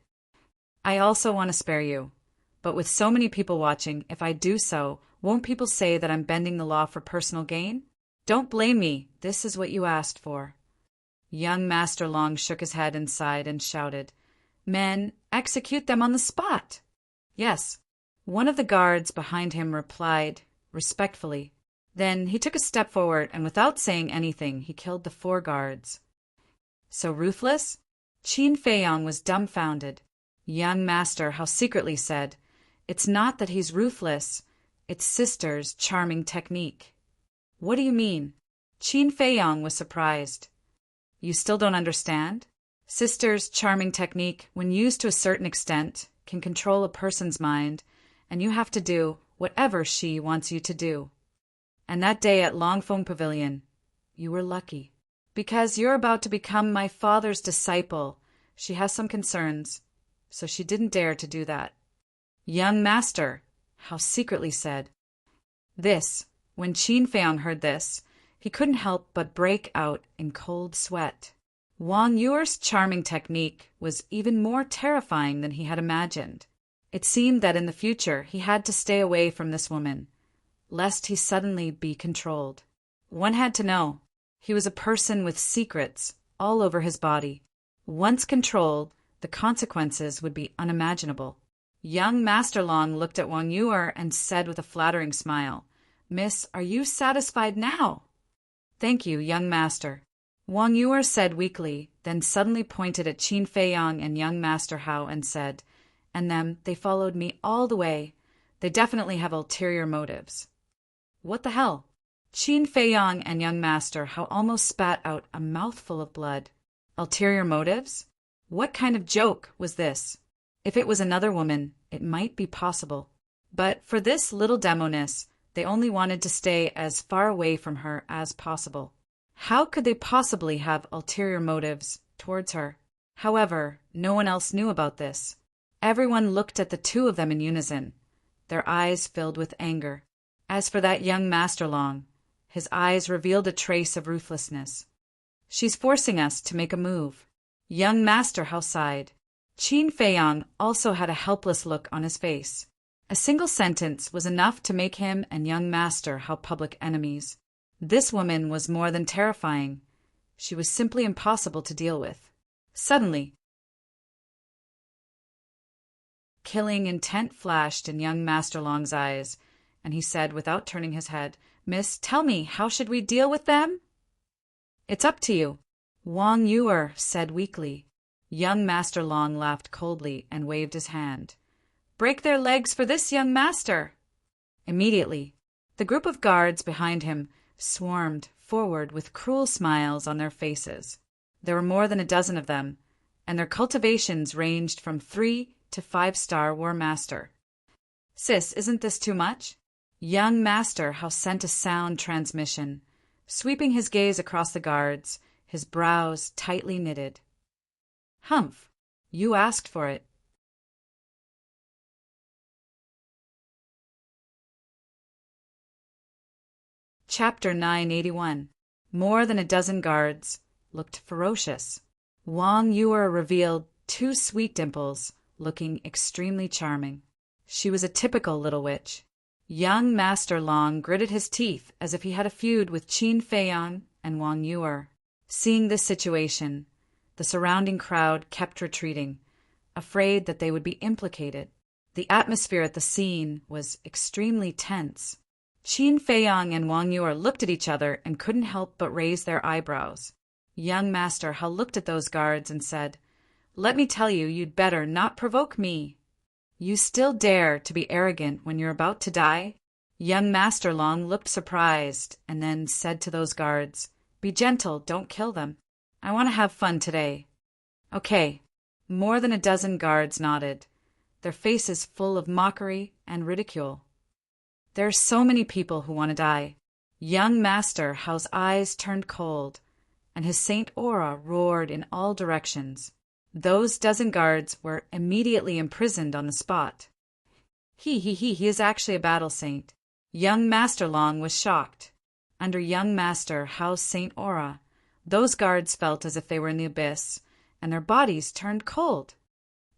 I also want to spare you, but with so many people watching, if I do so, won't people say that I'm bending the law for personal gain? Don't blame me. This is what you asked for. Young Master Long shook his head and sighed and shouted, Men, execute them on the spot. Yes. One of the guards behind him replied, respectfully, Then he took a step forward, and without saying anything, he killed the 4 guards. So ruthless? Qin Feiyang was dumbfounded. Young master how secretly said, "It's not that he's ruthless, it's sister's charming technique." What do you mean? Qin Feiyang was surprised. You still don't understand? Sister's charming technique, when used to a certain extent, can control a person's mind, and you have to do whatever she wants you to do. And that day at Longfeng Pavilion, you were lucky. Because you're about to become my father's disciple, she has some concerns, so she didn't dare to do that. Young master, how secretly said. When Qin Feiyang heard this, he couldn't help but break out in cold sweat. Wang Yuer's charming technique was even more terrifying than he had imagined. It seemed that in the future he had to stay away from this woman, lest he suddenly be controlled. One had to know. He was a person with secrets all over his body. Once controlled, the consequences would be unimaginable. Young Master Long looked at Wang Yuer and said with a flattering smile, "Miss, are you satisfied now?" "Thank you, young master," Wang Yuer said weakly, then suddenly pointed at Qin Feiyang and young Master Hao and said, "And them, they followed me all the way. They definitely have ulterior motives." What the hell? Qin Feiyang and young Master Hao almost spat out a mouthful of blood. Ulterior motives? What kind of joke was this? If it was another woman, it might be possible. But for this little demoness, they only wanted to stay as far away from her as possible. How could they possibly have ulterior motives towards her? However, no one else knew about this. Everyone looked at the 2 of them in unison, their eyes filled with anger. As for that young Master Long, his eyes revealed a trace of ruthlessness. "She's forcing us to make a move." Young Master Hao sighed. Qin Feiyang also had a helpless look on his face. A single sentence was enough to make him and young Master Hao public enemies. This woman was more than terrifying. She was simply impossible to deal with. Suddenly, killing intent flashed in young Master Long's eyes, and he said without turning his head, "Miss, tell me, how should we deal with them?" "It's up to you," Wang Yuer said weakly. Young Master Long laughed coldly and waved his hand. "Break their legs for this young master!" Immediately, the group of guards behind him swarmed forward with cruel smiles on their faces. There were more than a dozen of them, and their cultivations ranged from 3 to 5-star War Master. "Sis, isn't this too much?" Young Master Hao sent a sound transmission, sweeping his gaze across the guards, his brows tightly knitted. "Humph, you asked for it." Chapter 981. More than a dozen guards looked ferocious. Wang Yuer revealed 2 sweet dimples, looking extremely charming. She was a typical little witch. Young Master Long gritted his teeth as if he had a feud with Qin Feiyang and Wang Yuer. Seeing this situation, the surrounding crowd kept retreating, afraid that they would be implicated. The atmosphere at the scene was extremely tense. Qin Feiyang and Wang Yuer looked at each other and couldn't help but raise their eyebrows. Young Master Hao looked at those guards and said, "Let me tell you, you'd better not provoke me." "You still dare to be arrogant when you're about to die?" Young Master Long looked surprised and then said to those guards, "Be gentle, don't kill them. I want to have fun today." "Okay." More than a dozen guards nodded, their faces full of mockery and ridicule. There are so many people who want to die. Young Master Hao's eyes turned cold, and his saint aura roared in all directions. Those dozen guards were immediately imprisoned on the spot. He is actually a battle saint. Young Master Long was shocked. Under young Master Hao's saint aura, those guards felt as if they were in the abyss, and their bodies turned cold.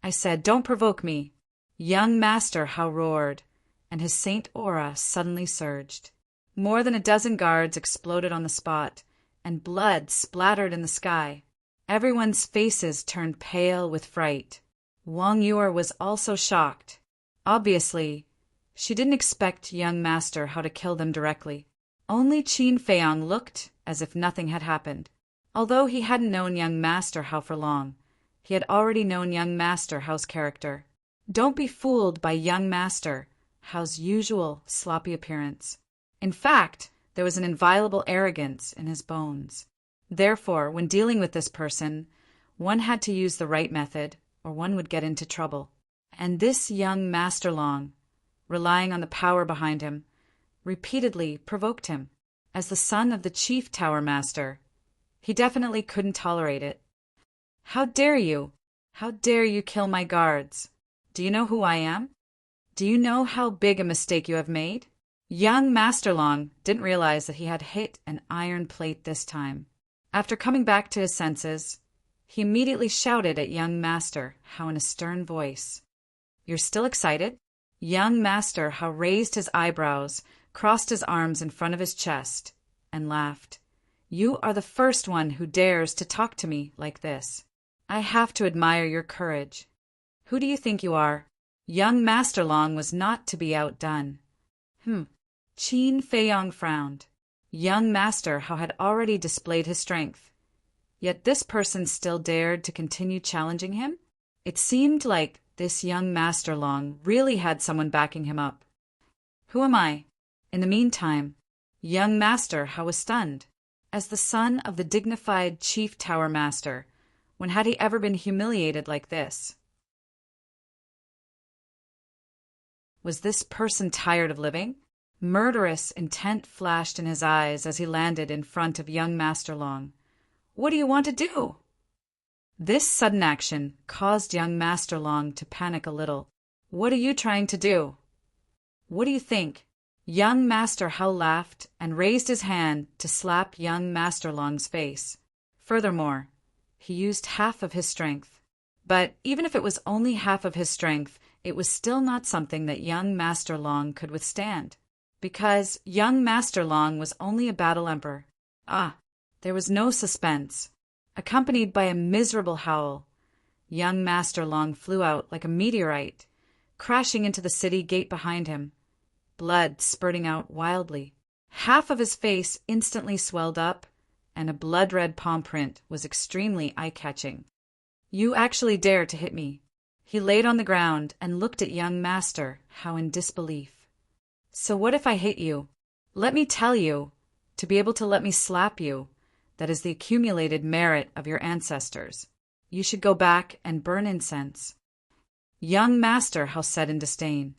I said, "Don't provoke me." Young Master Hao roared, and his saint aura suddenly surged. More than a dozen guards exploded on the spot, and blood splattered in the sky. Everyone's faces turned pale with fright. Wang Yuer was also shocked. Obviously, she didn't expect young Master Hao to kill them directly. Only Qin Feiyang looked as if nothing had happened. Although he hadn't known young Master Hao for long, he had already known young Master Hao's character. Don't be fooled by young Master Hao's usual sloppy appearance. In fact, there was an inviolable arrogance in his bones. Therefore, when dealing with this person, one had to use the right method, or one would get into trouble. And this young Master Long, relying on the power behind him, repeatedly provoked him. As the son of the chief Tower Master, he definitely couldn't tolerate it. How dare you? How dare you kill my guards? Do you know who I am? Do you know how big a mistake you have made? Young Master Long didn't realize that he had hit an iron plate this time. After coming back to his senses, he immediately shouted at young Master Hao in a stern voice. You're still excited? Young Master Hao raised his eyebrows, crossed his arms in front of his chest, and laughed. You are the first one who dares to talk to me like this. I have to admire your courage. Who do you think you are? Young Master Long was not to be outdone. Qin Feiyang frowned. Young Master Hao had already displayed his strength. Yet this person still dared to continue challenging him? It seemed like this young Master Long really had someone backing him up. Who am I? In the meantime, young Master Hao was stunned. As the son of the dignified Chief Tower Master, when had he ever been humiliated like this? Was this person tired of living? Murderous intent flashed in his eyes as he landed in front of young Master Long. What do you want to do? This sudden action caused young Master Long to panic a little. What are you trying to do? What do you think? Young Master Hao laughed and raised his hand to slap young Master Long's face. Furthermore, he used half of his strength. But even if it was only half of his strength, it was still not something that young Master Long could withstand. Because young Master Long was only a battle emperor. There was no suspense. Accompanied by a miserable howl, young Master Long flew out like a meteorite, crashing into the city gate behind him, blood spurting out wildly. Half of his face instantly swelled up, and a blood-red palm print was extremely eye-catching. You actually dare to hit me. He laid on the ground and looked at young Master Hao in disbelief. So what if I hit you? Let me tell you, to be able to let me slap you, that is the accumulated merit of your ancestors. You should go back and burn incense. Young Master Hao said in disdain.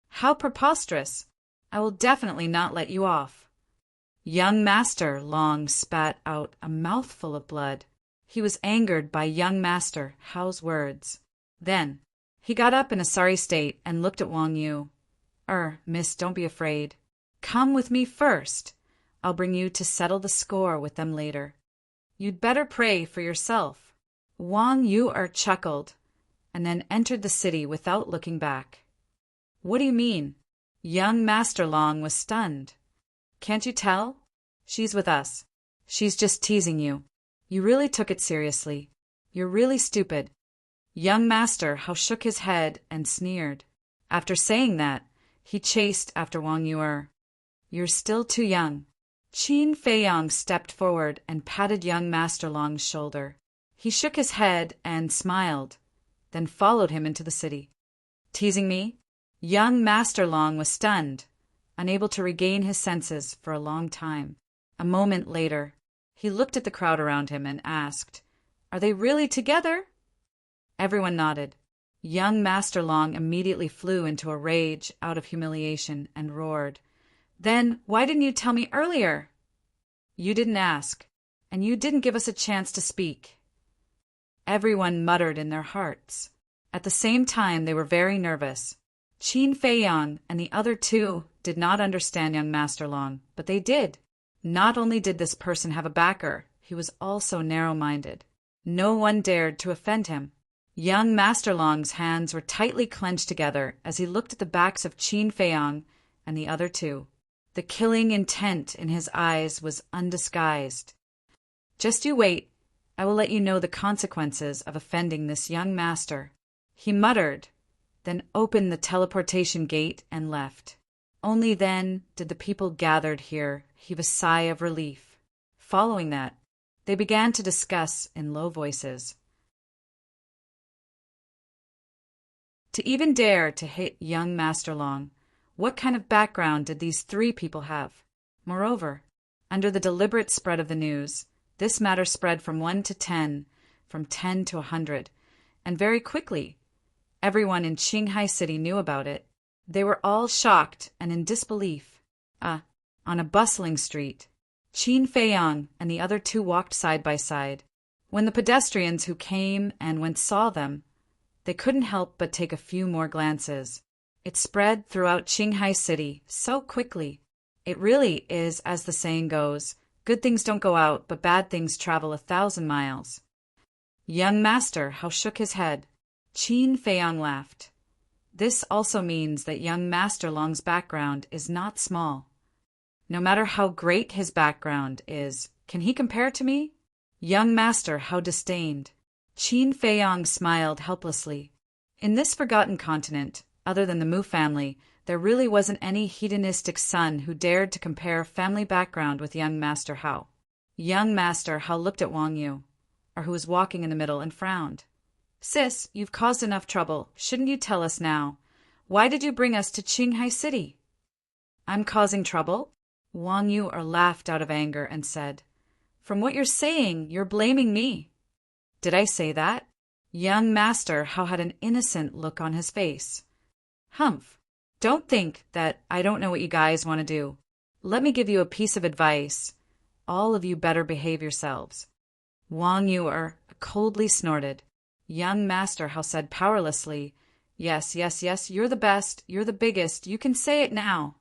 How preposterous! I will definitely not let you off. Young Master Long spat out a mouthful of blood. He was angered by young Master Hao's words. Then, he got up in a sorry state and looked at Wang Yu. Miss, don't be afraid. Come with me first. I'll bring you to settle the score with them later. You'd better pray for yourself. Wang Yu chuckled, and then entered the city without looking back. What do you mean? Young Master Long was stunned. Can't you tell? She's with us. She's just teasing you. You really took it seriously. You're really stupid. Young Master Hao shook his head and sneered. After saying that, he chased after Wang Yu. You're still too young. Qin Feiyang stepped forward and patted young Master Long's shoulder. He shook his head and smiled, then followed him into the city. Teasing me? Young Master Long was stunned, unable to regain his senses for a long time. A moment later, he looked at the crowd around him and asked, Are they really together? Everyone nodded. Young Master Long immediately flew into a rage out of humiliation and roared, Then why didn't you tell me earlier? You didn't ask, and you didn't give us a chance to speak. Everyone muttered in their hearts. At the same time, they were very nervous. Qin Feiyang and the other two did not understand young Master Long, but they did. Not only did this person have a backer, he was also narrow-minded. No one dared to offend him. Young Master Long's hands were tightly clenched together as he looked at the backs of Qin Feiyang and the other two. The killing intent in his eyes was undisguised. Just you wait. I will let you know the consequences of offending this young master. He muttered, then opened the teleportation gate and left. Only then did the people gathered here heave a sigh of relief. Following that, they began to discuss in low voices. To even dare to hit young Master Long, what kind of background did these three people have? Moreover, under the deliberate spread of the news, this matter spread from 1 to 10, from 10 to 100, and very quickly. Everyone in Qinghai City knew about it. They were all shocked and in disbelief. On a bustling street, Qin Feiyang and the other two walked side by side. When the pedestrians who came and went saw them, they couldn't help but take a few more glances. It spread throughout Qinghai City so quickly. It really is, as the saying goes, good things don't go out, but bad things travel 1,000 miles. Young Master Hao shook his head. Qin Feiyang laughed. This also means that young Master Long's background is not small. No matter how great his background is, can he compare to me? Young Master Hao disdained. Qin Feiyang smiled helplessly. In this forgotten continent, other than the Mu family, there really wasn't any hedonistic son who dared to compare family background with young Master Hao. Young Master Hao looked at Wang Yu, who was walking in the middle, and frowned. Sis, you've caused enough trouble. Shouldn't you tell us now? Why did you bring us to Qinghai City? I'm causing trouble? Wang Yu laughed out of anger and said, From what you're saying, you're blaming me. Did I say that? Young Master Hao had an innocent look on his face. Humph. Don't think that I don't know what you guys want to do. Let me give you a piece of advice. All of you better behave yourselves. Wang Yu coldly snorted. Young Master Hao said powerlessly, Yes, you're the best, you're the biggest, you can say it now.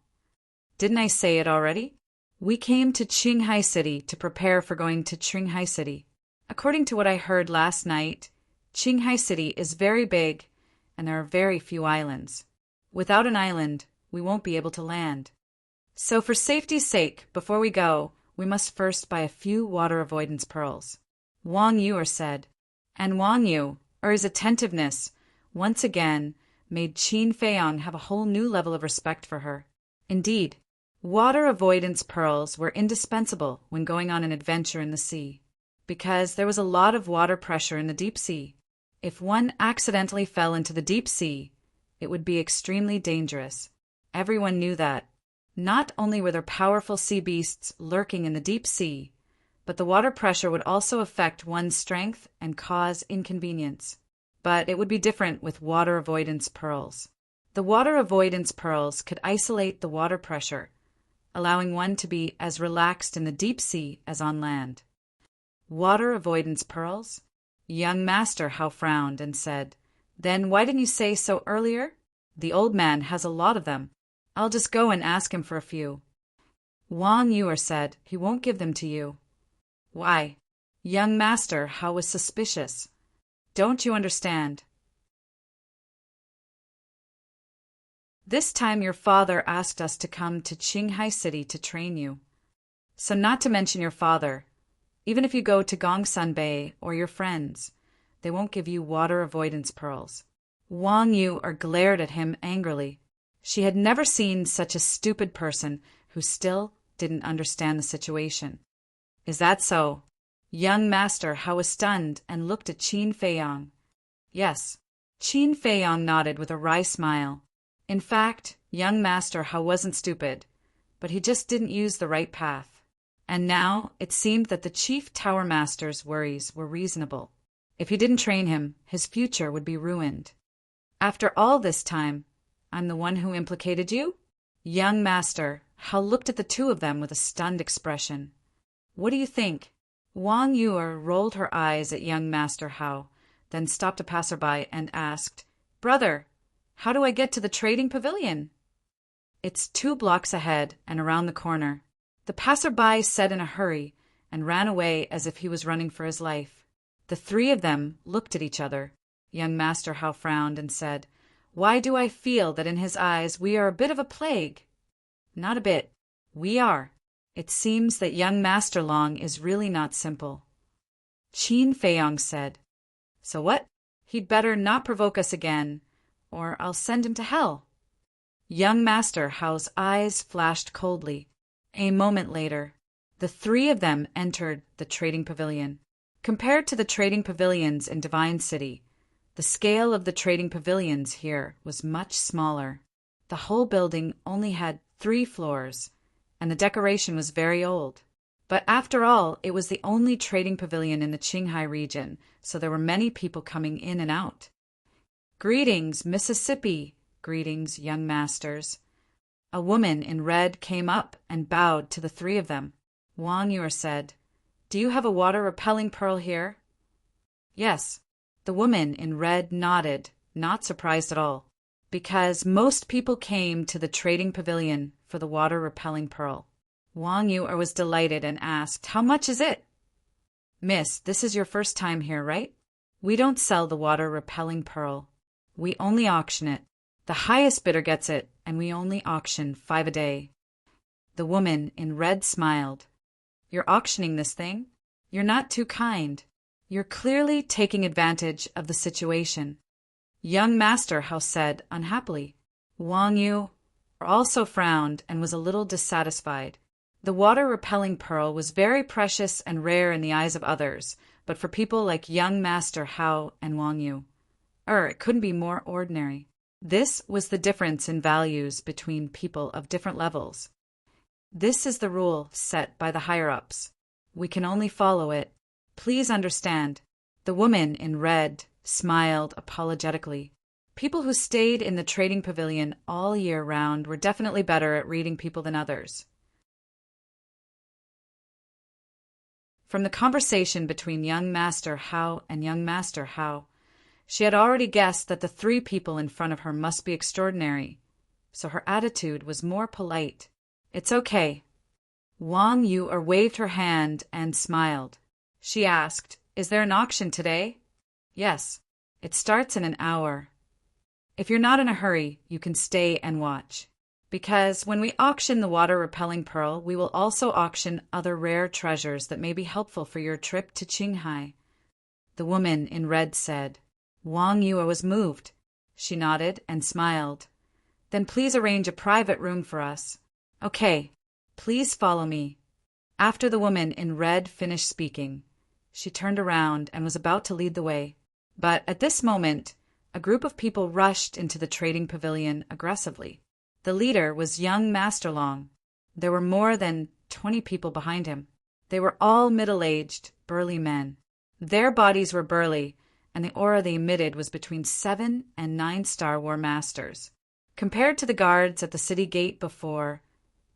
Didn't I say it already? We came to Qinghai City to prepare for going to Qinghai City. According to what I heard last night, Qinghai City is very big, and there are very few islands. Without an island, we won't be able to land. So for safety's sake, before we go, we must first buy a few water avoidance pearls. Wang Yu said, and Wang Yu, his attentiveness, once again made Qin Feiyang have a whole new level of respect for her. Indeed, water avoidance pearls were indispensable when going on an adventure in the sea, because there was a lot of water pressure in the deep sea. If one accidentally fell into the deep sea, it would be extremely dangerous. Everyone knew that. Not only were there powerful sea beasts lurking in the deep sea, but the water pressure would also affect one's strength and cause inconvenience. But it would be different with water avoidance pearls. The water avoidance pearls could isolate the water pressure, allowing one to be as relaxed in the deep sea as on land. Water avoidance pearls? Young Master Hao frowned and said, Then why didn't you say so earlier? The old man has a lot of them. I'll just go and ask him for a few. Wang Yu said, He won't give them to you. Why? Young Master Hao was suspicious. Don't you understand? This time your father asked us to come to Qinghai City to train you. So not to mention your father, even if you go to Gongsun Bay or your friends, they won't give you water avoidance pearls. Wang Yu glared at him angrily. She had never seen such a stupid person who still didn't understand the situation. Is that so? Young Master Hao was stunned and looked at Qin Feiyang. Yes. Qin Feiyang nodded with a wry smile. In fact, young Master Hao wasn't stupid, but he just didn't use the right path. And now it seemed that the Chief Tower Master's worries were reasonable. If he didn't train him, his future would be ruined. After all this time, I'm the one who implicated you? Young Master Hao looked at the two of them with a stunned expression. What do you think? Wang Yu rolled her eyes at young Master Hao, then stopped a passerby and asked, Brother, how do I get to the trading pavilion? It's 2 blocks ahead and around the corner. The passerby said in a hurry and ran away as if he was running for his life. The three of them looked at each other. Young Master Hao frowned and said, Why do I feel that in his eyes we are a bit of a plague? Not a bit. We are. It seems that young Master Long is really not simple. Qin Feiyang said, So what? He'd better not provoke us again, or I'll send him to hell. Young Master Hao's eyes flashed coldly. A moment later, the three of them entered the trading pavilion. Compared to the trading pavilions in Divine City, the scale of the trading pavilions here was much smaller. The whole building only had 3 floors, and the decoration was very old. But after all, it was the only trading pavilion in the Qinghai region, so there were many people coming in and out. "Greetings, Mississippi! Greetings, young masters!" A woman in red came up and bowed to the 3 of them. Wang Yuer said, "Do you have a water-repelling pearl here?" "Yes." The woman in red nodded, not surprised at all, because most people came to the trading pavilion for the water-repelling pearl. Wang Yuer was delighted and asked, "How much is it?" "Miss, this is your first time here, right? We don't sell the water-repelling pearl. We only auction it. The highest bidder gets it, and we only auction 5 a day." The woman in red smiled. "You're auctioning this thing? You're not too kind. You're clearly taking advantage of the situation." Young Master Hao said unhappily. Wang Yu also frowned and was a little dissatisfied. The water-repelling pearl was very precious and rare in the eyes of others, but for people like young Master Hao and Wang Yu, it couldn't be more ordinary. This was the difference in values between people of different levels. This is the rule set by the higher-ups. We can only follow it. Please understand. The woman in red smiled apologetically. People who stayed in the trading pavilion all year round were definitely better at reading people than others. From the conversation between young Master Hao and young Master Hao, she had already guessed that the 3 people in front of her must be extraordinary, so her attitude was more polite. "It's okay." Wang Yuer waved her hand and smiled. She asked, "Is there an auction today?" "Yes. It starts in an hour. If you're not in a hurry, you can stay and watch. Because when we auction the water-repelling pearl, we will also auction other rare treasures that may be helpful for your trip to Qinghai." The woman in red said. Wang Yuer was moved. She nodded and smiled. "Then please arrange a private room for us." "Okay. Please follow me." After the woman in red finished speaking, she turned around and was about to lead the way. But at this moment, a group of people rushed into the trading pavilion aggressively. The leader was young Master Long. There were more than 20 people behind him. They were all middle-aged, burly men. Their bodies were burly, and the aura they emitted was between 7 and 9 Star War Masters. Compared to the guards at the city gate before,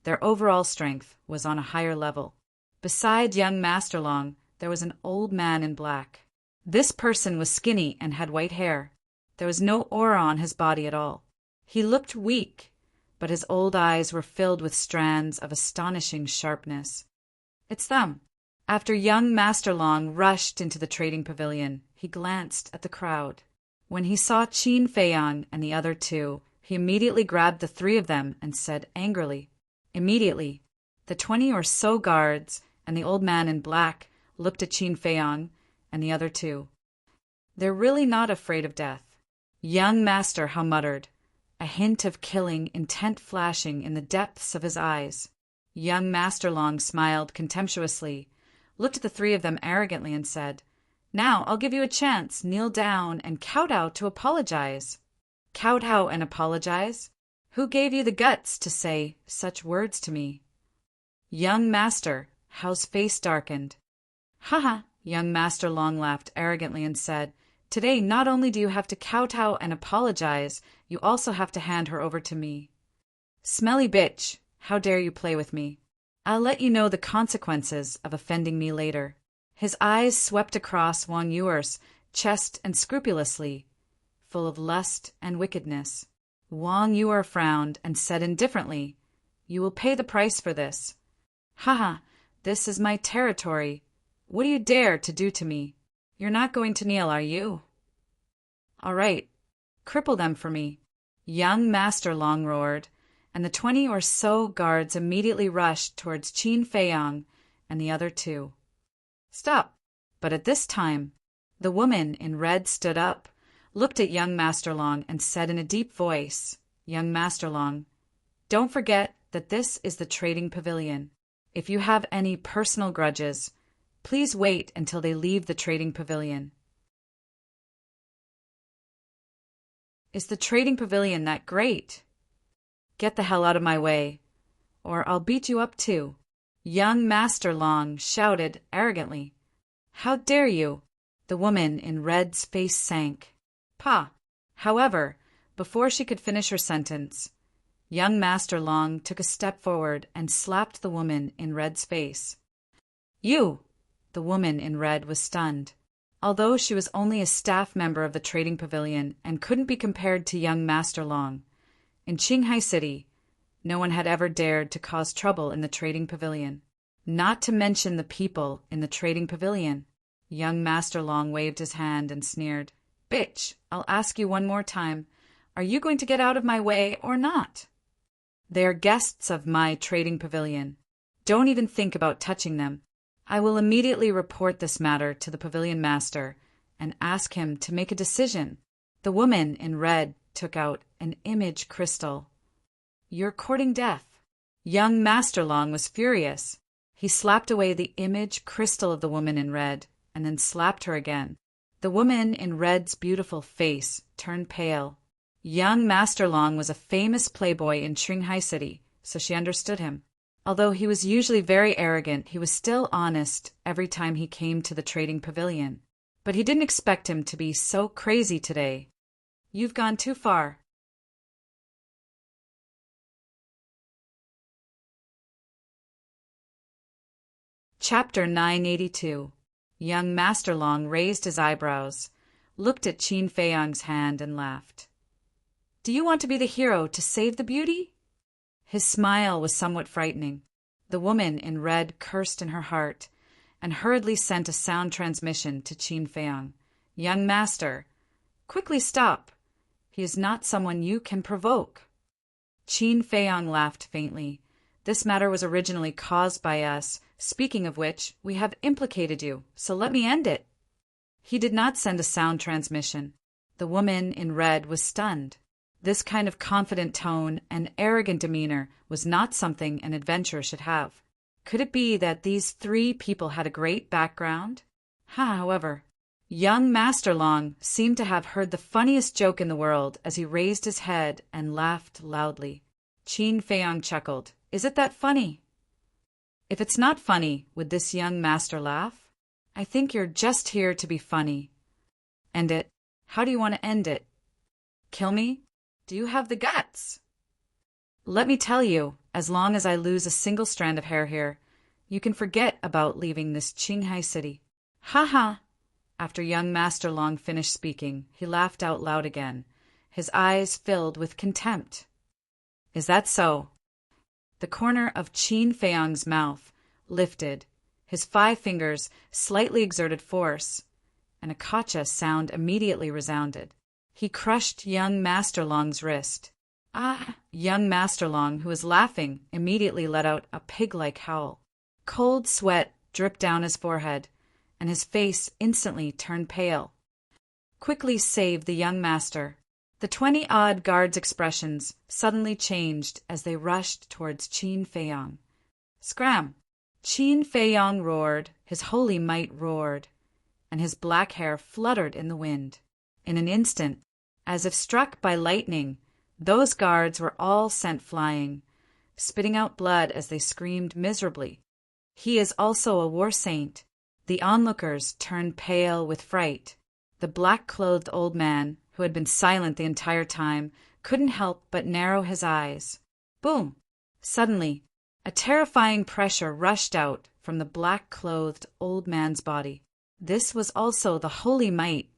their overall strength was on a higher level. Beside young Master Long, there was an old man in black. This person was skinny and had white hair. There was no aura on his body at all. He looked weak, but his old eyes were filled with strands of astonishing sharpness. "It's them." After young Master Long rushed into the trading pavilion, he glanced at the crowd. When he saw Qin Feiyang and the other 2, he immediately grabbed the 3 of them and said angrily. Immediately, the 20 or so guards and the old man in black looked at Qin Feiyang and the other 2. "They're really not afraid of death." Young Master Hao muttered, a hint of killing intent flashing in the depths of his eyes. Young Master Long smiled contemptuously, looked at the 3 of them arrogantly and said, "Now I'll give you a chance. Kneel down and kowtow to apologize." "Kowtow and apologize? Who gave you the guts to say such words to me?" Young Master Hao's face darkened. "Haha!" Young Master Long laughed arrogantly and said, "Today not only do you have to kowtow and apologize, you also have to hand her over to me." "Smelly bitch, how dare you play with me? I'll let you know the consequences of offending me later." His eyes swept across Wang Yuer's chest and scrupulously, full of lust and wickedness. Wang Yuer frowned and said indifferently, "You will pay the price for this." "Haha, this is my territory. What do you dare to do to me? You're not going to kneel, are you?" "All right, cripple them for me," young Master Long roared, and the 20 or so guards immediately rushed towards Qin Feiyang and the other 2. "Stop!" But at this time, the woman in red stood up, looked at young Master Long, and said in a deep voice, young Master Long. Don't forget that this is the trading pavilion. If you have any personal grudges, please wait until they leave the trading pavilion. Is the trading pavilion that great? Get the hell out of my way, or I'll beat you up too, young Master Long shouted arrogantly. How dare you? The woman in red's face sank. Pah! However, before she could finish her sentence, young Master Long took a step forward and slapped the woman in red's face. You! The woman in red was stunned. Although she was only a staff member of the trading pavilion and couldn't be compared to young Master Long, in Qinghai City, no one had ever dared to cause trouble in the trading pavilion. Not to mention the people in the trading pavilion. Young Master Long waved his hand and sneered. Bitch, I'll ask you one more time. Are you going to get out of my way or not? They are guests of my trading pavilion. Don't even think about touching them. I will immediately report this matter to the pavilion master and ask him to make a decision. The woman in red took out an image crystal. You're courting death. Young Master Long was furious. He slapped away the image crystal of the woman in red and then slapped her again. The woman in red's beautiful face turned pale. Young Master Long was a famous playboy in Qinghai City, so she understood him. Although he was usually very arrogant, he was still honest every time he came to the trading pavilion. But he didn't expect him to be so crazy today. You've gone too far. Chapter 982. Young Master Long raised his eyebrows, looked at Qin Feiyang's hand, and laughed. Do you want to be the hero to save the beauty? His smile was somewhat frightening. The woman in red cursed in her heart and hurriedly sent a sound transmission to Qin Feiyang. Young master, quickly stop. He is not someone you can provoke. Qin Feiyang laughed faintly. This matter was originally caused by us. Speaking of which, we have implicated you, so let me end it. He did not send a sound transmission. The woman in red was stunned. This kind of confident tone and arrogant demeanor was not something an adventurer should have. Could it be that these three people had a great background? However, young Master Long seemed to have heard the funniest joke in the world as he raised his head and laughed loudly. Qin Feiyang chuckled. Is it that funny? If it's not funny, would this young master laugh? I think you're just here to be funny. End it. How do you want to end it? Kill me? Do you have the guts? Let me tell you, as long as I lose a single strand of hair here, you can forget about leaving this Qinghai City. Ha ha! After young Master Long finished speaking, he laughed out loud again, his eyes filled with contempt. Is that so? The corner of Qin Feiyang's mouth lifted, his 5 fingers slightly exerted force, and a gotcha sound immediately resounded. He crushed young Master Long's wrist. Ah! Young Master Long, who was laughing, immediately let out a pig-like howl. Cold sweat dripped down his forehead, and his face instantly turned pale. Quickly save the young master. The 20-odd guards' expressions suddenly changed as they rushed towards Qin Feiyang. Scram! Qin Feiyang roared, his holy might roared, and his black hair fluttered in the wind. In an instant, as if struck by lightning, those guards were all sent flying, spitting out blood as they screamed miserably. He is also a war saint. The onlookers turned pale with fright. The black-clothed old man, who had been silent the entire time, couldn't help but narrow his eyes. Boom! Suddenly, a terrifying pressure rushed out from the black-clothed old man's body. This was also the holy might,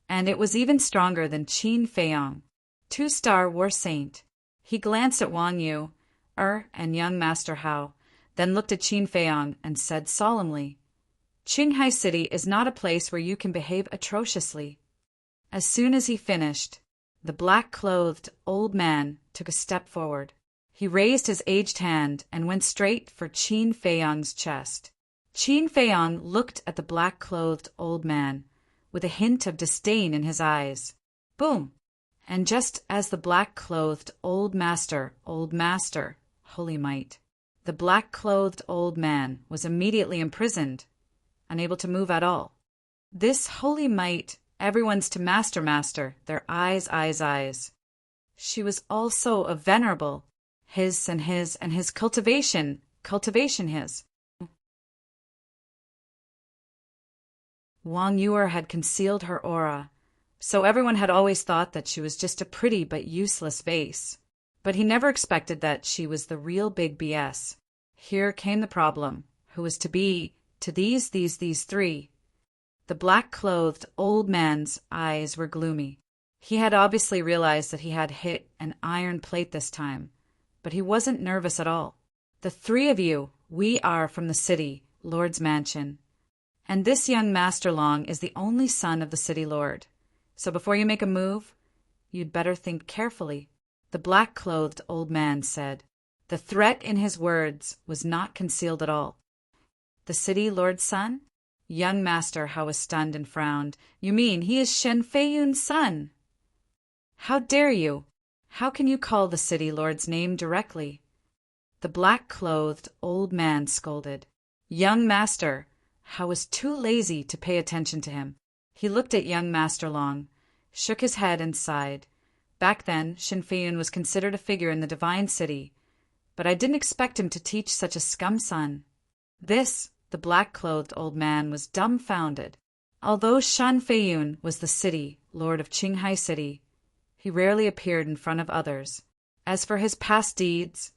and it was even stronger than Qin Feiyang, 2-star war saint. He glanced at Wang Yu, and young Master Hao, then looked at Qin Feiyang and said solemnly, Qinghai City is not a place where you can behave atrociously. As soon as he finished, the black-clothed old man took a step forward. He raised his aged hand and went straight for Qin Feiyang's chest. Qin Feiyang looked at the black-clothed old man, with a hint of disdain in his eyes. Boom! And just as the black-clothed old master, holy might, the black-clothed old man was immediately imprisoned, unable to move at all. This holy might, everyone's to master, their eyes. She was also a venerable, his and his cultivation his. Wang Yuer had concealed her aura, so everyone had always thought that she was just a pretty but useless vase. But he never expected that she was the real big BS. Here came the problem. Who was to be to these three? The black-clothed old man's eyes were gloomy. He had obviously realized that he had hit an iron plate this time, but he wasn't nervous at all. The three of you, we are from the city, Lord's mansion. And this young Master Long is the only son of the city lord. So before you make a move, you'd better think carefully, the black-clothed old man said. The threat in his words was not concealed at all. The city lord's son? Young Master Hao was stunned and frowned. You mean he is Shen Feiyun's son? How dare you? How can you call the city lord's name directly? The black-clothed old man scolded. Young Master Hao was too lazy to pay attention to him. He looked at young Master Long, shook his head and sighed. Back then, Shen Feiyun was considered a figure in the divine city, but I didn't expect him to teach such a scum son. The black-clothed old man was dumbfounded. Although Shen Feiyun was the city lord of Qinghai City, he rarely appeared in front of others. As for his past deeds,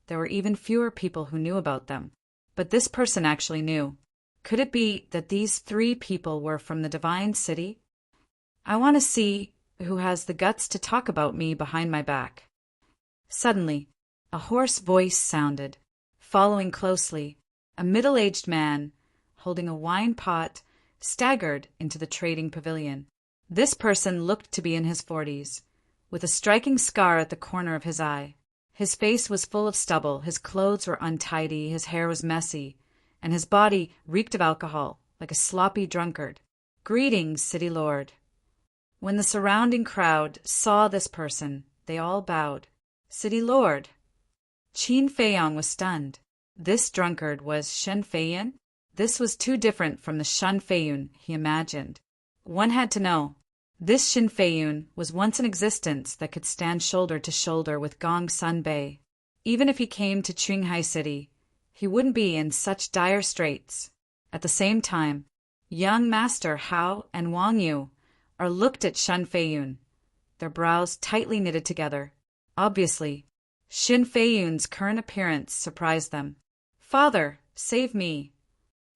there were even fewer people who knew about them. But this person actually knew. Could it be that these three people were from the divine city? I want to see who has the guts to talk about me behind my back. Suddenly, a hoarse voice sounded. Following closely, a middle-aged man, holding a wine pot, staggered into the trading pavilion. This person looked to be in his 40s, with a striking scar at the corner of his eye. His face was full of stubble, his clothes were untidy, his hair was messy, and his body reeked of alcohol, like a sloppy drunkard. Greetings, City Lord. When the surrounding crowd saw this person, they all bowed. City Lord. Qin Feiyang was stunned. This drunkard was Shen Feiyun? This was too different from the Shen Feiyun he imagined. One had to know. This Shen Feiyun was once in existence that could stand shoulder to shoulder with Gong Sun Bei. Even if he came to Qinghai City, he wouldn't be in such dire straits. At the same time, young Master Hao and Wang Yu looked at Shen Feiyun, their brows tightly knitted together. Obviously, Shen Feiyun's current appearance surprised them. Father, save me.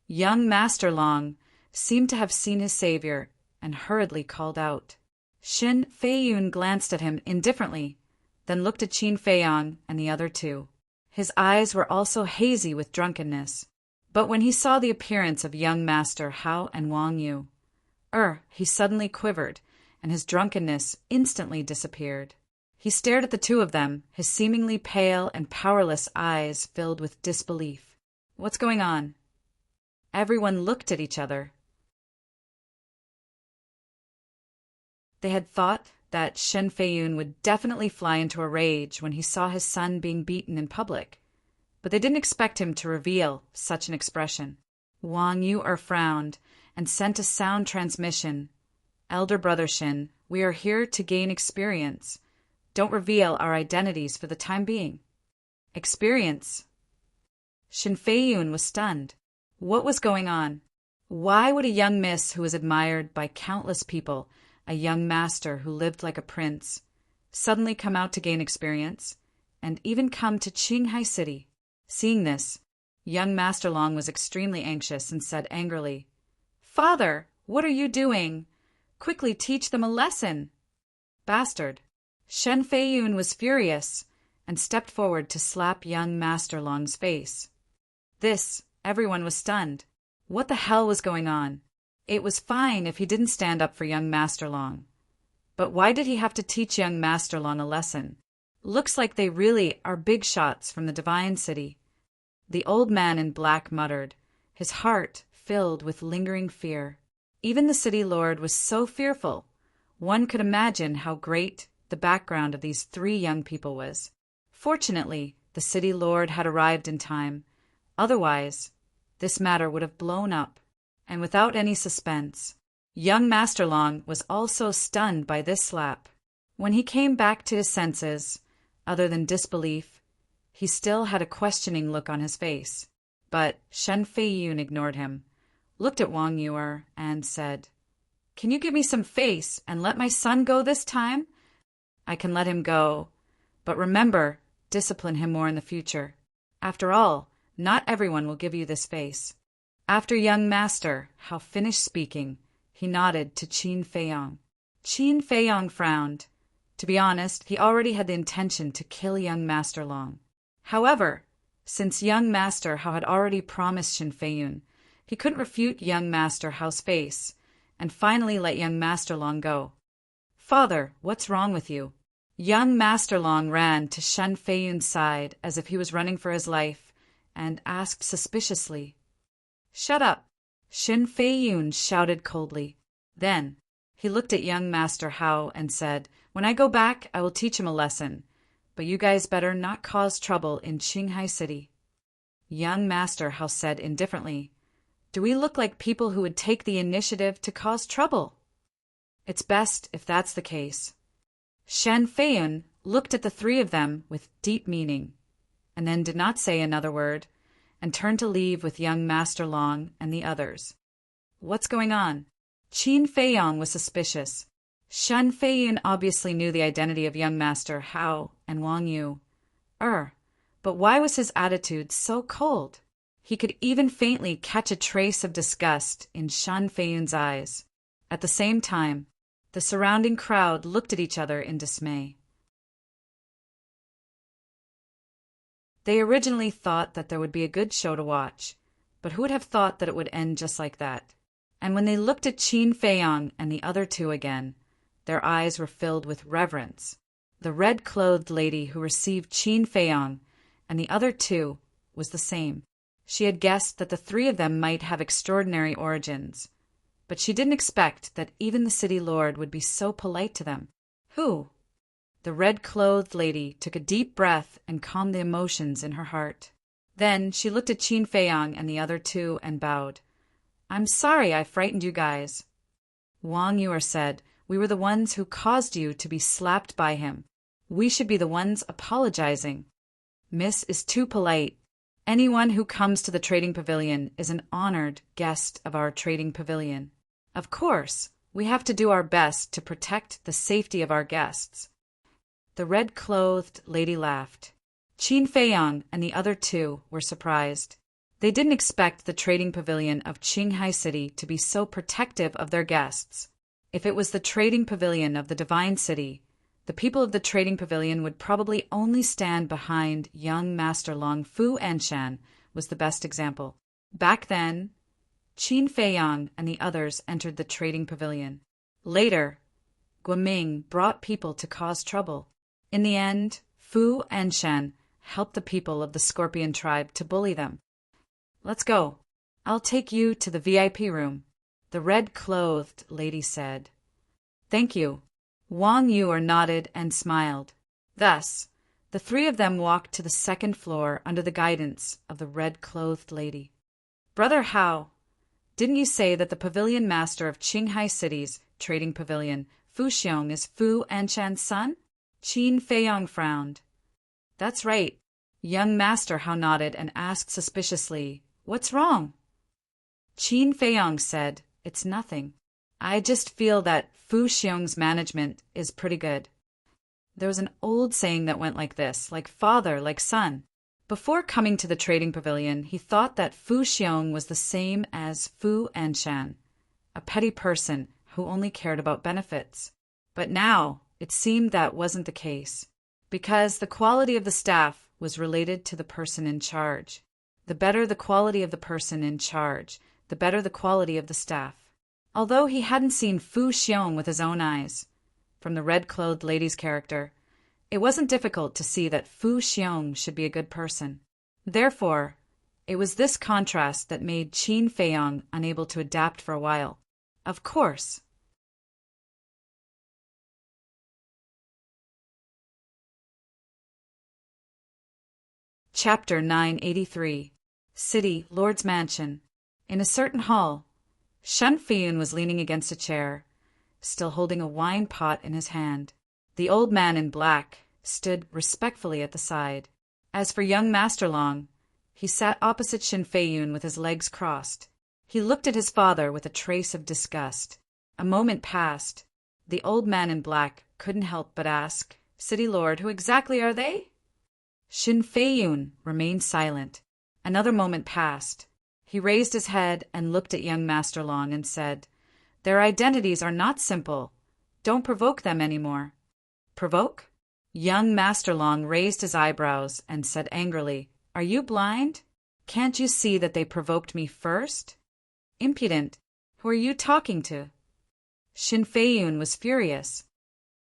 Young Master Long seemed to have seen his savior and hurriedly called out. Shen Feiyun glanced at him indifferently, then looked at Qin Feiyang and the other two. His eyes were also hazy with drunkenness. But when he saw the appearance of young Master Hao and Wang Yu, he suddenly quivered, and his drunkenness instantly disappeared. He stared at the two of them, his seemingly pale and powerless eyes filled with disbelief. What's going on? Everyone looked at each other. They had thought that Shen Feiyun would definitely fly into a rage when he saw his son being beaten in public, but they didn't expect him to reveal such an expression. Wang Yu frowned and sent a sound transmission. Elder Brother Shen, we are here to gain experience. Don't reveal our identities for the time being. Experience? Shen Feiyun was stunned. What was going on? Why would a young miss who was admired by countless people, a young master who lived like a prince, suddenly come out to gain experience, and even come to Qinghai City? Seeing this, young Master Long was extremely anxious and said angrily, Father, what are you doing? Quickly teach them a lesson. Bastard. Shen Feiyun was furious and stepped forward to slap young Master Long's face. Everyone was stunned. What the hell was going on? It was fine if he didn't stand up for young Master Long. But why did he have to teach young Master Long a lesson? Looks like they really are big shots from the divine city. The old man in black muttered, his heart filled with lingering fear. Even the city lord was so fearful. One could imagine how great the background of these three young people was. Fortunately, the city lord had arrived in time. Otherwise, this matter would have blown up, and without any suspense. Young Master Long was also stunned by this slap. When he came back to his senses, other than disbelief, he still had a questioning look on his face. But Shen Feiyun ignored him, looked at Wang Yuer, and said, "Can you give me some face and let my son go this time? I can let him go, but remember, discipline him more in the future. After all, not everyone will give you this face." After young Master Hao finished speaking, he nodded to Qin Feiyang. Qin Feiyang frowned. To be honest, he already had the intention to kill young Master Long. However, since young Master Hao had already promised Shen Feiyun, he couldn't refute young Master Hao's face, and finally let young Master Long go. "Father, what's wrong with you?" Young Master Long ran to Shen Feiyun's side as if he was running for his life, and asked suspiciously. "Shut up!" Shen Feiyun shouted coldly. Then he looked at young Master Hao and said, "When I go back, I will teach him a lesson, but you guys better not cause trouble in Qinghai City." Young Master Hao said indifferently, "Do we look like people who would take the initiative to cause trouble?" "It's best if that's the case." Shen Feiyun looked at the three of them with deep meaning, and then did not say another word, and turned to leave with young Master Long and the others. "What's going on?" Qin Feiyang was suspicious. Shen Feiyun obviously knew the identity of young Master Hao and Wang Yu. But why was his attitude so cold? He could even faintly catch a trace of disgust in Shen Feiyun's eyes. At the same time, the surrounding crowd looked at each other in dismay. They originally thought that there would be a good show to watch, but who would have thought that it would end just like that? And when they looked at Qin Feiyang and the other two again, their eyes were filled with reverence. The red-clothed lady who received Qin Feiyang and the other two was the same. She had guessed that the three of them might have extraordinary origins, but she didn't expect that even the city lord would be so polite to them. Who? The red-clothed lady took a deep breath and calmed the emotions in her heart. Then she looked at Qin Feiyang and the other two and bowed. "I'm sorry I frightened you guys." Wang Yuer said, "We were the ones who caused you to be slapped by him. We should be the ones apologizing. Miss is too polite. Anyone who comes to the trading pavilion is an honored guest of our trading pavilion. Of course, we have to do our best to protect the safety of our guests." The red-clothed lady laughed. Qin Feiyang and the other two were surprised. They didn't expect the trading pavilion of Qinghai City to be so protective of their guests. If it was the trading pavilion of the Divine City, the people of the trading pavilion would probably only stand behind young Master Long. Fu Anshan was the best example. Back then, Qin Feiyang and the others entered the trading pavilion. Later, Guoming brought people to cause trouble. In the end, Fu Anshan helped the people of the Scorpion tribe to bully them. "Let's go. I'll take you to the VIP room," the red-clothed lady said. "Thank you." Wang Yuer nodded and smiled. Thus, the three of them walked to the second floor under the guidance of the red-clothed lady. "Brother Hao, didn't you say that the pavilion master of Qinghai City's trading pavilion, Fu Xiong, is Fu Anshan's son?" Qin Feiyang frowned. "That's right." Young Master Hao nodded and asked suspiciously, "What's wrong?" Qin Feiyang said, "It's nothing. I just feel that Fu Xiong's management is pretty good." There was an old saying that went like this, like father, like son. Before coming to the trading pavilion, he thought that Fu Xiong was the same as Fu Anshan, a petty person who only cared about benefits. But now, it seemed that wasn't the case, because the quality of the staff was related to the person in charge. The better the quality of the person in charge, the better the quality of the staff. Although he hadn't seen Fu Xiong with his own eyes, from the red-clothed lady's character, it wasn't difficult to see that Fu Xiong should be a good person. Therefore, it was this contrast that made Qin Feiyang unable to adapt for a while. Of course, Chapter 983. City, Lord's Mansion. In a certain hall, Shen Feiyun was leaning against a chair, still holding a wine pot in his hand. The old man in black stood respectfully at the side. As for young Master Long, he sat opposite Shen Feiyun with his legs crossed. He looked at his father with a trace of disgust. A moment passed. The old man in black couldn't help but ask, "City Lord, who exactly are they?" Shen Feiyun remained silent. Another moment passed. He raised his head and looked at young Master Long and said, "Their identities are not simple. Don't provoke them anymore." "Provoke?" Young Master Long raised his eyebrows and said angrily, "Are you blind? Can't you see that they provoked me first? Impudent! Who are you talking to?" Shen Feiyun was furious.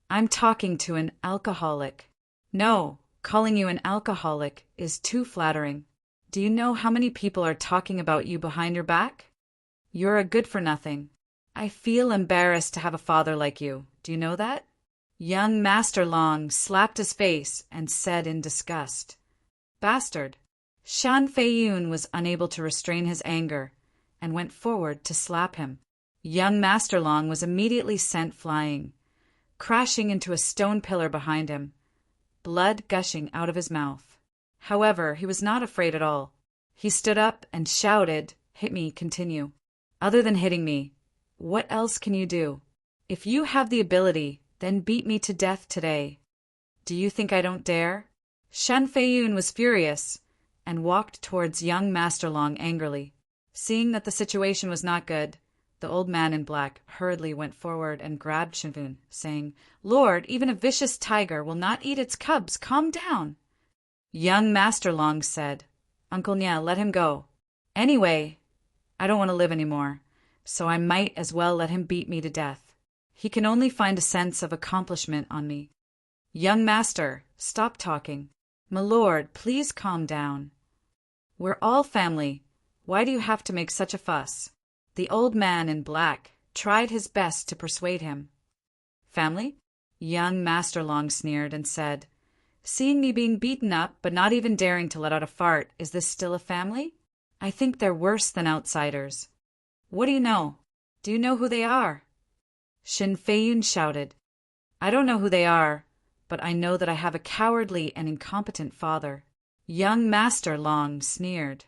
"I'm talking to an alcoholic." "No, calling you an alcoholic is too flattering. Do you know how many people are talking about you behind your back? You're a good-for-nothing. I feel embarrassed to have a father like you. Do you know that?" Young Master Long slapped his face and said in disgust, "Bastard." Shen Feiyun was unable to restrain his anger and went forward to slap him. Young Master Long was immediately sent flying, crashing into a stone pillar behind him, blood gushing out of his mouth. However, he was not afraid at all. He stood up and shouted, "Hit me, continue. Other than hitting me, what else can you do? If you have the ability, then beat me to death today. Do you think I don't dare?" Shen Feiyun was furious and walked towards young Master Long angrily. Seeing that the situation was not good, the old man in black hurriedly went forward and grabbed Shen Feiyun, saying, "Lord, even a vicious tiger will not eat its cubs. Calm down." Young Master Long said, "Uncle Nya, let him go. Anyway, I don't want to live anymore, so I might as well let him beat me to death. He can only find a sense of accomplishment on me." "Young Master, stop talking. My lord, please calm down. We're all family. Why do you have to make such a fuss?" The old man in black tried his best to persuade him. "Family?" Young Master Long sneered and said, "Seeing me being beaten up but not even daring to let out a fart, is this still a family? I think they're worse than outsiders." "What do you know? Do you know who they are?" Shen Feiyun shouted, "I don't know who they are, but I know that I have a cowardly and incompetent father." Young Master Long sneered.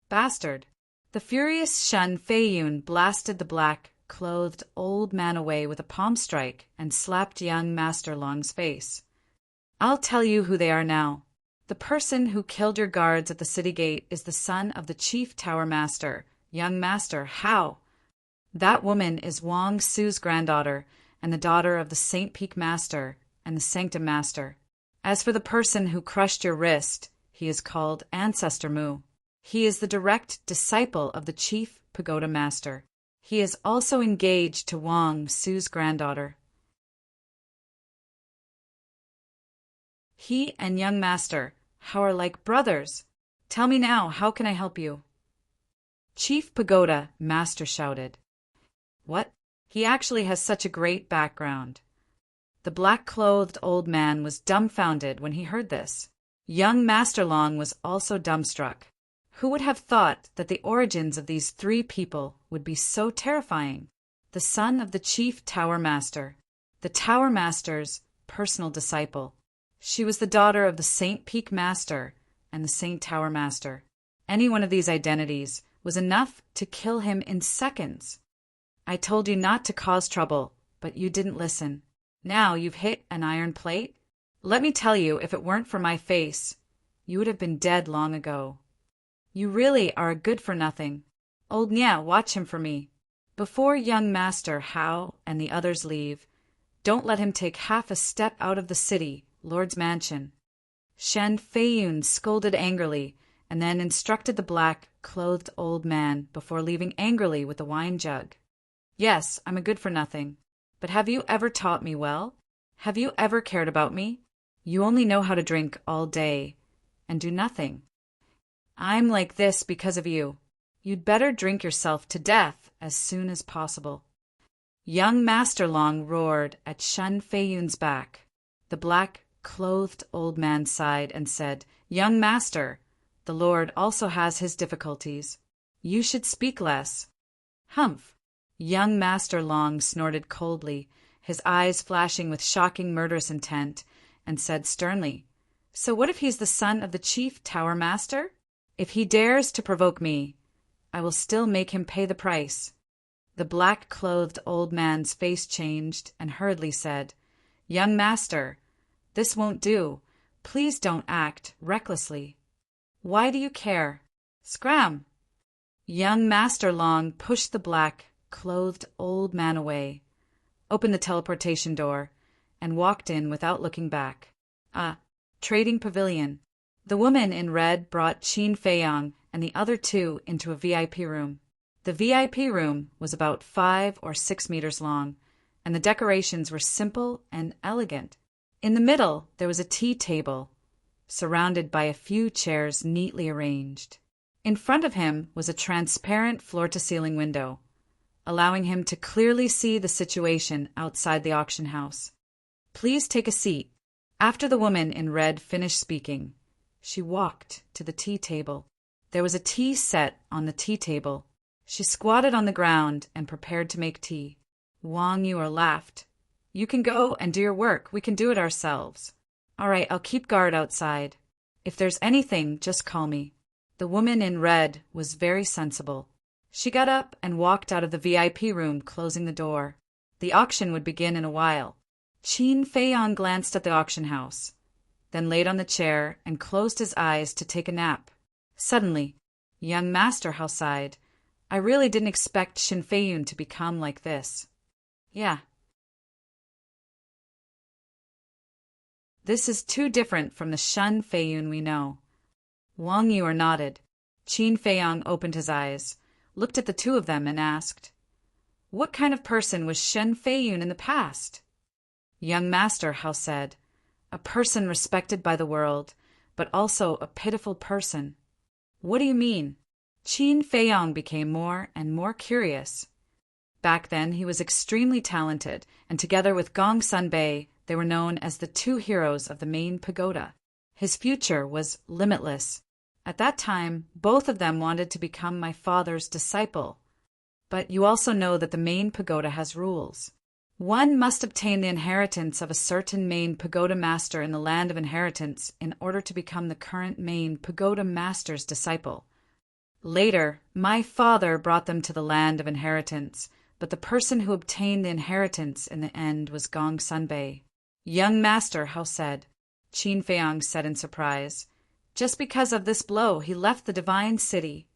"Bastard." The furious Shen Feiyun blasted the black-clothed old man away with a palm strike and slapped young Master Long's face. "I'll tell you who they are now. The person who killed your guards at the city gate is the son of the chief tower master. Young Master, how? That woman is Wang Su's granddaughter and the daughter of the St. Peak Master and the Sanctum Master. As for the person who crushed your wrist, he is called Ancestor Mu. He is the direct disciple of the Chief Pagoda Master. He is also engaged to Wang Su's granddaughter. He and young Master, how are like brothers? Tell me now, how can I help you?" Chief Pagoda Master shouted. "What? He actually has such a great background." The black-clothed old man was dumbfounded when he heard this. Young Master Long was also dumbstruck. Who would have thought that the origins of these three people would be so terrifying? The son of the chief Tower Master, the Tower Master's personal disciple. She was the daughter of the St. Peak Master and the St. Tower Master. Any one of these identities was enough to kill him in seconds. I told you not to cause trouble, but you didn't listen. Now you've hit an iron plate? Let me tell you, if it weren't for my face, you would have been dead long ago. You really are a good-for-nothing. Old Nya, watch him for me. Before young Master Hao and the others leave, don't let him take half a step out of the city, Lord's mansion." Shen Feiyun scolded angrily and then instructed the black-clothed old man before leaving angrily with the wine jug. "Yes, I'm a good-for-nothing. But have you ever taught me well? Have you ever cared about me? You only know how to drink all day and do nothing. I'm like this because of you. You'd better drink yourself to death as soon as possible." Young Master Long roared at Shen Feiyun's back. The black clothed old man sighed and said, "Young master, the Lord also has his difficulties. You should speak less." "Humph!" Young Master Long snorted coldly, his eyes flashing with shocking murderous intent, and said sternly, "So what if he's the son of the chief tower master? If he dares to provoke me, I will still make him pay the price." The black-clothed old man's face changed and hurriedly said, "Young master, this won't do. Please don't act recklessly." "Why do you care? Scram!" Young Master Long pushed the black-clothed old man away, opened the teleportation door, and walked in without looking back. Trading pavilion. The woman in red brought Qin Feiyang and the other two into a VIP room. The VIP room was about 5 or 6 meters long, and the decorations were simple and elegant. In the middle there was a tea table, surrounded by a few chairs neatly arranged. In front of him was a transparent floor-to-ceiling window, allowing him to clearly see the situation outside the auction house. "Please take a seat." After the woman in red finished speaking, she walked to the tea table. There was a tea set on the tea table. She squatted on the ground and prepared to make tea. Wang Yue laughed. "You can go and do your work. We can do it ourselves." "All right, I'll keep guard outside. If there's anything, just call me." The woman in red was very sensible. She got up and walked out of the VIP room, closing the door. The auction would begin in a while. Qin Feiyang glanced at the auction house, then laid on the chair and closed his eyes to take a nap. Suddenly, young Master Hao sighed. "I really didn't expect Qin Feiyun to become like this." "Yeah. This is too different from the Qin Feiyun we know." Wang Yue nodded. Qin Feiyang opened his eyes, looked at the two of them, and asked, "What kind of person was Qin Feiyun in the past?" Young Master Hao said, "A person respected by the world, but also a pitiful person." "What do you mean?" Qin Feiyang became more and more curious. Back then he was extremely talented, and together with Gong Sunbei, they were known as the two heroes of the main pagoda. His future was limitless. At that time, both of them wanted to become my father's disciple. But you also know that the main pagoda has rules. One must obtain the inheritance of a certain main pagoda master in the land of inheritance in order to become the current main pagoda master's disciple. Later, my father brought them to the land of inheritance, but the person who obtained the inheritance in the end was Gong Sunbei. "Young Master Hao said," Qin Feiyang said in surprise, "just because of this blow he left the divine city."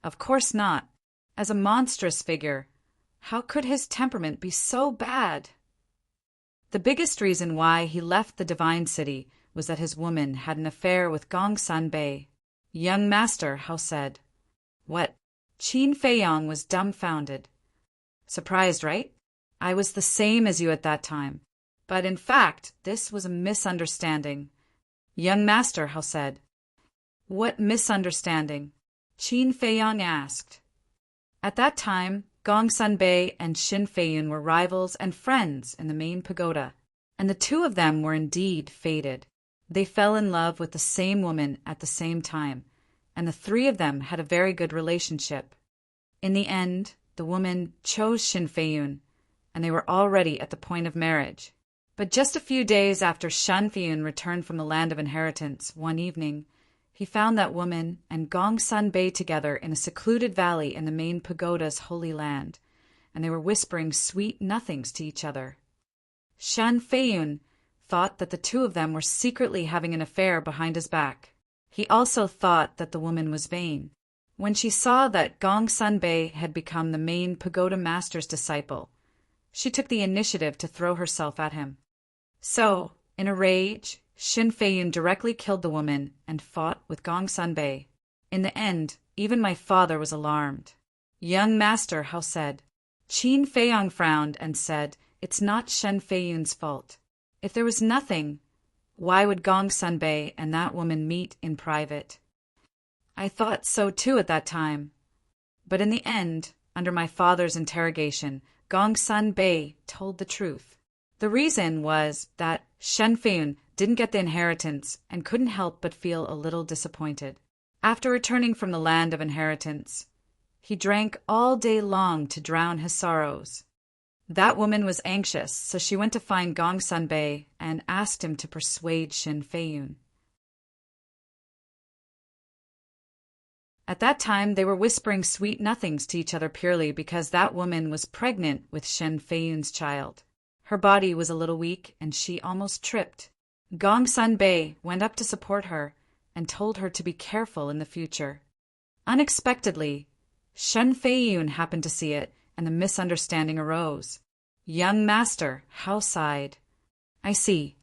"Of course not. As a monstrous figure, how could his temperament be so bad?" The biggest reason why he left the divine city was that his woman had an affair with Gong Sunbei. Young Master Hao said. "What?" Qin Feiyang was dumbfounded. "Surprised, right? I was the same as you at that time. But in fact, this was a misunderstanding." Young Master Hao said. "What misunderstanding?" Qin Feiyang asked. At that time, Gong Sunbei and Qin Feiyun were rivals and friends in the main pagoda, and the two of them were indeed fated. They fell in love with the same woman at the same time, and the three of them had a very good relationship. In the end, the woman chose Qin Feiyun, and they were already at the point of marriage. But just a few days after Qin Feiyun returned from the land of inheritance, one evening, he found that woman and Gong Sunbei together in a secluded valley in the main pagoda's holy land, and they were whispering sweet nothings to each other. Qin Feiyun thought that the two of them were secretly having an affair behind his back. He also thought that the woman was vain. When she saw that Gong Sunbei had become the main pagoda master's disciple, she took the initiative to throw herself at him. So, in a rage, Qin Feiyun directly killed the woman and fought with Gong Sunbei. In the end, even my father was alarmed. Young Master Hao said. Qin Feiyang frowned and said, "It's not Qin Feiyun's fault. If there was nothing, why would Gong Sunbei and that woman meet in private?" I thought so too at that time. But in the end, under my father's interrogation, Gong Sunbei told the truth. The reason was that Qin Feiyun didn't get the inheritance, and couldn't help but feel a little disappointed. After returning from the land of inheritance, he drank all day long to drown his sorrows. That woman was anxious, so she went to find Gongsun and asked him to persuade Shin Feiyun. At that time, they were whispering sweet nothings to each other purely because that woman was pregnant with Shin Feiyun's child. Her body was a little weak, and she almost tripped. Gongsun went up to support her and told her to be careful in the future. Unexpectedly, Shen Feiyun happened to see it, and the misunderstanding arose. Young master, Hao sighed. I see.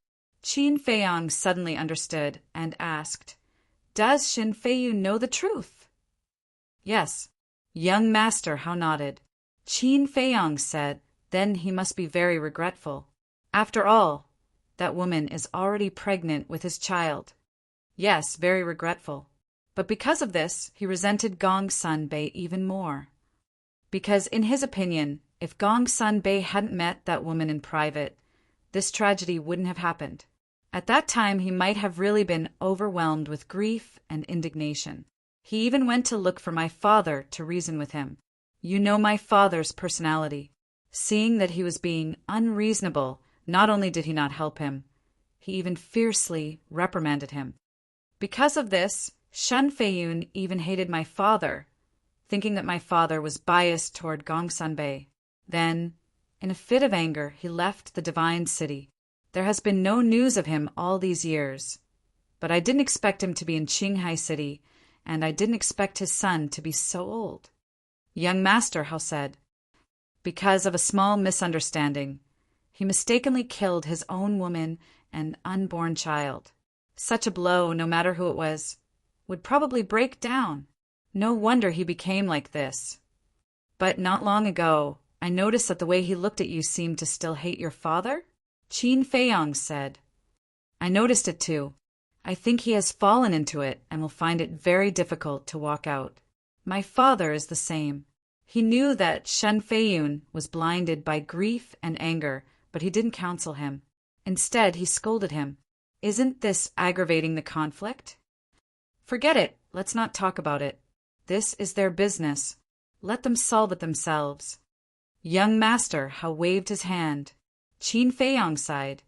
Qin Feiyang suddenly understood and asked, Does Shin Feiyun know the truth? Yes. Young master Hao nodded. Qin Feiyang said, Then he must be very regretful. After all, that woman is already pregnant with his child. Yes, very regretful. But because of this, he resented Gongsun even more. Because in his opinion, if Gongsun hadn't met that woman in private, this tragedy wouldn't have happened. At that time, he might have really been overwhelmed with grief and indignation. He even went to look for my father to reason with him. You know my father's personality. Seeing that he was being unreasonable, not only did he not help him, he even fiercely reprimanded him. Because of this, Shen Feiyun even hated my father, thinking that my father was biased toward Gongsun. Then, in a fit of anger, he left the divine city. There has been no news of him all these years. But I didn't expect him to be in Qinghai City, and I didn't expect his son to be so old. Young master, Hao said. Because of a small misunderstanding, he mistakenly killed his own woman and unborn child. Such a blow, no matter who it was, would probably break down. No wonder he became like this. But not long ago, I noticed that the way he looked at you seemed to still hate your father? Qin Feiyang said. I noticed it too. I think he has fallen into it and will find it very difficult to walk out. My father is the same. He knew that Shen Feiyun was blinded by grief and anger, but he didn't counsel him. Instead, he scolded him. Isn't this aggravating the conflict? Forget it. Let's not talk about it. This is their business. Let them solve it themselves. Young master, Hao waved his hand. Qin Feiyang sighed.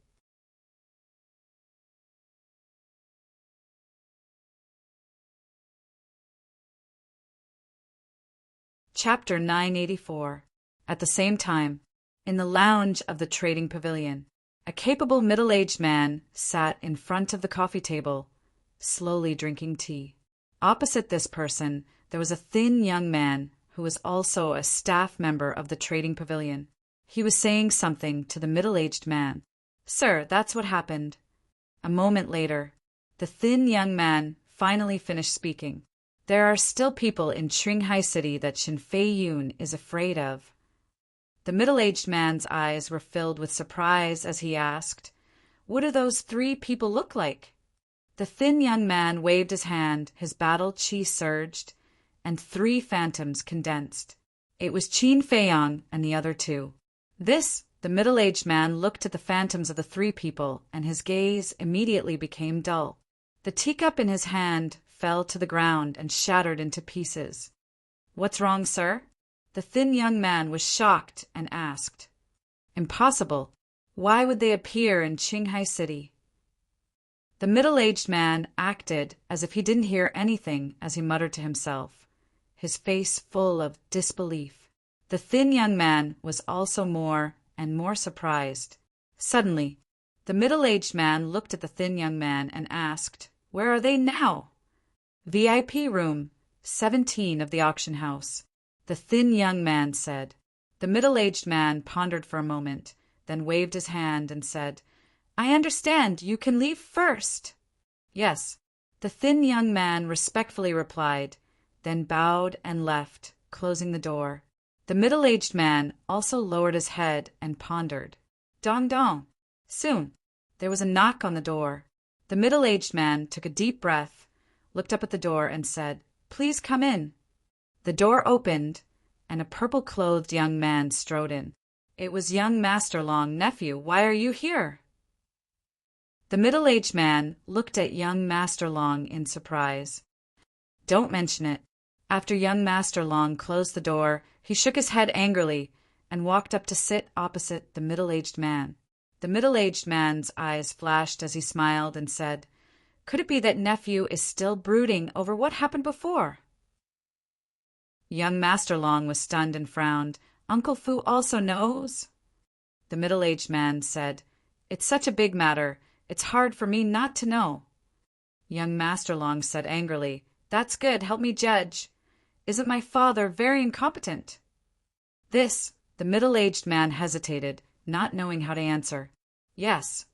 Chapter 984. At the same time, in the lounge of the trading pavilion, a capable middle-aged man sat in front of the coffee table, slowly drinking tea. Opposite this person, there was a thin young man who was also a staff member of the trading pavilion. He was saying something to the middle-aged man. Sir, that's what happened. A moment later, the thin young man finally finished speaking. There are still people in Qinghai City that Shin Feiyun is afraid of. The middle-aged man's eyes were filled with surprise as he asked, What do those 3 people look like? The thin young man waved his hand, his battle chi surged, and 3 phantoms condensed. It was Qin Feiyang and the other 2. The middle-aged man looked at the phantoms of the 3 people, and his gaze immediately became dull. The teacup in his hand fell to the ground and shattered into pieces. What's wrong, sir? The thin young man was shocked and asked. Impossible. Why would they appear in Qinghai City? The middle-aged man acted as if he didn't hear anything as he muttered to himself, his face full of disbelief. The thin young man was also more and more surprised. Suddenly, the middle-aged man looked at the thin young man and asked, Where are they now? VIP room, 17 of the auction house. The thin young man said. The middle-aged man pondered for a moment, then waved his hand and said, I understand. You can leave first. Yes, the thin young man respectfully replied, then bowed and left, closing the door. The middle-aged man also lowered his head and pondered. Dong dong. Soon, there was a knock on the door. The middle-aged man took a deep breath, looked up at the door and said, Please come in. The door opened, and a purple-clothed young man strode in. It was young Master Long, nephew. Why are you here? The middle-aged man looked at young Master Long in surprise. Don't mention it. After young Master Long closed the door, he shook his head angrily and walked up to sit opposite the middle-aged man. The middle-aged man's eyes flashed as he smiled and said, "Could it be that nephew is still brooding over what happened before?" Young Master Long was stunned and frowned. "Uncle Fu also knows?" The middle-aged man said, "It's such a big matter, it's hard for me not to know." Young Master Long said angrily, "That's good, help me judge. Isn't my father very incompetent?" The middle-aged man hesitated, not knowing how to answer. "Yes.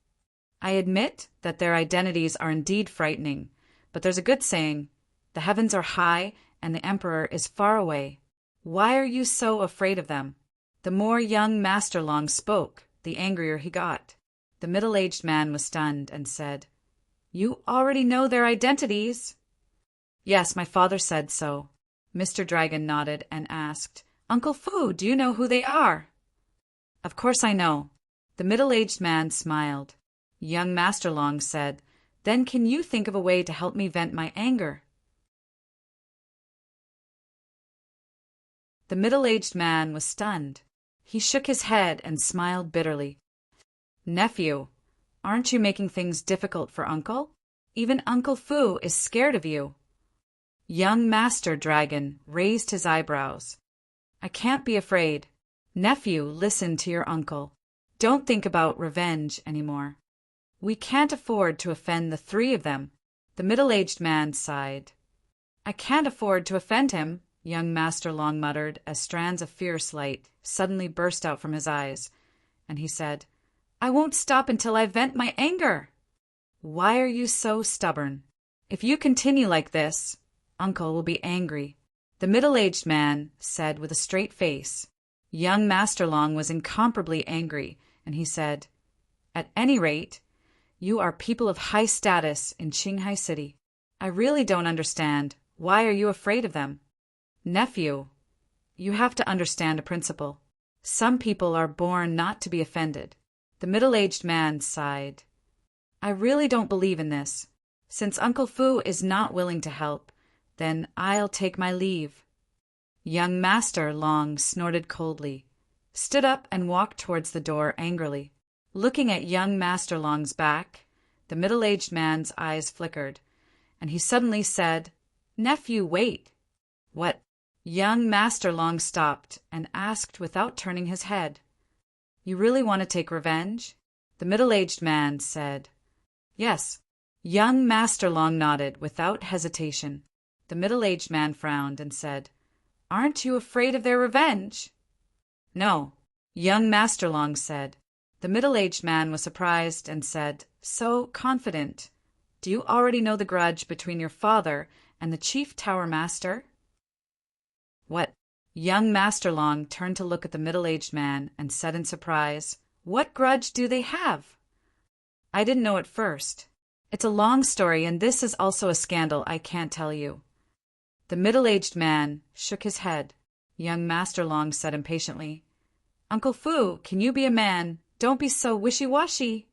I admit that their identities are indeed frightening, but there's a good saying, the heavens are high and the emperor is far away. Why are you so afraid of them?" The more young Master Long spoke, the angrier he got. The middle-aged man was stunned and said, "You already know their identities." "Yes, my father said so." Mr. Dragon nodded and asked, "Uncle Fu, do you know who they are?" "Of course I know." The middle-aged man smiled. Young Master Long said, "Then can you think of a way to help me vent my anger?" The middle-aged man was stunned. He shook his head and smiled bitterly. "Nephew, aren't you making things difficult for Uncle? Even Uncle Fu is scared of you." Young Master Dragon raised his eyebrows. "I can't be afraid. Nephew, listen to your uncle. Don't think about revenge anymore. We can't afford to offend the three of them." The middle-aged man sighed. "I can't afford to offend him," young Master Long muttered as strands of fierce light suddenly burst out from his eyes, and he said, "I won't stop until I vent my anger." "Why are you so stubborn? If you continue like this, Uncle will be angry." The middle-aged man said with a straight face. Young Master Long was incomparably angry, and he said, "At any rate, you are people of high status in Qinghai City. I really don't understand. Why are you afraid of them? Nephew, you have to understand a principle. Some people are born not to be offended." The middle-aged man sighed. "I really don't believe in this. Since Uncle Fu is not willing to help, then I'll take my leave." Young Master Long snorted coldly, stood up and walked towards the door angrily. Looking at young Master Long's back, the middle-aged man's eyes flickered, and he suddenly said, "Nephew, wait." "What?" Young Master Long stopped and asked without turning his head, "You really want to take revenge?" The middle-aged man said, "Yes." Young Master Long nodded without hesitation. The middle-aged man frowned and said, "Aren't you afraid of their revenge?" "No," young Master Long said. The middle-aged man was surprised and said, "So confident. Do you already know the grudge between your father and the chief tower master?" "What?" Young Master Long turned to look at the middle-aged man and said in surprise, "What grudge do they have?" "I didn't know at first. It's a long story, and this is also a scandal I can't tell you." The middle-aged man shook his head. Young Master Long said impatiently, "Uncle Fu, can you be a man? Don't be so wishy-washy."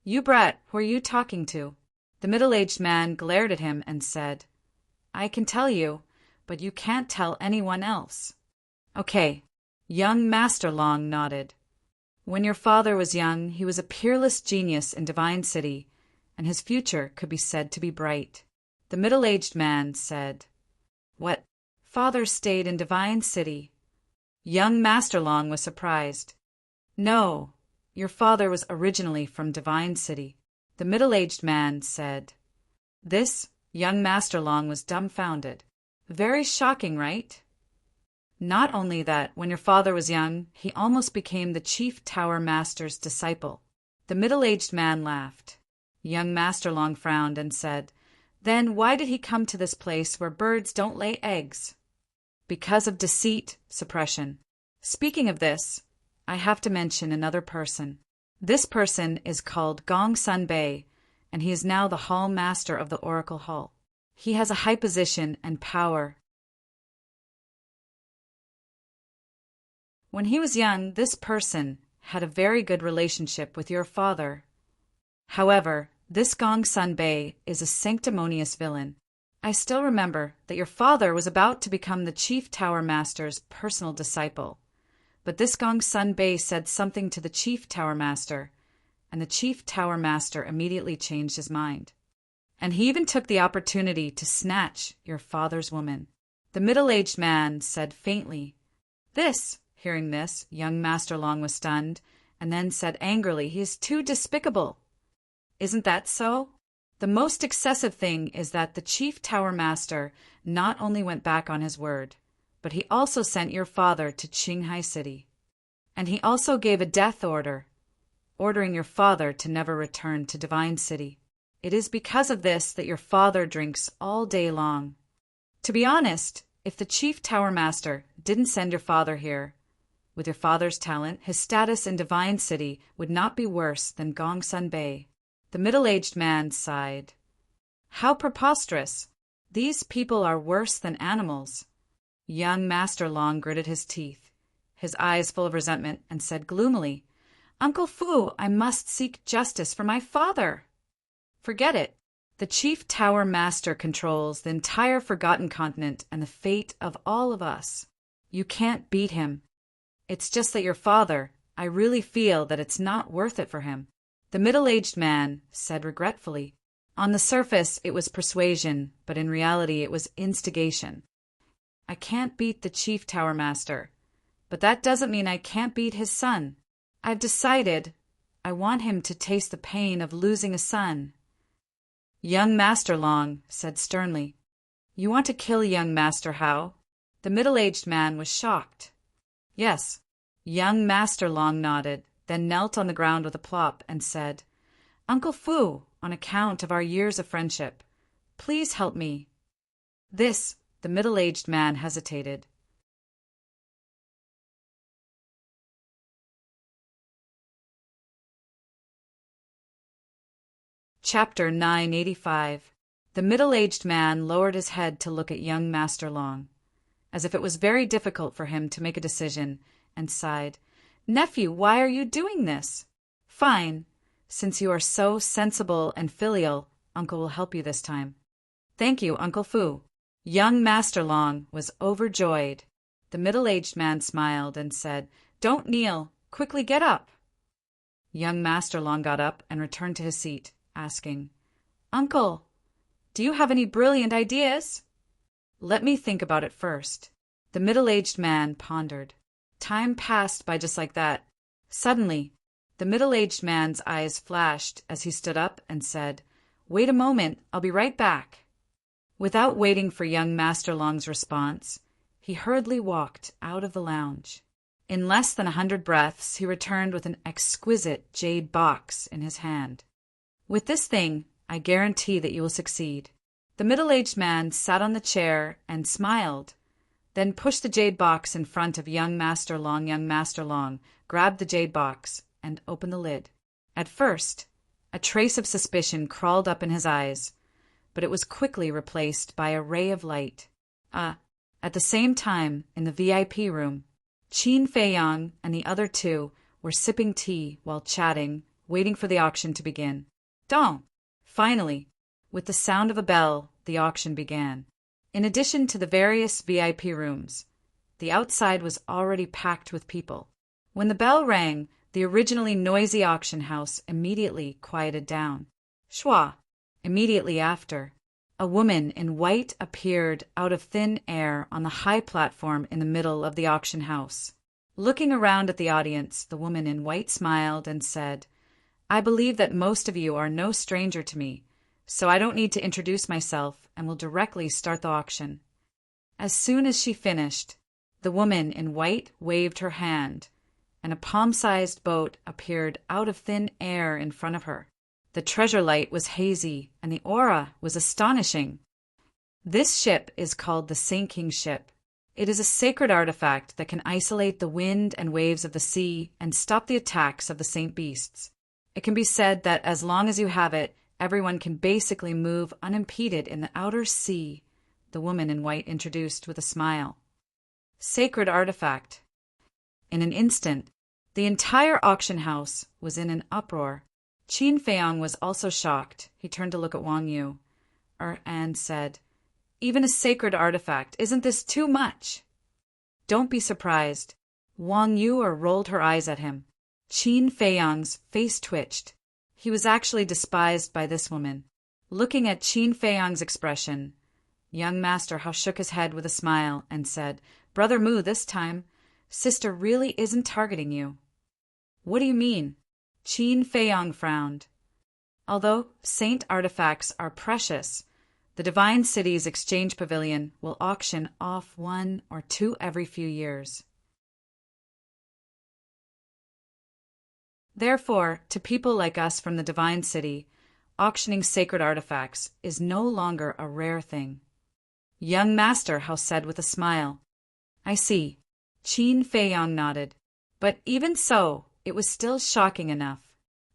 "You brat, who are you talking to?" The middle-aged man glared at him and said, "I can tell you, but you can't tell anyone else." "Okay." Young Master Long nodded. "When your father was young, he was a peerless genius in Divine City, and his future could be said to be bright." The middle-aged man said, "What? Father stayed in Divine City?" Young Master Long was surprised. "No, your father was originally from Divine City." The middle-aged man said. Young Master Long was dumbfounded. "Very shocking, right? Not only that, when your father was young, he almost became the chief tower master's disciple." The middle-aged man laughed. Young Master Long frowned and said, "Then why did he come to this place where birds don't lay eggs?" "Because of deceit, suppression. Speaking of this, I have to mention another person. This person is called Gong Sun Bei, and he is now the hall master of the Oracle Hall. He has a high position and power. When he was young, this person had a very good relationship with your father. However, This Gongsun Bei is a sanctimonious villain. I still remember that your father was about to become the Chief Tower Master's personal disciple. But this Gongsun Bei said something to the Chief Tower Master, and the Chief Tower Master immediately changed his mind. And he even took the opportunity to snatch your father's woman. The middle-aged man said faintly, "This." Hearing this, young Master Long was stunned, and then said angrily, "He is too despicable." "Isn't that so? The most excessive thing is that the Chief Tower Master not only went back on his word, but he also sent your father to Qinghai City. And he also gave a death order, ordering your father to never return to Divine City. It is because of this that your father drinks all day long. To be honest, if the Chief Tower Master didn't send your father here, with your father's talent, his status in Divine City would not be worse than Gongsun Bei." The middle-aged man sighed. "How preposterous! These people are worse than animals." Young Master Long gritted his teeth, his eyes full of resentment, and said gloomily, "Uncle Fu, I must seek justice for my father." "Forget it. The Chief Tower Master controls the entire Forgotten Continent and the fate of all of us. You can't beat him. It's just that your father, I really feel that it's not worth it for him." The middle-aged man said regretfully, "On the surface it was persuasion, but in reality it was instigation. I can't beat the Chief Tower Master, but that doesn't mean I can't beat his son. I've decided I want him to taste the pain of losing a son." Young Master Long said sternly, "You want to kill young Master Hao?" The middle-aged man was shocked. "Yes." Young Master Long nodded, then knelt on the ground with a plop and said, "Uncle Fu, on account of our years of friendship, please help me." This, the middle-aged man hesitated. Chapter 985. The middle-aged man lowered his head to look at young Master Long, as if it was very difficult for him to make a decision, and sighed, "Nephew, why are you doing this?" "Fine. Since you are so sensible and filial, Uncle will help you this time." "Thank you, Uncle Fu." Young Master Long was overjoyed. The middle-aged man smiled and said, "Don't kneel. Quickly get up." Young Master Long got up and returned to his seat, asking, "Uncle, do you have any brilliant ideas?" "Let me think about it first." The middle-aged man pondered. Time passed by just like that. Suddenly, the middle-aged man's eyes flashed as he stood up and said, "Wait a moment, I'll be right back." Without waiting for young Master Long's response, he hurriedly walked out of the lounge. In less than 100 breaths, he returned with an exquisite jade box in his hand. "With this thing, I guarantee that you will succeed." The middle-aged man sat on the chair and smiled, then pushed the jade box in front of young Master Long. Young Master Long grabbed the jade box and opened the lid. At first, a trace of suspicion crawled up in his eyes, but it was quickly replaced by a ray of light. At the same time, in the VIP room, Qin Feiyang and the other two were sipping tea while chatting, waiting for the auction to begin. Dong! Finally, with the sound of a bell, the auction began. In addition to the various VIP rooms, the outside was already packed with people. When the bell rang, the originally noisy auction house immediately quieted down. Shua! Immediately after, a woman in white appeared out of thin air on the high platform in the middle of the auction house. Looking around at the audience, the woman in white smiled and said, "I believe that most of you are no stranger to me, so I don't need to introduce myself and will directly start the auction." As soon as she finished, the woman in white waved her hand, and a palm-sized boat appeared out of thin air in front of her. The treasure light was hazy, and the aura was astonishing. This ship is called the Saint King ship. It is a sacred artifact that can isolate the wind and waves of the sea and stop the attacks of the saint beasts. It can be said that as long as you have it, everyone can basically move unimpeded in the outer sea, the woman in white introduced with a smile. Sacred artifact. In an instant, the entire auction house was in an uproar. Qin Feiyang was also shocked. He turned to look at Wang Yu and said, "Even a sacred artifact, isn't this too much?" "Don't be surprised." Wang Yu rolled her eyes at him. Qin Feiyang's face twitched. He was actually despised by this woman. Looking at Qin Feiyang's expression, young Master Hao shook his head with a smile and said, "Brother Mu, this time, sister really isn't targeting you." "What do you mean?" Qin Feiyang frowned. "Although saint artifacts are precious, the Divine City's exchange pavilion will auction off 1 or 2 every few years. Therefore, to people like us from the Divine City, auctioning sacred artifacts is no longer a rare thing." Young Master Hao said with a smile. "I see." Qin Feiyang nodded. But even so, it was still shocking enough.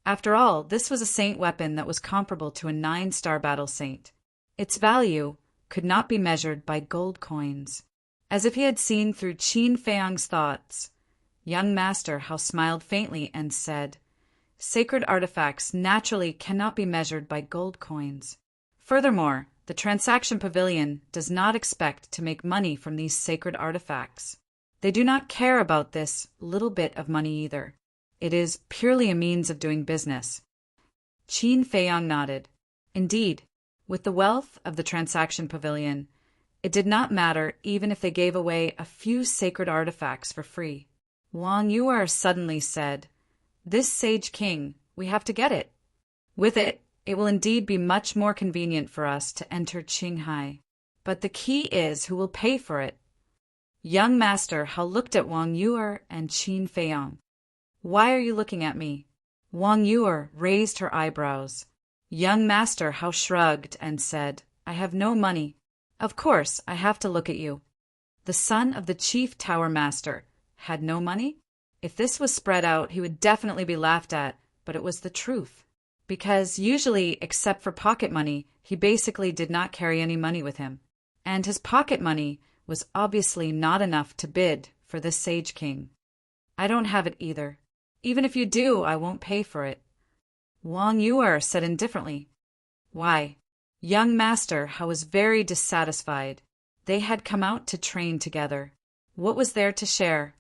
After all, this was a saint weapon that was comparable to a 9-star battle saint. Its value could not be measured by gold coins. As if he had seen through Qin Feiyang's thoughts, young Master Hao smiled faintly and said, "Sacred artifacts naturally cannot be measured by gold coins. Furthermore, the transaction pavilion does not expect to make money from these sacred artifacts. They do not care about this little bit of money either. It is purely a means of doing business." Qin Feiyang nodded. Indeed, with the wealth of the transaction pavilion, it did not matter even if they gave away a few sacred artifacts for free. Wang Yu suddenly said, "This Sage King, we have to get it. With it, it will indeed be much more convenient for us to enter Qinghai. But the key is who will pay for it." Young Master Hao looked at Wang Yu and Qin Feiyang. "Why are you looking at me?" Wang Yu raised her eyebrows. Young Master Hao shrugged and said, "I have no money. Of course, I have to look at you." The son of the chief tower master had no money? If this was spread out, he would definitely be laughed at, but it was the truth. Because usually, except for pocket money, he basically did not carry any money with him. And his pocket money was obviously not enough to bid for this Sage King. "I don't have it either. Even if you do, I won't pay for it." Wang Yu said indifferently. "Why?" Young Master Hao was very dissatisfied. They had come out to train together. What was there to share?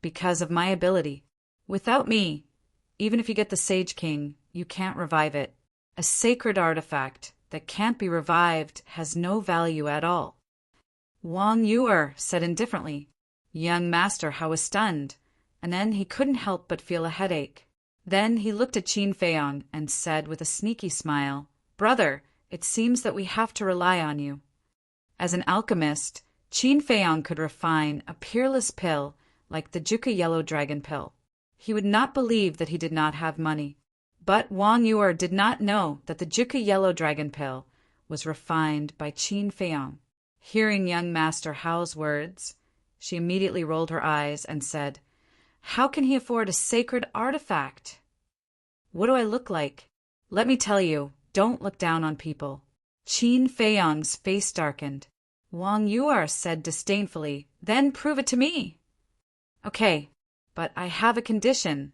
"Because of my ability. Without me, even if you get the Sage King, you can't revive it. A sacred artifact that can't be revived has no value at all." Wang Yu said indifferently. Young Master Hao was stunned, and then he couldn't help but feel a headache. Then he looked at Qin Feiyang and said with a sneaky smile, "Brother, it seems that we have to rely on you." As an alchemist, Qin Feiyang could refine a peerless pill like the Juka Yellow Dragon pill. He would not believe that he did not have money. But Wang Yu did not know that the Juka Yellow Dragon pill was refined by Qin Feiyang. Hearing young Master Hao's words, she immediately rolled her eyes and said, "How can he afford a sacred artifact?" "What do I look like?" "Let me tell you, don't look down on people." Qin Feiyang's face darkened. Wang Yu said disdainfully, "Then prove it to me." "Okay, but I have a condition.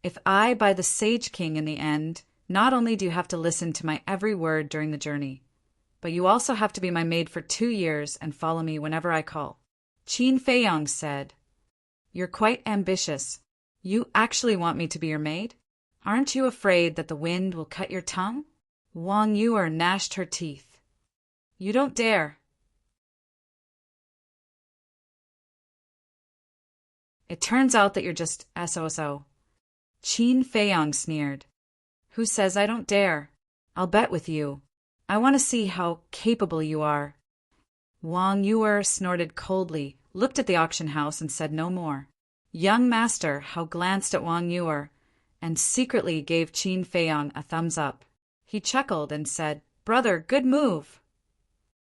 If I buy the Sage King in the end, not only do you have to listen to my every word during the journey, but you also have to be my maid for 2 years and follow me whenever I call." Qin Feiyang said, "You're quite ambitious. You actually want me to be your maid? Aren't you afraid that the wind will cut your tongue?" Wang Yu gnashed her teeth. "You don't dare." "It turns out that you're just SOSO. Qin Feiyang sneered. "Who says I don't dare? I'll bet with you. I want to see how capable you are." Wang Yu snorted coldly, looked at the auction house, and said no more. Young Master Hao glanced at Wang Yu and secretly gave Qin Feiyang a thumbs up. He chuckled and said, "Brother, good move."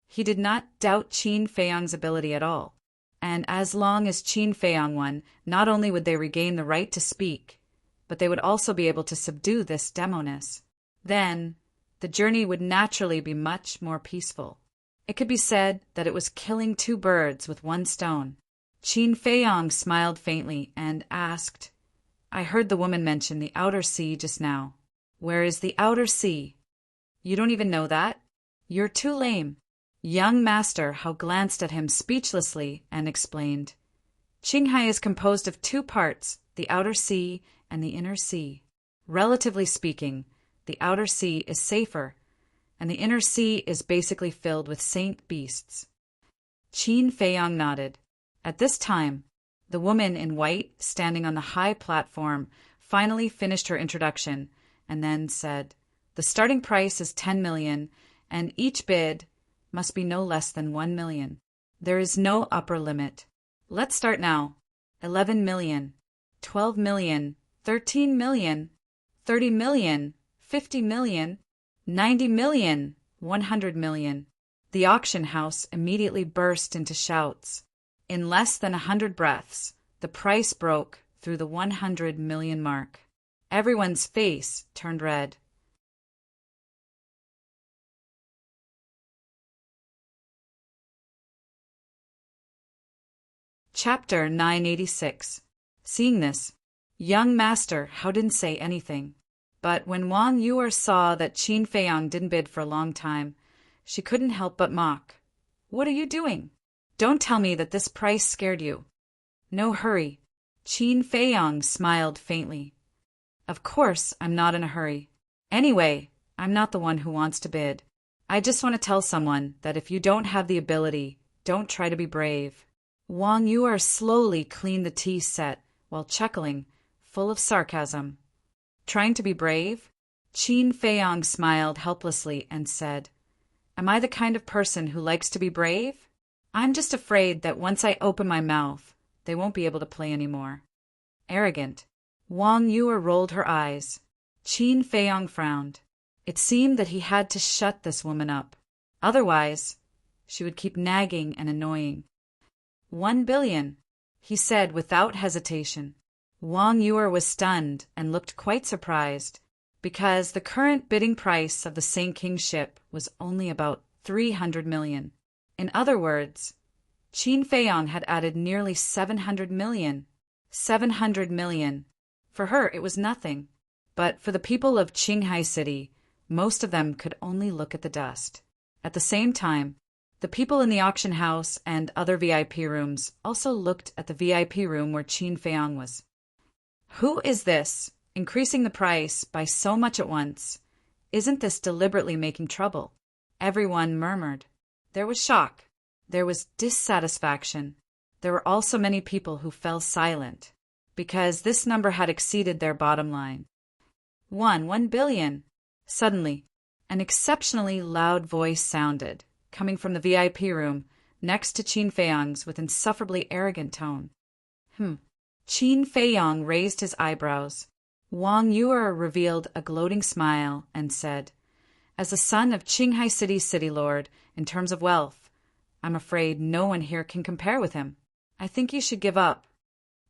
He did not doubt Qin Feiyang's ability at all. And as long as Qin Feiyang won, not only would they regain the right to speak, but they would also be able to subdue this demoness. Then, the journey would naturally be much more peaceful. It could be said that it was killing 2 birds with 1 stone. Qin Feiyang smiled faintly and asked, "I heard the woman mention the outer sea just now. Where is the outer sea? You don't even know that? You're too lame. Young Master Hao glanced at him speechlessly and explained. Qinghai is composed of two parts, the outer sea and the inner sea. Relatively speaking, the outer sea is safer, and the inner sea is basically filled with saint beasts. Qin Feiyang nodded. At this time, the woman in white, standing on the high platform, finally finished her introduction and then said, "The starting price is 10 million, and each bid must be no less than 1 million. There is no upper limit. Let's start now. 11 million, 12 million, 13 million, 30 million, 50 million, 90 million, 100 million. The auction house immediately burst into shouts. In less than 100 breaths, the price broke through the 100 million mark. Everyone's face turned red. Chapter 986. Seeing this, young Master Hao didn't say anything. But when Wang Yuer saw that Qin Feiyang didn't bid for a long time, she couldn't help but mock. "What are you doing? Don't tell me that this price scared you." "No hurry." Qin Feiyang smiled faintly. "Of course I'm not in a hurry. Anyway, I'm not the one who wants to bid. I just want to tell someone that if you don't have the ability, don't try to be brave." Wang Yuer slowly cleaned the tea set while chuckling, full of sarcasm. "Trying to be brave?" Qin Feiyang smiled helplessly and said, "Am I the kind of person who likes to be brave? I'm just afraid that once I open my mouth, they won't be able to play anymore." Arrogant. Wang Yuer rolled her eyes. Qin Feiyang frowned. It seemed that he had to shut this woman up. Otherwise, she would keep nagging and annoying. 1 billion, he said without hesitation. Wang Yuer was stunned and looked quite surprised, because the current bidding price of the Saint King's ship was only about 300 million. In other words, Qin Feiyang had added nearly 700 million. 700 million. For her, it was nothing. But for the people of Qinghai City, most of them could only look at the dust. At the same time, the people in the auction house and other VIP rooms also looked at the VIP room where Qin Feiyang was. "Who is this, increasing the price by so much at once? Isn't this deliberately making trouble?" Everyone murmured. There was shock. There was dissatisfaction. There were also many people who fell silent, because this number had exceeded their bottom line. 1 billion. Suddenly, an exceptionally loud voice sounded, coming from the VIP room next to Qin Feiyang's with insufferably arrogant tone. Qin Feiyang raised his eyebrows. Wang Yuer revealed a gloating smile and said, "As the son of Qinghai City's city lord, in terms of wealth, I'm afraid no one here can compare with him. I think you should give up."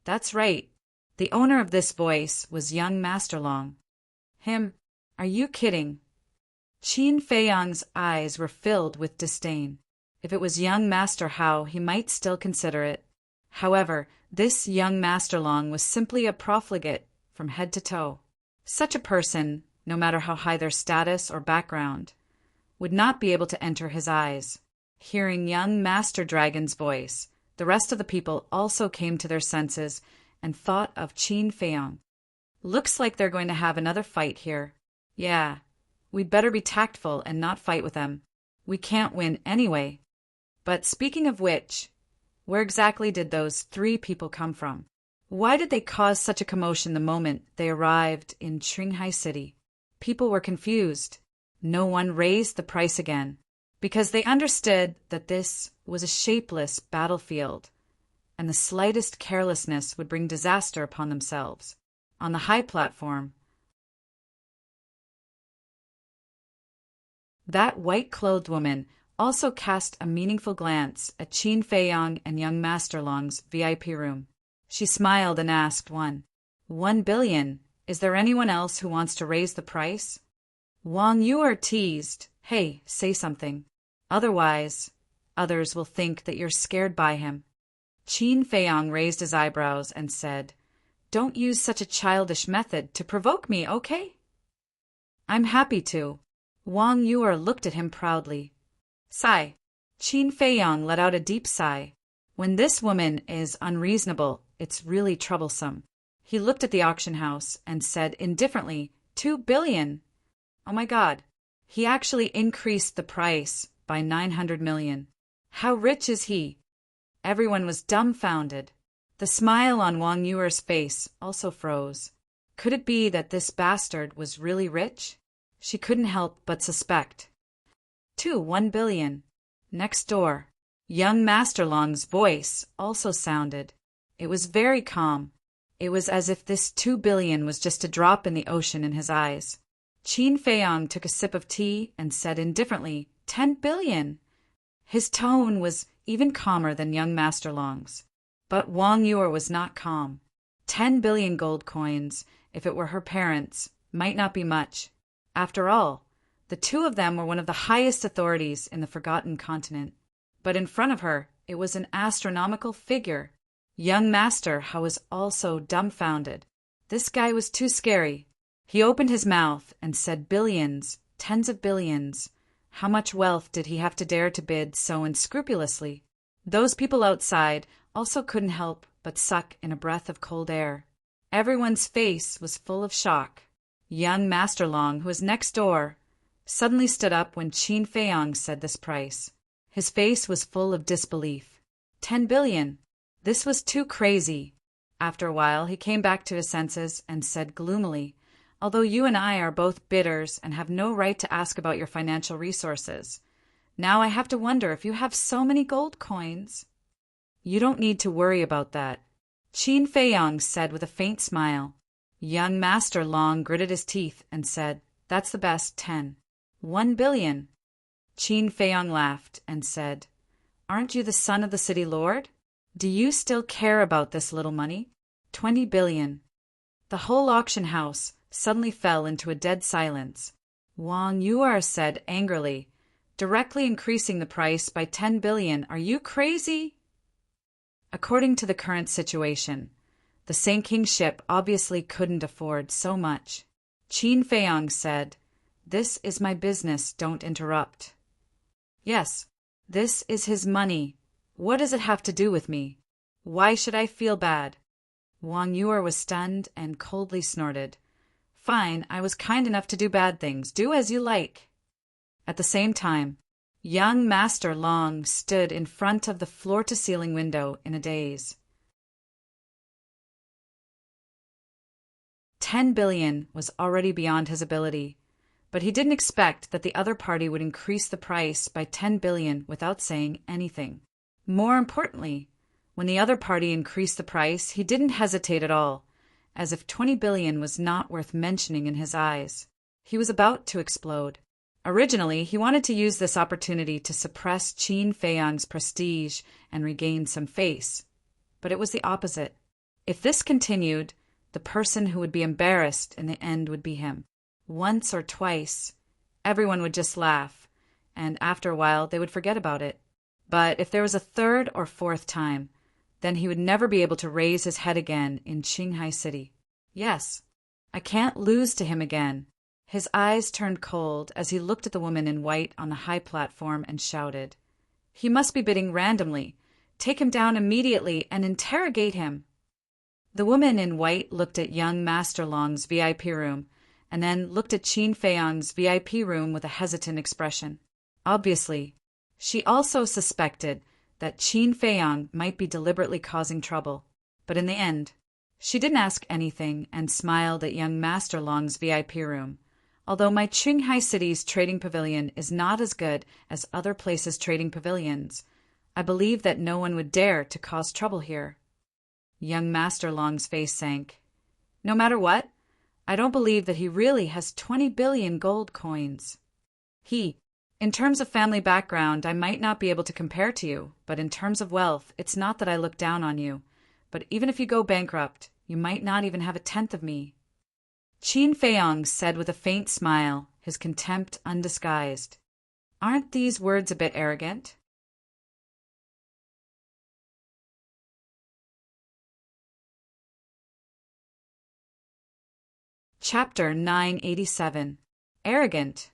That's right. The owner of this voice was young Master Long. "Him? Are you kidding?" Qin Feiyang's eyes were filled with disdain. If it was young Master Hao, he might still consider it. However, this young Master Long was simply a profligate from head to toe. Such a person, no matter how high their status or background, would not be able to enter his eyes. Hearing young Master Dragon's voice, the rest of the people also came to their senses and thought of Qin Feiyang. "Looks like they're going to have another fight here. Yeah, we'd better be tactful and not fight with them. We can't win anyway." But speaking of which, where exactly did those 3 people come from? Why did they cause such a commotion the moment they arrived in Qinghai City? People were confused. No one raised the price again, because they understood that this was a shapeless battlefield, and the slightest carelessness would bring disaster upon themselves. On the high platform, that white-clothed woman also cast a meaningful glance at Qin Feiyang and young Master Long's VIP room. She smiled and asked 1 billion. Is there anyone else who wants to raise the price? Wang Yuer teased, "Hey, say something. Otherwise, others will think that you're scared by him." Qin Feiyang raised his eyebrows and said, "Don't use such a childish method to provoke me, okay?" I'm happy to. Wang Yuer looked at him proudly. Sigh. Qin Feiyang let out a deep sigh. When this woman is unreasonable, it's really troublesome. He looked at the auction house and said indifferently, 2 billion. Oh my God. He actually increased the price by 900 million. How rich is he? Everyone was dumbfounded. The smile on Wang Yuer's face also froze. Could it be that this bastard was really rich? She couldn't help but suspect. 1 billion. Next door. Young Master Long's voice also sounded. It was very calm. It was as if this 2 billion was just a drop in the ocean in his eyes. Qin Feiyang took a sip of tea and said indifferently, 10 billion. His tone was even calmer than young Master Long's. But Wang Yuer was not calm. 10 billion gold coins, if it were her parents, might not be much. After all, the two of them were one of the highest authorities in the Forgotten Continent. But in front of her, it was an astronomical figure. Young Master was also dumbfounded. This guy was too scary. He opened his mouth and said billions, tens of billions. How much wealth did he have to dare to bid so unscrupulously? Those people outside also couldn't help but suck in a breath of cold air. Everyone's face was full of shock. Young Master Long, who was next door, suddenly stood up when Qin Feiyang said this price. His face was full of disbelief. 10 billion. This was too crazy. After a while, he came back to his senses and said gloomily, although you and I are both bidders and have no right to ask about your financial resources, now I have to wonder if you have so many gold coins. You don't need to worry about that, Qin Feiyang said with a faint smile. Young Master Long gritted his teeth and said, that's the best, 10. 1 billion. Qin Feiyang laughed and said, aren't you the son of the city lord? Do you still care about this little money? 20 billion. The whole auction house suddenly fell into a dead silence. Wang Yuer said angrily, directly increasing the price by 10 billion. Are you crazy? According to the current situation, the Saint-King ship obviously couldn't afford so much. Qin Feiyang said, this is my business, don't interrupt. Yes, this is his money. What does it have to do with me? Why should I feel bad? Wang Yuer was stunned and coldly snorted. Fine, I was kind enough to do bad things. Do as you like. At the same time, young Master Long stood in front of the floor-to-ceiling window in a daze. 10 billion was already beyond his ability, but he didn't expect that the other party would increase the price by 10 billion without saying anything. More importantly, when the other party increased the price, he didn't hesitate at all, as if 20 billion was not worth mentioning in his eyes. He was about to explode. Originally, he wanted to use this opportunity to suppress Qin Feiyang's prestige and regain some face. But it was the opposite. If this continued, the person who would be embarrassed in the end would be him. Once or twice, everyone would just laugh, and after a while they would forget about it. But if there was a third or fourth time, then he would never be able to raise his head again in Qinghai City. Yes, I can't lose to him again. His eyes turned cold as he looked at the woman in white on the high platform and shouted, he must be bidding randomly. Take him down immediately and interrogate him. The woman in white looked at young Master Long's VIP room and then looked at Qin Feiyang's VIP room with a hesitant expression. Obviously, she also suspected that Qin Feiyang might be deliberately causing trouble, but in the end, she didn't ask anything and smiled at young Master Long's VIP room. Although my Qinghai City's trading pavilion is not as good as other places' trading pavilions, I believe that no one would dare to cause trouble here. Young Master Long's face sank. No matter what, I don't believe that he really has 20 billion gold coins. In terms of family background, I might not be able to compare to you, but in terms of wealth, it's not that I look down on you. But even if you go bankrupt, you might not even have a tenth of me. Qin Feiyang said with a faint smile, his contempt undisguised. Aren't these words a bit arrogant? Chapter 987. Arrogant.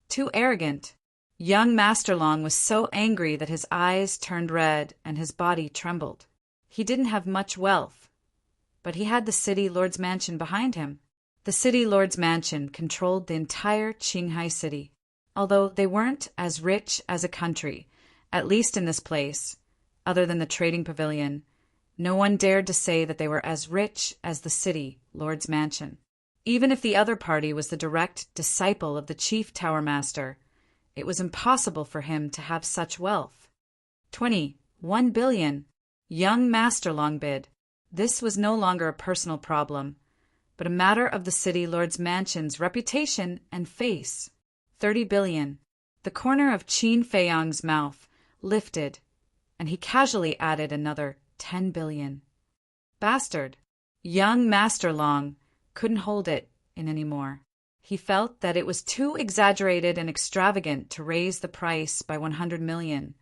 Too arrogant. Young Master Long was so angry that his eyes turned red and his body trembled. He didn't have much wealth, but he had the city lord's mansion behind him. The city lord's mansion controlled the entire Qinghai city. Although they weren't as rich as a country, at least in this place, other than the trading pavilion, no one dared to say that they were as rich as the city lord's mansion. Even if the other party was the direct disciple of the chief tower master, it was impossible for him to have such wealth. 1 billion. Young Master Long bid. This was no longer a personal problem, but a matter of the city lord's mansion's reputation and face. 30 billion. The corner of Qin Feiyang's mouth lifted, and he casually added another 10 billion. Bastard. Young Master Long couldn't hold it in anymore. He felt that it was too exaggerated and extravagant to raise the price by 100 million,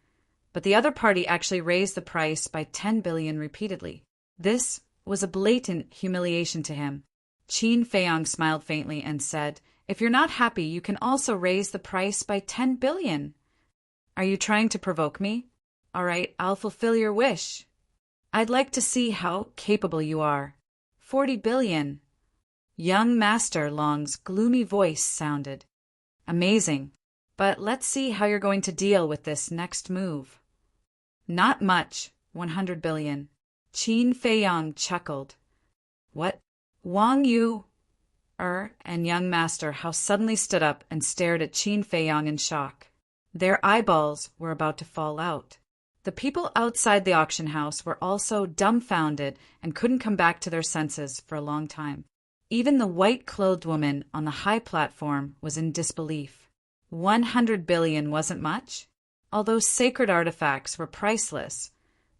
but the other party actually raised the price by 10 billion repeatedly. This was a blatant humiliation to him. Qin Feiyang smiled faintly and said, "If you're not happy, you can also raise the price by 10 billion. Are you trying to provoke me? All right, I'll fulfill your wish. I'd like to see how capable you are. 40 billion. Young Master Long's gloomy voice sounded. Amazing. But let's see how you're going to deal with this next move. Not much. 100 billion. Qin Feiyang chuckled. What? Wang Yu? And young Master Hao suddenly stood up and stared at Qin Feiyang in shock. Their eyeballs were about to fall out. The people outside the auction house were also dumbfounded and couldn't come back to their senses for a long time. Even the white-clothed woman on the high platform was in disbelief. 100 billion wasn't much? Although sacred artifacts were priceless,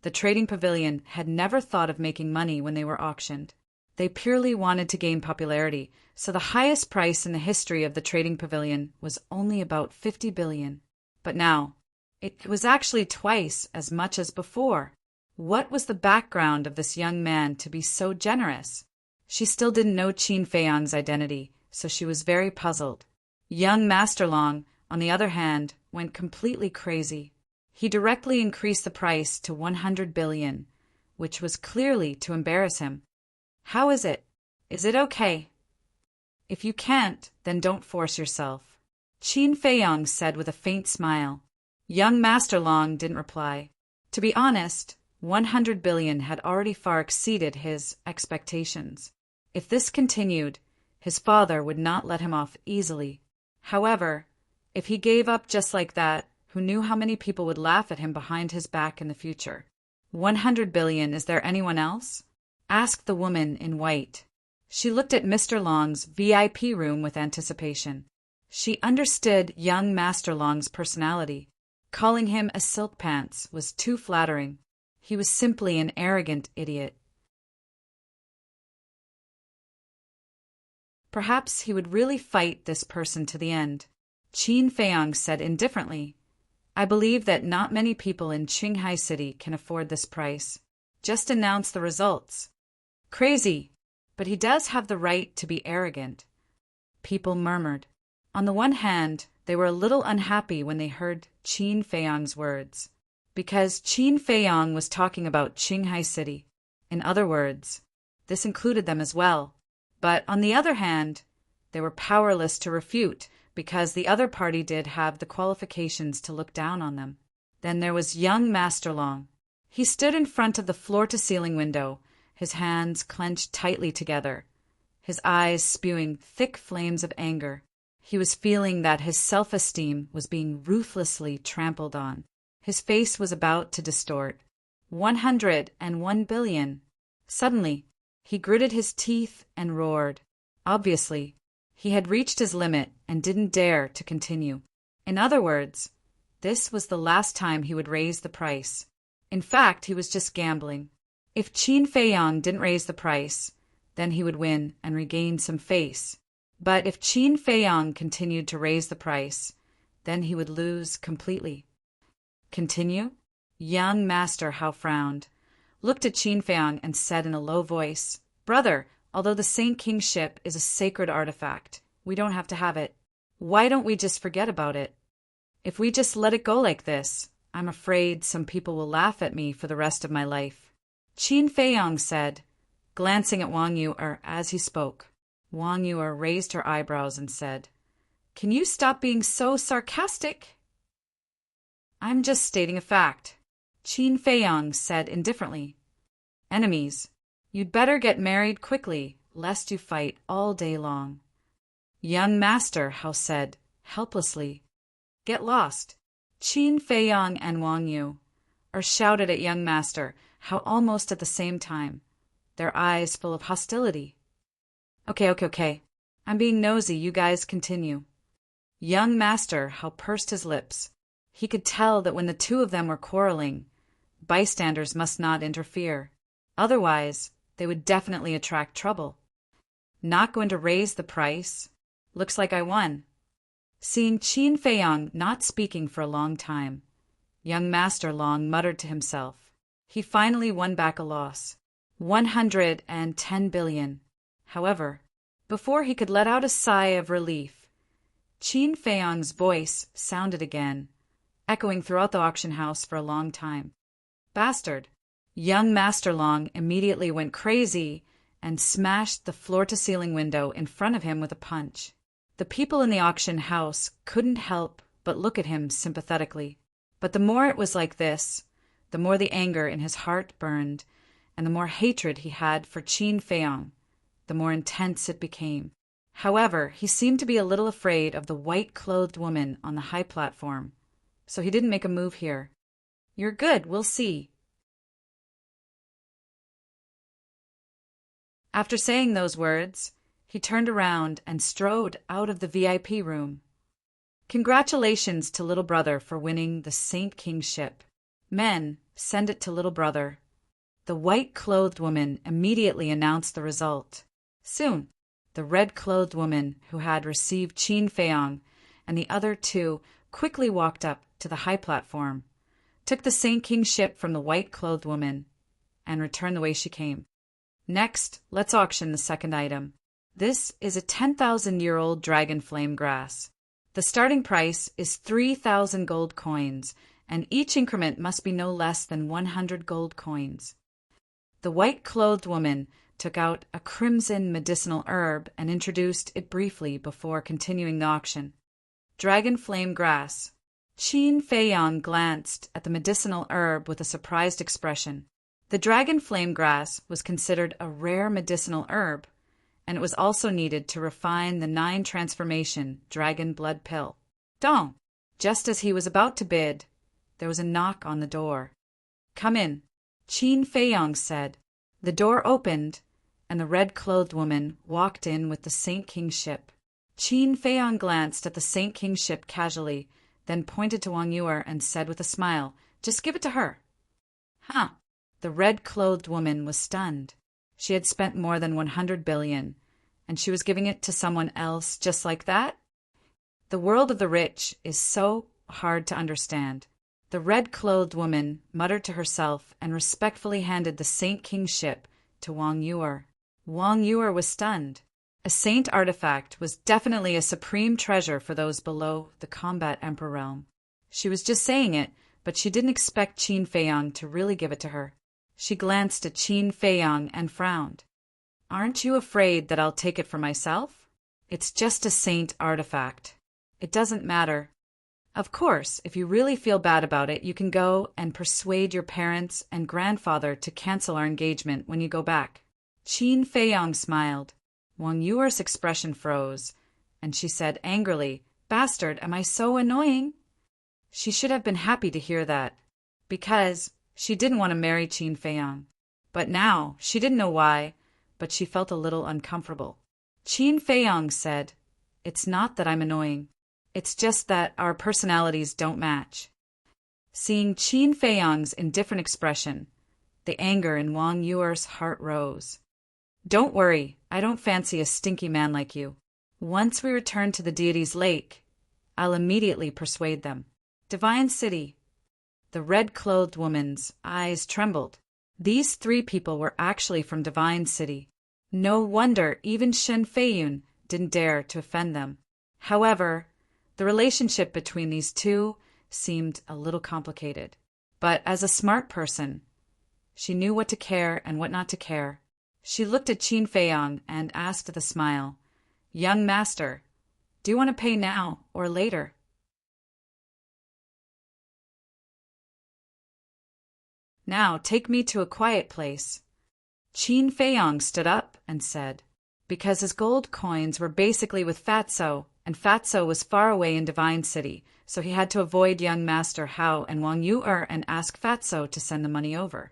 the trading pavilion had never thought of making money when they were auctioned. They purely wanted to gain popularity, so the highest price in the history of the trading pavilion was only about 50 billion. But now, it was actually twice as much as before. What was the background of this young man to be so generous? She still didn't know Qin Feiyang's identity, so she was very puzzled. Young Master Long, on the other hand, went completely crazy. He directly increased the price to 100 billion, which was clearly to embarrass him. How is it? Is it okay? If you can't, then don't force yourself. Qin Feiyang said with a faint smile. Young Master Long didn't reply. To be honest, 100 billion had already far exceeded his expectations. If this continued, his father would not let him off easily. However, if he gave up just like that, who knew how many people would laugh at him behind his back in the future? 100 billion, is there anyone else? Asked the woman in white. She looked at Mr. Long's VIP room with anticipation. She understood young Master Long's personality. Calling him a silk pants was too flattering. He was simply an arrogant idiot. Perhaps he would really fight this person to the end. Qin Feiyang said indifferently, I believe that not many people in Qinghai City can afford this price. Just announce the results. Crazy, but he does have the right to be arrogant. People murmured. On the one hand, they were a little unhappy when they heard Qin Feiyang's words, because Qin Feiyang was talking about Qinghai City. In other words, this included them as well. But on the other hand, they were powerless to refute because the other party did have the qualifications to look down on them. Then there was young Master Long. He stood in front of the floor-to-ceiling window, his hands clenched tightly together, his eyes spewing thick flames of anger. He was feeling that his self-esteem was being ruthlessly trampled on. His face was about to distort. 101 billion. Suddenly, he gritted his teeth and roared. Obviously, he had reached his limit and didn't dare to continue. In other words, this was the last time he would raise the price. In fact, he was just gambling. If Qin Feiyang didn't raise the price, then he would win and regain some face. But if Qin Feiyang continued to raise the price, then he would lose completely. Continue? Young Master Hao frowned, looked at Qin Feiyang and said in a low voice, Brother, although the Saint King's ship is a sacred artifact, we don't have to have it. Why don't we just forget about it? If we just let it go like this, I'm afraid some people will laugh at me for the rest of my life. Qin Feiyong said, glancing at Wang Yu'er as he spoke. Wang Yu'er raised her eyebrows and said, "Can you stop being so sarcastic?" "I'm just stating a fact," Qin Feiyong said indifferently. "Enemies, you'd better get married quickly, lest you fight all day long." Young Master Hao said, helplessly. "Get lost." Qin Feiyong and Wang Yu'er shouted at Young Master Hao almost at the same time, their eyes full of hostility. Okay. I'm being nosy, you guys continue. Young Master Hao pursed his lips. He could tell that when the two of them were quarreling, bystanders must not interfere. Otherwise, they would definitely attract trouble. Not going to raise the price? Looks like I won. Seeing Qin Feiyong not speaking for a long time, young Master Long muttered to himself. He finally won back a loss. 110 billion. However, before he could let out a sigh of relief, Qin Feiyong's voice sounded again, echoing throughout the auction house for a long time. "Bastard!" Young Master Long immediately went crazy and smashed the floor-to-ceiling window in front of him with a punch. The people in the auction house couldn't help but look at him sympathetically. But the more it was like this, the more the anger in his heart burned, and the more hatred he had for Qin Feiyong, the more intense it became. However, he seemed to be a little afraid of the white-clothed woman on the high platform, so he didn't make a move here. "You're good, we'll see." After saying those words, he turned around and strode out of the VIP room. "Congratulations to little brother for winning the Saint King ship. Men, send it to little brother." The white-clothed woman immediately announced the result. Soon, the red-clothed woman who had received Qin Feiyong and the other two quickly walked up to the high platform, took the Saint King ship from the white-clothed woman, and returned the way she came. Next, let's auction the second item. This is a 10,000-year-old dragon flame grass. The starting price is 3,000 gold coins, and each increment must be no less than 100 gold coins. The white-clothed woman took out a crimson medicinal herb and introduced it briefly before continuing the auction. Dragon flame grass. Qin Feiyong glanced at the medicinal herb with a surprised expression. The dragon flame grass was considered a rare medicinal herb, and it was also needed to refine the 9-transformation dragon blood pill. Dong! Just as he was about to bid, there was a knock on the door. "Come in," Qin Feiyong said. The door opened, and the red-clothed woman walked in with the Saint King ship. Qin Feiyong glanced at the Saint King ship casually, then pointed to Wang Yu'er and said with a smile, "Just give it to her." "Huh." The red-clothed woman was stunned. She had spent more than 100 billion, and she was giving it to someone else just like that? The world of the rich is so hard to understand. The red-clothed woman muttered to herself and respectfully handed the Saint King ship to Wang Yu'er. Wang Yu'er was stunned. A saint artifact was definitely a supreme treasure for those below the combat emperor realm. She was just saying it, but she didn't expect Qin Feiyong to really give it to her. She glanced at Qin Feiyong and frowned. "Aren't you afraid that I'll take it for myself? It's just a saint artifact. It doesn't matter. Of course, if you really feel bad about it, you can go and persuade your parents and grandfather to cancel our engagement when you go back." Qin Feiyong smiled. Wang Yu'er's expression froze, and she said angrily, "Bastard, am I so annoying?" She should have been happy to hear that, because she didn't want to marry Qin Feiyong. But now, she didn't know why, but she felt a little uncomfortable. Qin Feiyong said, "It's not that I'm annoying. It's just that our personalities don't match." Seeing Qin Feiyong's indifferent expression, the anger in Wang Yu'er's heart rose. "Don't worry, I don't fancy a stinky man like you. Once we return to the deity's lake, I'll immediately persuade them." Divine City. The red-clothed woman's eyes trembled. These 3 people were actually from Divine City. No wonder even Shen Feiyun didn't dare to offend them. However, The relationship between these two seemed a little complicated. But as a smart person, she knew what to care and what not to care. She looked at Qin Feiyang and asked with a smile, "Young master, do you want to pay now or later?" "Now take me to a quiet place." Qin Feiyang stood up and said, because his gold coins were basically with Fatso, and Fatso was far away in Divine City, so he had to avoid young master Hao and Wang Yu'er and ask Fatso to send the money over.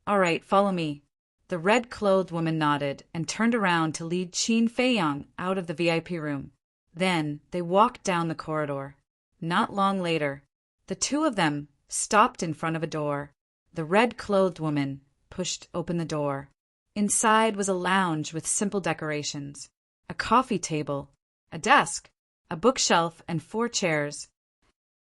"All right, follow me." The red-clothed woman nodded and turned around to lead Qin Feiyang out of the VIP room. Then they walked down the corridor. Not long later, the two of them stopped in front of a door. The red-clothed woman pushed open the door. Inside was a lounge with simple decorations, a coffee table, a desk, a bookshelf, and 4 chairs.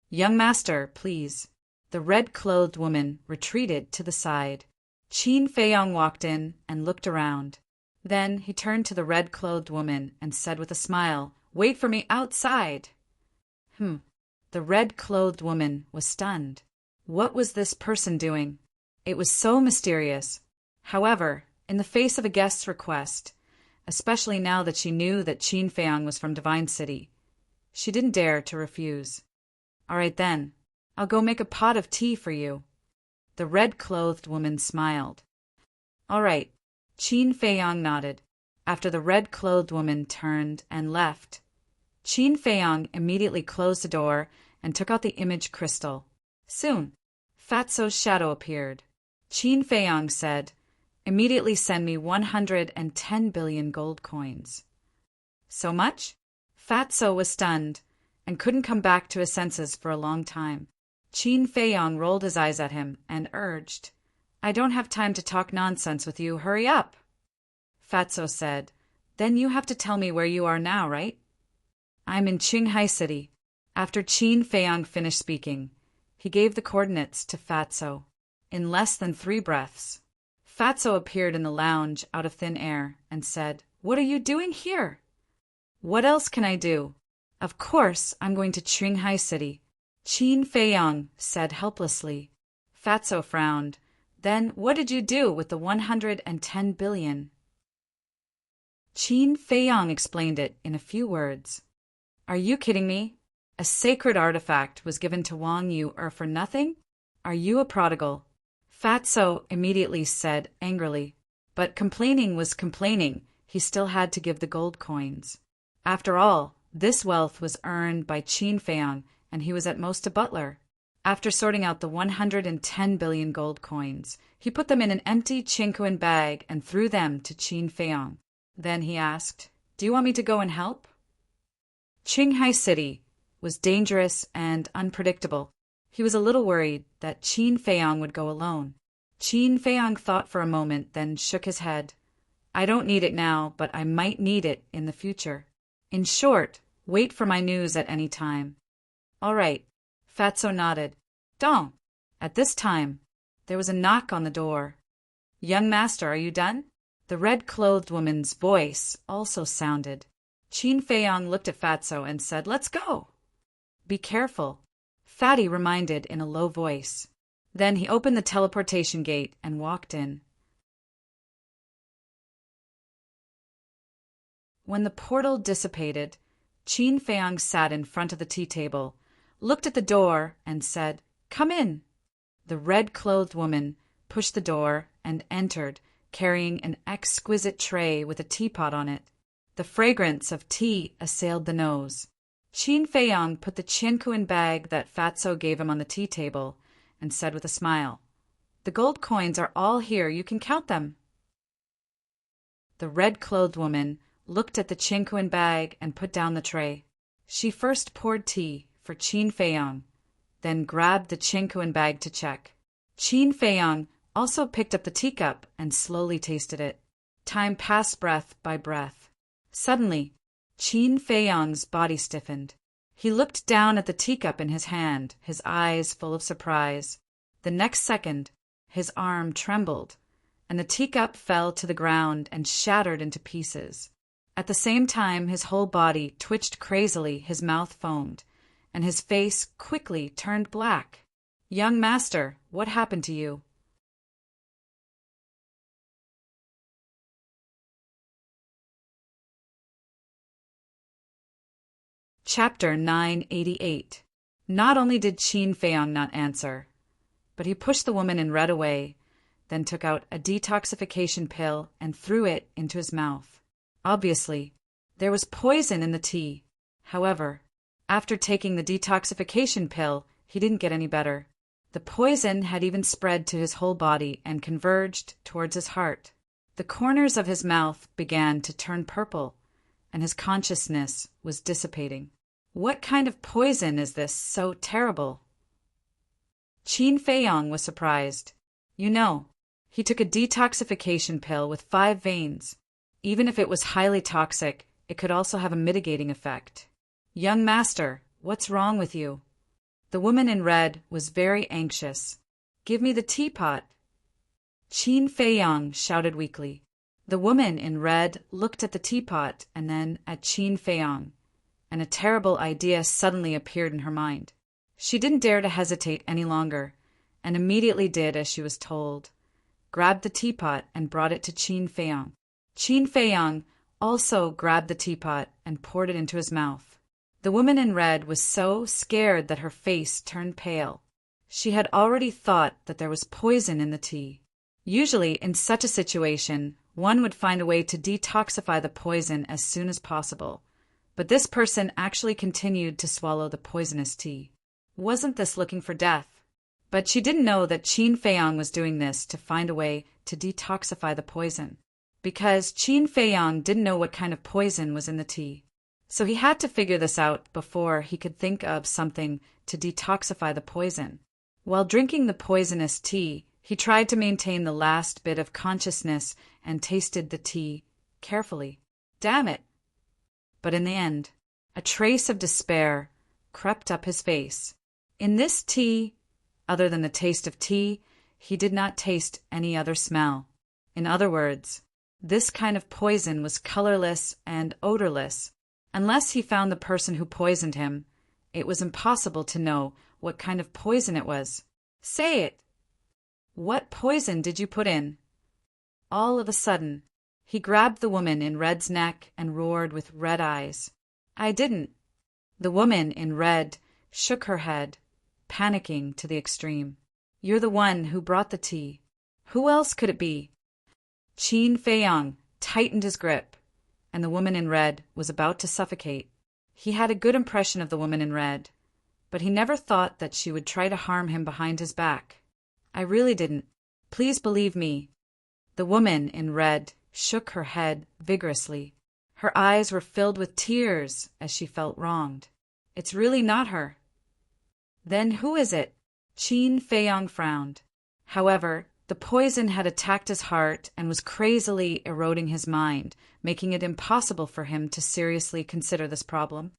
"Young master, please." The red-clothed woman retreated to the side. Qin Feiyang walked in and looked around. Then he turned to the red-clothed woman and said with a smile, "Wait for me outside." The red-clothed woman was stunned. What was this person doing? It was so mysterious. However, in the face of a guest's request, especially now that she knew that Qin Feiyang was from Divine City, she didn't dare to refuse. "All right then, I'll go make a pot of tea for you." The red-clothed woman smiled. "All right." Qin Feiyang nodded, after the red-clothed woman turned and left. Qin Feiyang immediately closed the door and took out the image crystal. Soon, Fatso's shadow appeared. Qin Feiyang said, "Immediately send me 110 billion gold coins." "So much?" Fatso was stunned and couldn't come back to his senses for a long time. Qin Feiyang rolled his eyes at him and urged, "I don't have time to talk nonsense with you. Hurry up." Fatso said, "Then you have to tell me where you are now, right?" "I'm in Qinghai City." After Qin Feiyang finished speaking, he gave the coordinates to Fatso. In less than 3 breaths, Fatso appeared in the lounge out of thin air and said, "What are you doing here?" "What else can I do? Of course I'm going to Qinghai City," Qin Feiyang said helplessly. Fatso frowned. "Then what did you do with the 110 billion? Qin Feiyang explained it in a few words. "Are you kidding me? A sacred artifact was given to Wang Yu'er for nothing? Are you a prodigal?" Fatso immediately said angrily. But complaining was complaining. He still had to give the gold coins. After all, this wealth was earned by Qin Feiyang, and he was at most a butler. After sorting out the 110 billion gold coins, he put them in an empty Qinquan bag and threw them to Qin Feiyang. Then he asked, "Do you want me to go and help?" Qinghai City was dangerous and unpredictable. He was a little worried that Qin Feiyang would go alone. Qin Feiyang thought for a moment, then shook his head. "I don't need it now, but I might need it in the future. In short, wait for my news at any time." "All right." Fatso nodded. "Dong." At this time, there was a knock on the door. "Young master, are you done?" The red-clothed woman's voice also sounded. Qin Feiyang looked at Fatso and said, "Let's go." "Be careful," Fatty reminded in a low voice. Then he opened the teleportation gate and walked in. When the portal dissipated, Qin Feiyang sat in front of the tea table, looked at the door, and said, "Come in." The red-clothed woman pushed the door and entered, carrying an exquisite tray with a teapot on it. The fragrance of tea assailed the nose. Qin Feiyang put the Qinquan bag that Fatso gave him on the tea table and said with a smile, "The gold coins are all here. You can count them." The red-clothed woman looked at the Qinquan bag and put down the tray. She first poured tea for Qin Feiyang, then grabbed the Qinquan bag to check. Qin Feiyang also picked up the teacup and slowly tasted it. Time passed breath by breath. Suddenly, Qin Feiyang's body stiffened. He looked down at the teacup in his hand, his eyes full of surprise. The next second, his arm trembled, and the teacup fell to the ground and shattered into pieces. At the same time, his whole body twitched crazily, his mouth foamed, and his face quickly turned black. "Young master, what happened to you?" Chapter 988. Not only did Qin Feiyang not answer, but he pushed the woman in red away, then took out a detoxification pill and threw it into his mouth. Obviously, there was poison in the tea. However, after taking the detoxification pill, he didn't get any better. The poison had even spread to his whole body and converged towards his heart. The corners of his mouth began to turn purple, and his consciousness was dissipating. What kind of poison is this so terrible? Qin Feiyang was surprised. He took a detoxification pill with 5 veins. Even if it was highly toxic, it could also have a mitigating effect. "Young master, what's wrong with you?" The woman in red was very anxious. "Give me the teapot." Qin Feiyang shouted weakly. The woman in red looked at the teapot and then at Qin Feiyang, and a terrible idea suddenly appeared in her mind. She didn't dare to hesitate any longer, and immediately did as she was told. Grabbed the teapot and brought it to Qin Feiyang. Qin Feiyang also grabbed the teapot and poured it into his mouth. The woman in red was so scared that her face turned pale. She had already thought that there was poison in the tea. Usually, in such a situation, one would find a way to detoxify the poison as soon as possible. But this person actually continued to swallow the poisonous tea. Wasn't this looking for death? But she didn't know that Qin Feiyang was doing this to find a way to detoxify the poison. Because Qin Feiyang didn't know what kind of poison was in the tea. So he had to figure this out before he could think of something to detoxify the poison. While drinking the poisonous tea, he tried to maintain the last bit of consciousness and tasted the tea carefully. Damn it! But in the end, a trace of despair crept up his face. In this tea, other than the taste of tea, he did not taste any other smell. In other words, this kind of poison was colorless and odorless. Unless he found the person who poisoned him, it was impossible to know what kind of poison it was. "Say it! What poison did you put in?" All of a sudden, he grabbed the woman in red's neck and roared with red eyes. "I didn't." The woman in red shook her head, panicking to the extreme. "You're the one who brought the tea. Who else could it be?" Qin Feiyang tightened his grip, and the woman in red was about to suffocate. He had a good impression of the woman in red, but he never thought that she would try to harm him behind his back. "I really didn't. Please believe me." The woman in red shook her head vigorously. Her eyes were filled with tears as she felt wronged. "It's really not her." "Then who is it?" Qin Feiyang frowned. However, the poison had attacked his heart and was crazily eroding his mind, making it impossible for him to seriously consider this problem.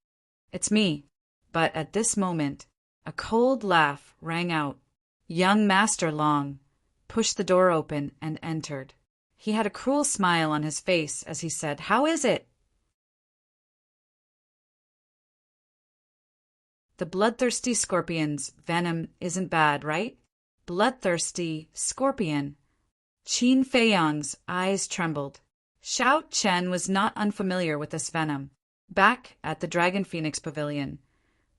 "It's me." But at this moment, a cold laugh rang out. Young Master Long pushed the door open and entered. He had a cruel smile on his face as he said, "How is it?" "The bloodthirsty scorpion's venom isn't bad, right?" Bloodthirsty scorpion. Qin Feiyang's eyes trembled. Xiao Chen was not unfamiliar with this venom. Back at the Dragon Phoenix Pavilion,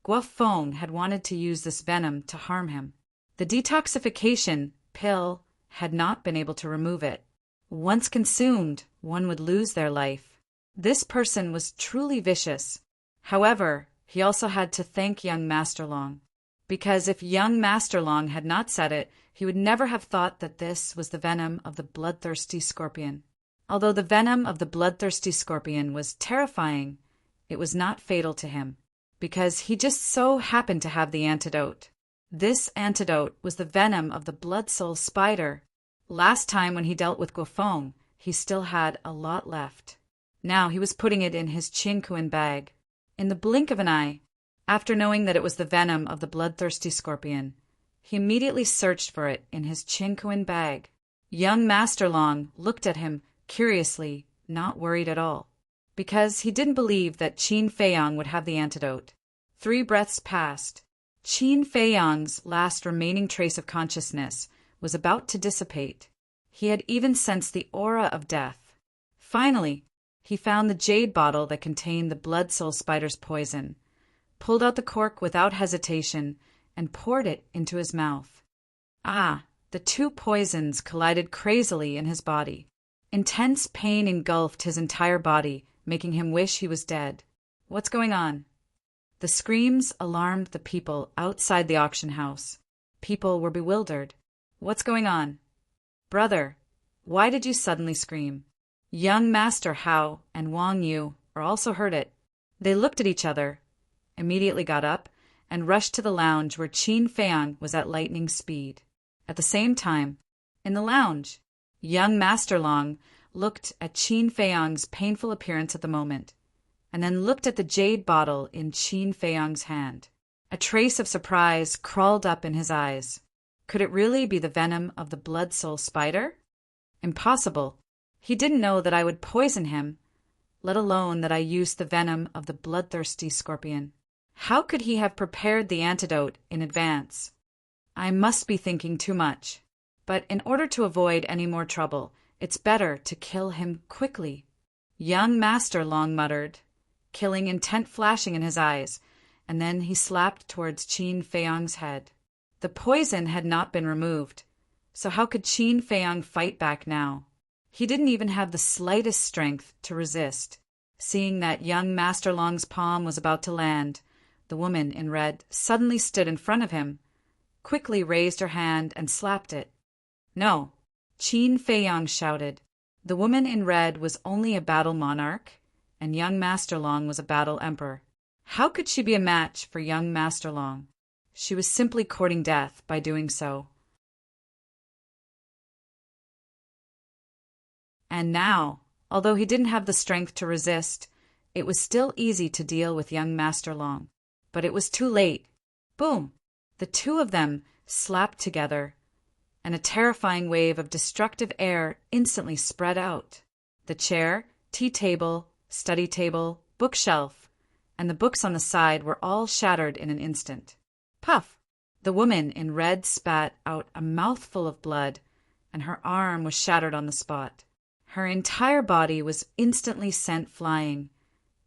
Guo Feng had wanted to use this venom to harm him. The detoxification pill had not been able to remove it. Once consumed, one would lose their life. This person was truly vicious. However, he also had to thank young Master Long, because if young Master Long had not said it, he would never have thought that this was the venom of the bloodthirsty scorpion. Although the venom of the bloodthirsty scorpion was terrifying, it was not fatal to him, because he just so happened to have the antidote. This antidote was the venom of the blood soul spider. Last time when he dealt with Guofeng, he still had a lot left. Now he was putting it in his Qinkuan bag. In the blink of an eye, after knowing that it was the venom of the bloodthirsty scorpion, he immediately searched for it in his Qinkuan bag. Young Master Long looked at him curiously, not worried at all. because he didn't believe that Qin Feiyang would have the antidote. 3 breaths passed. Qin Feiyang's last remaining trace of consciousness was about to dissipate. He had even sensed the aura of death. Finally, he found the jade bottle that contained the blood soul spider's poison, pulled out the cork without hesitation, and poured it into his mouth. The 2 poisons collided crazily in his body. Intense pain engulfed his entire body, making him wish he was dead. What's going on? The screams alarmed the people outside the auction house. People were bewildered. What's going on? Brother, why did you suddenly scream? Young Master Hao and Wang Yu also heard it. They looked at each other, immediately got up, and rushed to the lounge where Qin Feiyang was at lightning speed. At the same time, in the lounge, young Master Long looked at Qin Feiyang's painful appearance at the moment, and then looked at the jade bottle in Qin Feiyang's hand. A trace of surprise crawled up in his eyes. Could it really be the venom of the blood soul spider? Impossible. He didn't know that I would poison him, let alone that I used the venom of the bloodthirsty scorpion. How could he have prepared the antidote in advance? I must be thinking too much. But in order to avoid any more trouble, it's better to kill him quickly. Young Master Long muttered, killing intent flashing in his eyes, and then he slapped towards Qin Feiyang's head. The poison had not been removed, so how could Qin Feiyang fight back now? He didn't even have the slightest strength to resist. Seeing that young Master Long's palm was about to land, the woman in red suddenly stood in front of him, quickly raised her hand and slapped it. No, Qin Feiyang shouted. The woman in red was only a battle monarch, and young Master Long was a battle emperor. How could she be a match for young Master Long? She was simply courting death by doing so. And now, although he didn't have the strength to resist, it was still easy to deal with young Master Long. But it was too late. Boom! The 2 of them slapped together, and a terrifying wave of destructive air instantly spread out. The chair, tea table, study table, bookshelf, and the books on the side were all shattered in an instant. Puff! The woman in red spat out a mouthful of blood, and her arm was shattered on the spot. Her entire body was instantly sent flying,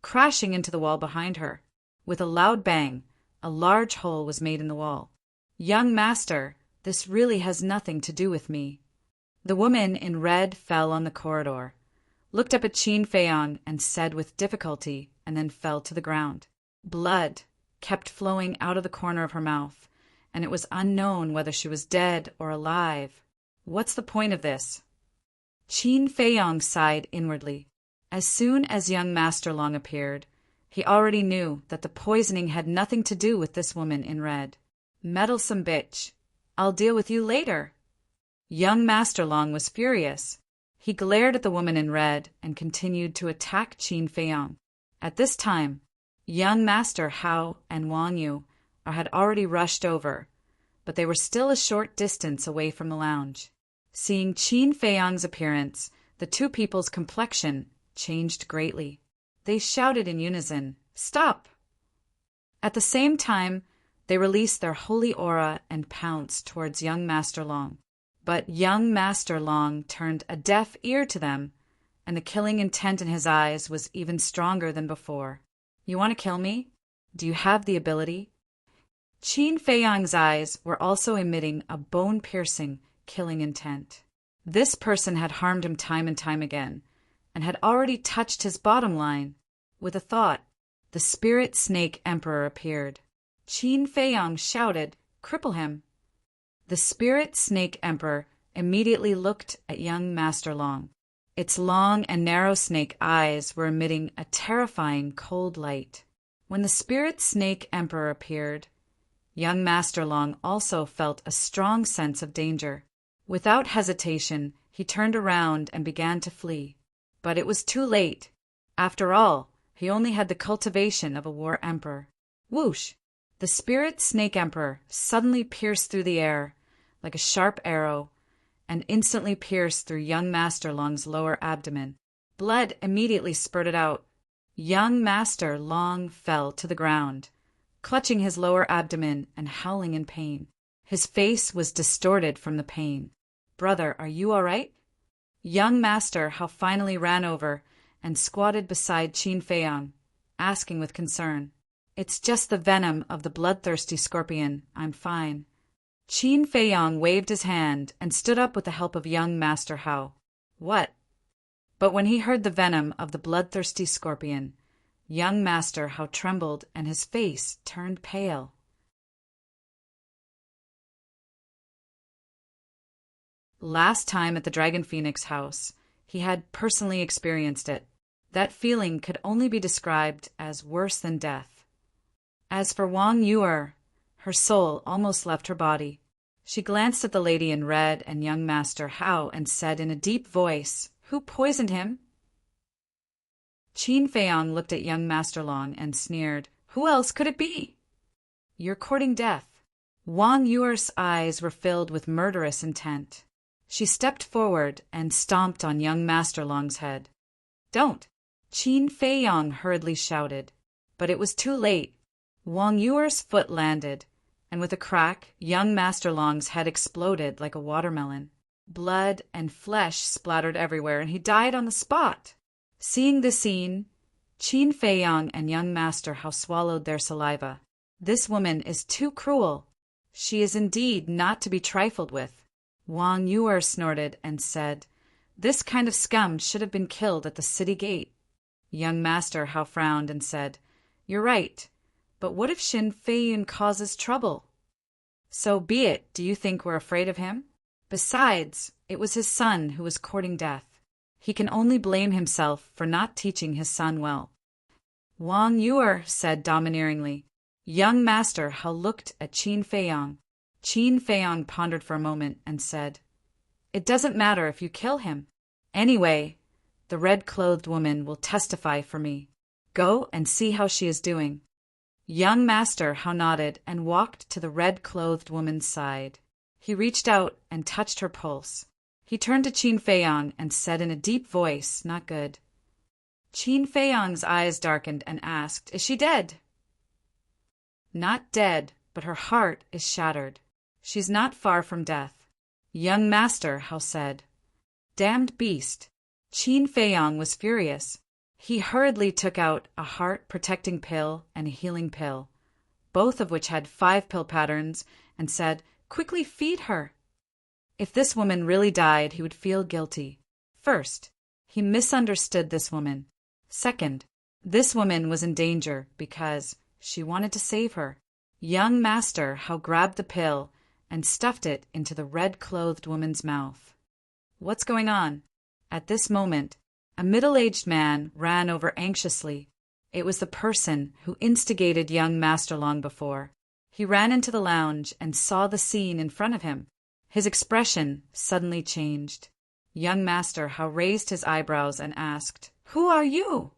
crashing into the wall behind her. With a loud bang, a large hole was made in the wall. Young Master, this really has nothing to do with me. The woman in red fell on the corridor, looked up at Qin Feiyang and said with difficulty, and then fell to the ground. Blood kept flowing out of the corner of her mouth, and it was unknown whether she was dead or alive. What's the point of this? Qin Feiyang sighed inwardly. As soon as young Master Long appeared, he already knew that the poisoning had nothing to do with this woman in red. Meddlesome bitch. I'll deal with you later. Young Master Long was furious. He glared at the woman in red and continued to attack Qin Feiyang. At this time, young Master Hao and Wang Yu had already rushed over, but they were still a short distance away from the lounge. Seeing Qin Feiyang's appearance, the 2 people's complexion changed greatly. They shouted in unison, "Stop!" At the same time, they released their holy aura and pounced towards young Master Long. But young Master Long turned a deaf ear to them, and the killing intent in his eyes was even stronger than before. You want to kill me? Do you have the ability? Qin Feiyang's eyes were also emitting a bone-piercing, killing intent. This person had harmed him time and time again, and had already touched his bottom line. With a thought, the Spirit Snake Emperor appeared. Qin Feiyang shouted, "Cripple him!" The Spirit Snake Emperor immediately looked at young Master Long. Its long and narrow snake eyes were emitting a terrifying cold light. When the Spirit Snake Emperor appeared, young Master Long also felt a strong sense of danger. Without hesitation, he turned around and began to flee. But it was too late. After all, he only had the cultivation of a war emperor. Whoosh! The Spirit Snake Emperor suddenly pierced through the air like a sharp arrow, and instantly pierced through young Master Long's lower abdomen. Blood immediately spurted out, Young Master Long fell to the ground, clutching his lower abdomen and howling in pain. His face was distorted from the pain. "Brother, are you all right?" Young Master Hao finally ran over and squatted beside Qin Feiyang, asking with concern, "It's just the venom of the bloodthirsty scorpion. I'm fine." Qin Feiyang waved his hand and stood up with the help of young Master Hao. "What?" But when he heard the venom of the bloodthirsty scorpion, young Master Hao trembled and his face turned pale. Last time at the Dragon Phoenix house, he had personally experienced it. That feeling could only be described as worse than death. As for Wang Yuer, her soul almost left her body. She glanced at the lady in red and young Master Hao and said in a deep voice, "Who poisoned him?" Qin Feiyang looked at young Master Long and sneered, "Who else could it be?" "You're courting death." Wang Yuer's eyes were filled with murderous intent. She stepped forward and stomped on young Master Long's head. "Don't!" Qin Feiyang hurriedly shouted. But it was too late. Wang Yuer's foot landed, and with a crack, young Master Long's head exploded like a watermelon. Blood and flesh splattered everywhere, and he died on the spot. Seeing the scene, Qin Feiyang and young Master Hao swallowed their saliva. This woman is too cruel. She is indeed not to be trifled with. Wang Yuer snorted and said, "This kind of scum should have been killed at the city gate." Young Master Hao frowned and said, "You're right, but what if Qin Feiyang causes trouble?" "So be it. Do you think we're afraid of him? Besides, it was his son who was courting death. He can only blame himself for not teaching his son well." Wang Yuer said domineeringly. Young Master Hao looked at Qin Feiyang. Qin Feiyang pondered for a moment and said, "It doesn't matter if you kill him. Anyway, the red-clothed woman will testify for me. Go and see how she is doing." Young Master Hao nodded and walked to the red-clothed woman's side. He reached out and touched her pulse. He turned to Qin Feiyang and said in a deep voice, "Not good." Qin Feiyang's eyes darkened and asked, "Is she dead?" "Not dead, but her heart is shattered. She's not far from death." Young Master Hao said, "Damned beast." Qin Feiyang was furious. He hurriedly took out a heart-protecting pill and a healing pill, both of which had 5 pill patterns, and said, "Quickly feed her." If this woman really died, he would feel guilty. First, he misunderstood this woman. Second, this woman was in danger because she wanted to save her. Young Master Hao grabbed the pill and stuffed it into the red-clothed woman's mouth. "What's going on?" At this moment, a middle-aged man ran over anxiously. It was the person who instigated young Master Long before. He ran into the lounge and saw the scene in front of him. His expression suddenly changed. Young Master Hao raised his eyebrows and asked, "Who are you?"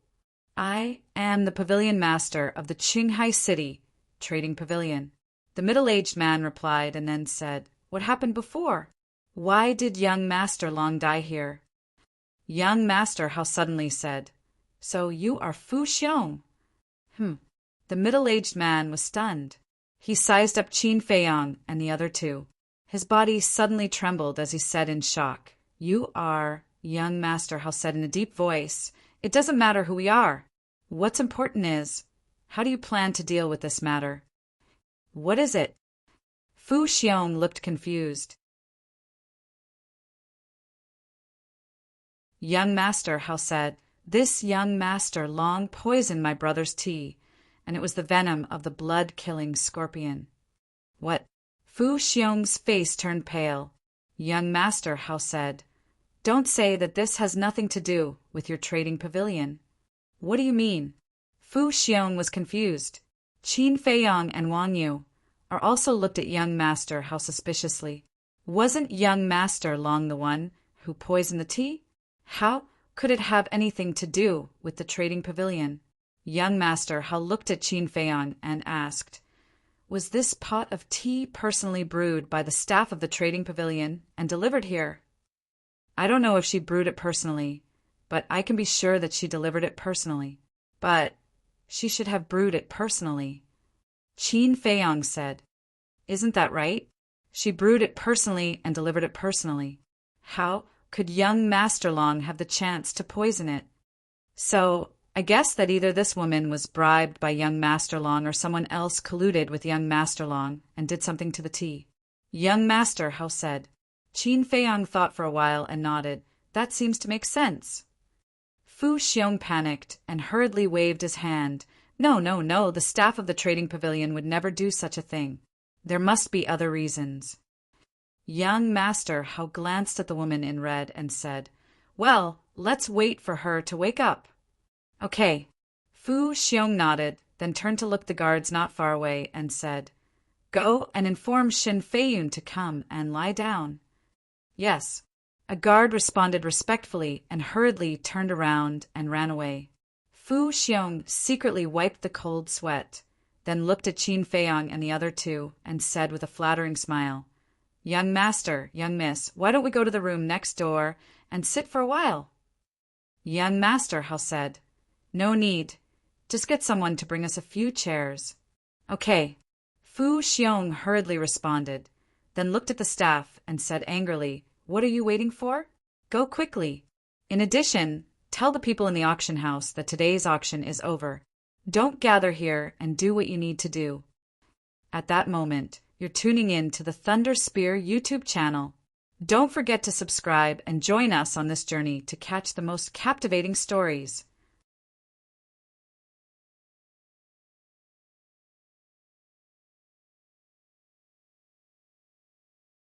"I am the pavilion master of the Qinghai City Trading Pavilion." The middle-aged man replied and then said, "What happened before? Why did young Master Long die here?" Young Master Hao suddenly said, "So you are Fu Xiong?" The middle-aged man was stunned. He sized up Qin Feiyang and the other two. His body suddenly trembled as he said in shock, "You are—" Young Master Hao said in a deep voice, "It doesn't matter who we are. What's important is, how do you plan to deal with this matter?" "What is it?" Fu Xiong looked confused. Young Master Hao said, "This young Master Long poisoned my brother's tea, and it was the venom of the blood-killing scorpion." "What?" Fu Xiong's face turned pale. Young Master Hao said, "Don't say that this has nothing to do with your trading pavilion." "What do you mean?" Fu Xiong was confused. Qin Feiyang and Wang Yu also looked at young Master Hao suspiciously. Wasn't young Master Long the one who poisoned the tea? How could it have anything to do with the trading pavilion? Young Master Hao looked at Qin Feiyang and asked, "Was this pot of tea personally brewed by the staff of the trading pavilion and delivered here?" "I don't know if she brewed it personally, but I can be sure that she delivered it personally." But she should have brewed it personally. Qin Feiyang said, "Isn't that right? She brewed it personally and delivered it personally. How could young Master Long have the chance to poison it? So, I guess that either this woman was bribed by young Master Long or someone else colluded with young Master Long and did something to the tea." Young Master Hao said. Qin Feiyang thought for a while and nodded. "That seems to make sense." Fu Xiong panicked and hurriedly waved his hand. No, no, no, the staff of the trading pavilion would never do such a thing. There must be other reasons. Young Master Hao glanced at the woman in red and said, "Well, let's wait for her to wake up." "Okay." Fu Xiong nodded, then turned to look the guards not far away and said, "Go and inform Shen Feiyun to come and lie down." "Yes." A guard responded respectfully and hurriedly turned around and ran away. Fu Xiong secretly wiped the cold sweat, then looked at Qin Feiyang and the other two and said with a flattering smile, "Young Master, young Miss, why don't we go to the room next door and sit for a while?" "Young Master," Hao said, "no need. Just get someone to bring us a few chairs." "Okay." Fu Xiong hurriedly responded, then looked at the staff and said angrily, "What are you waiting for? Go quickly. In addition, tell the people in the auction house that today's auction is over. Don't gather here and do what you need to do." At that moment, you're tuning in to the Thunder Spear YouTube channel. Don't forget to subscribe and join us on this journey to catch the most captivating stories.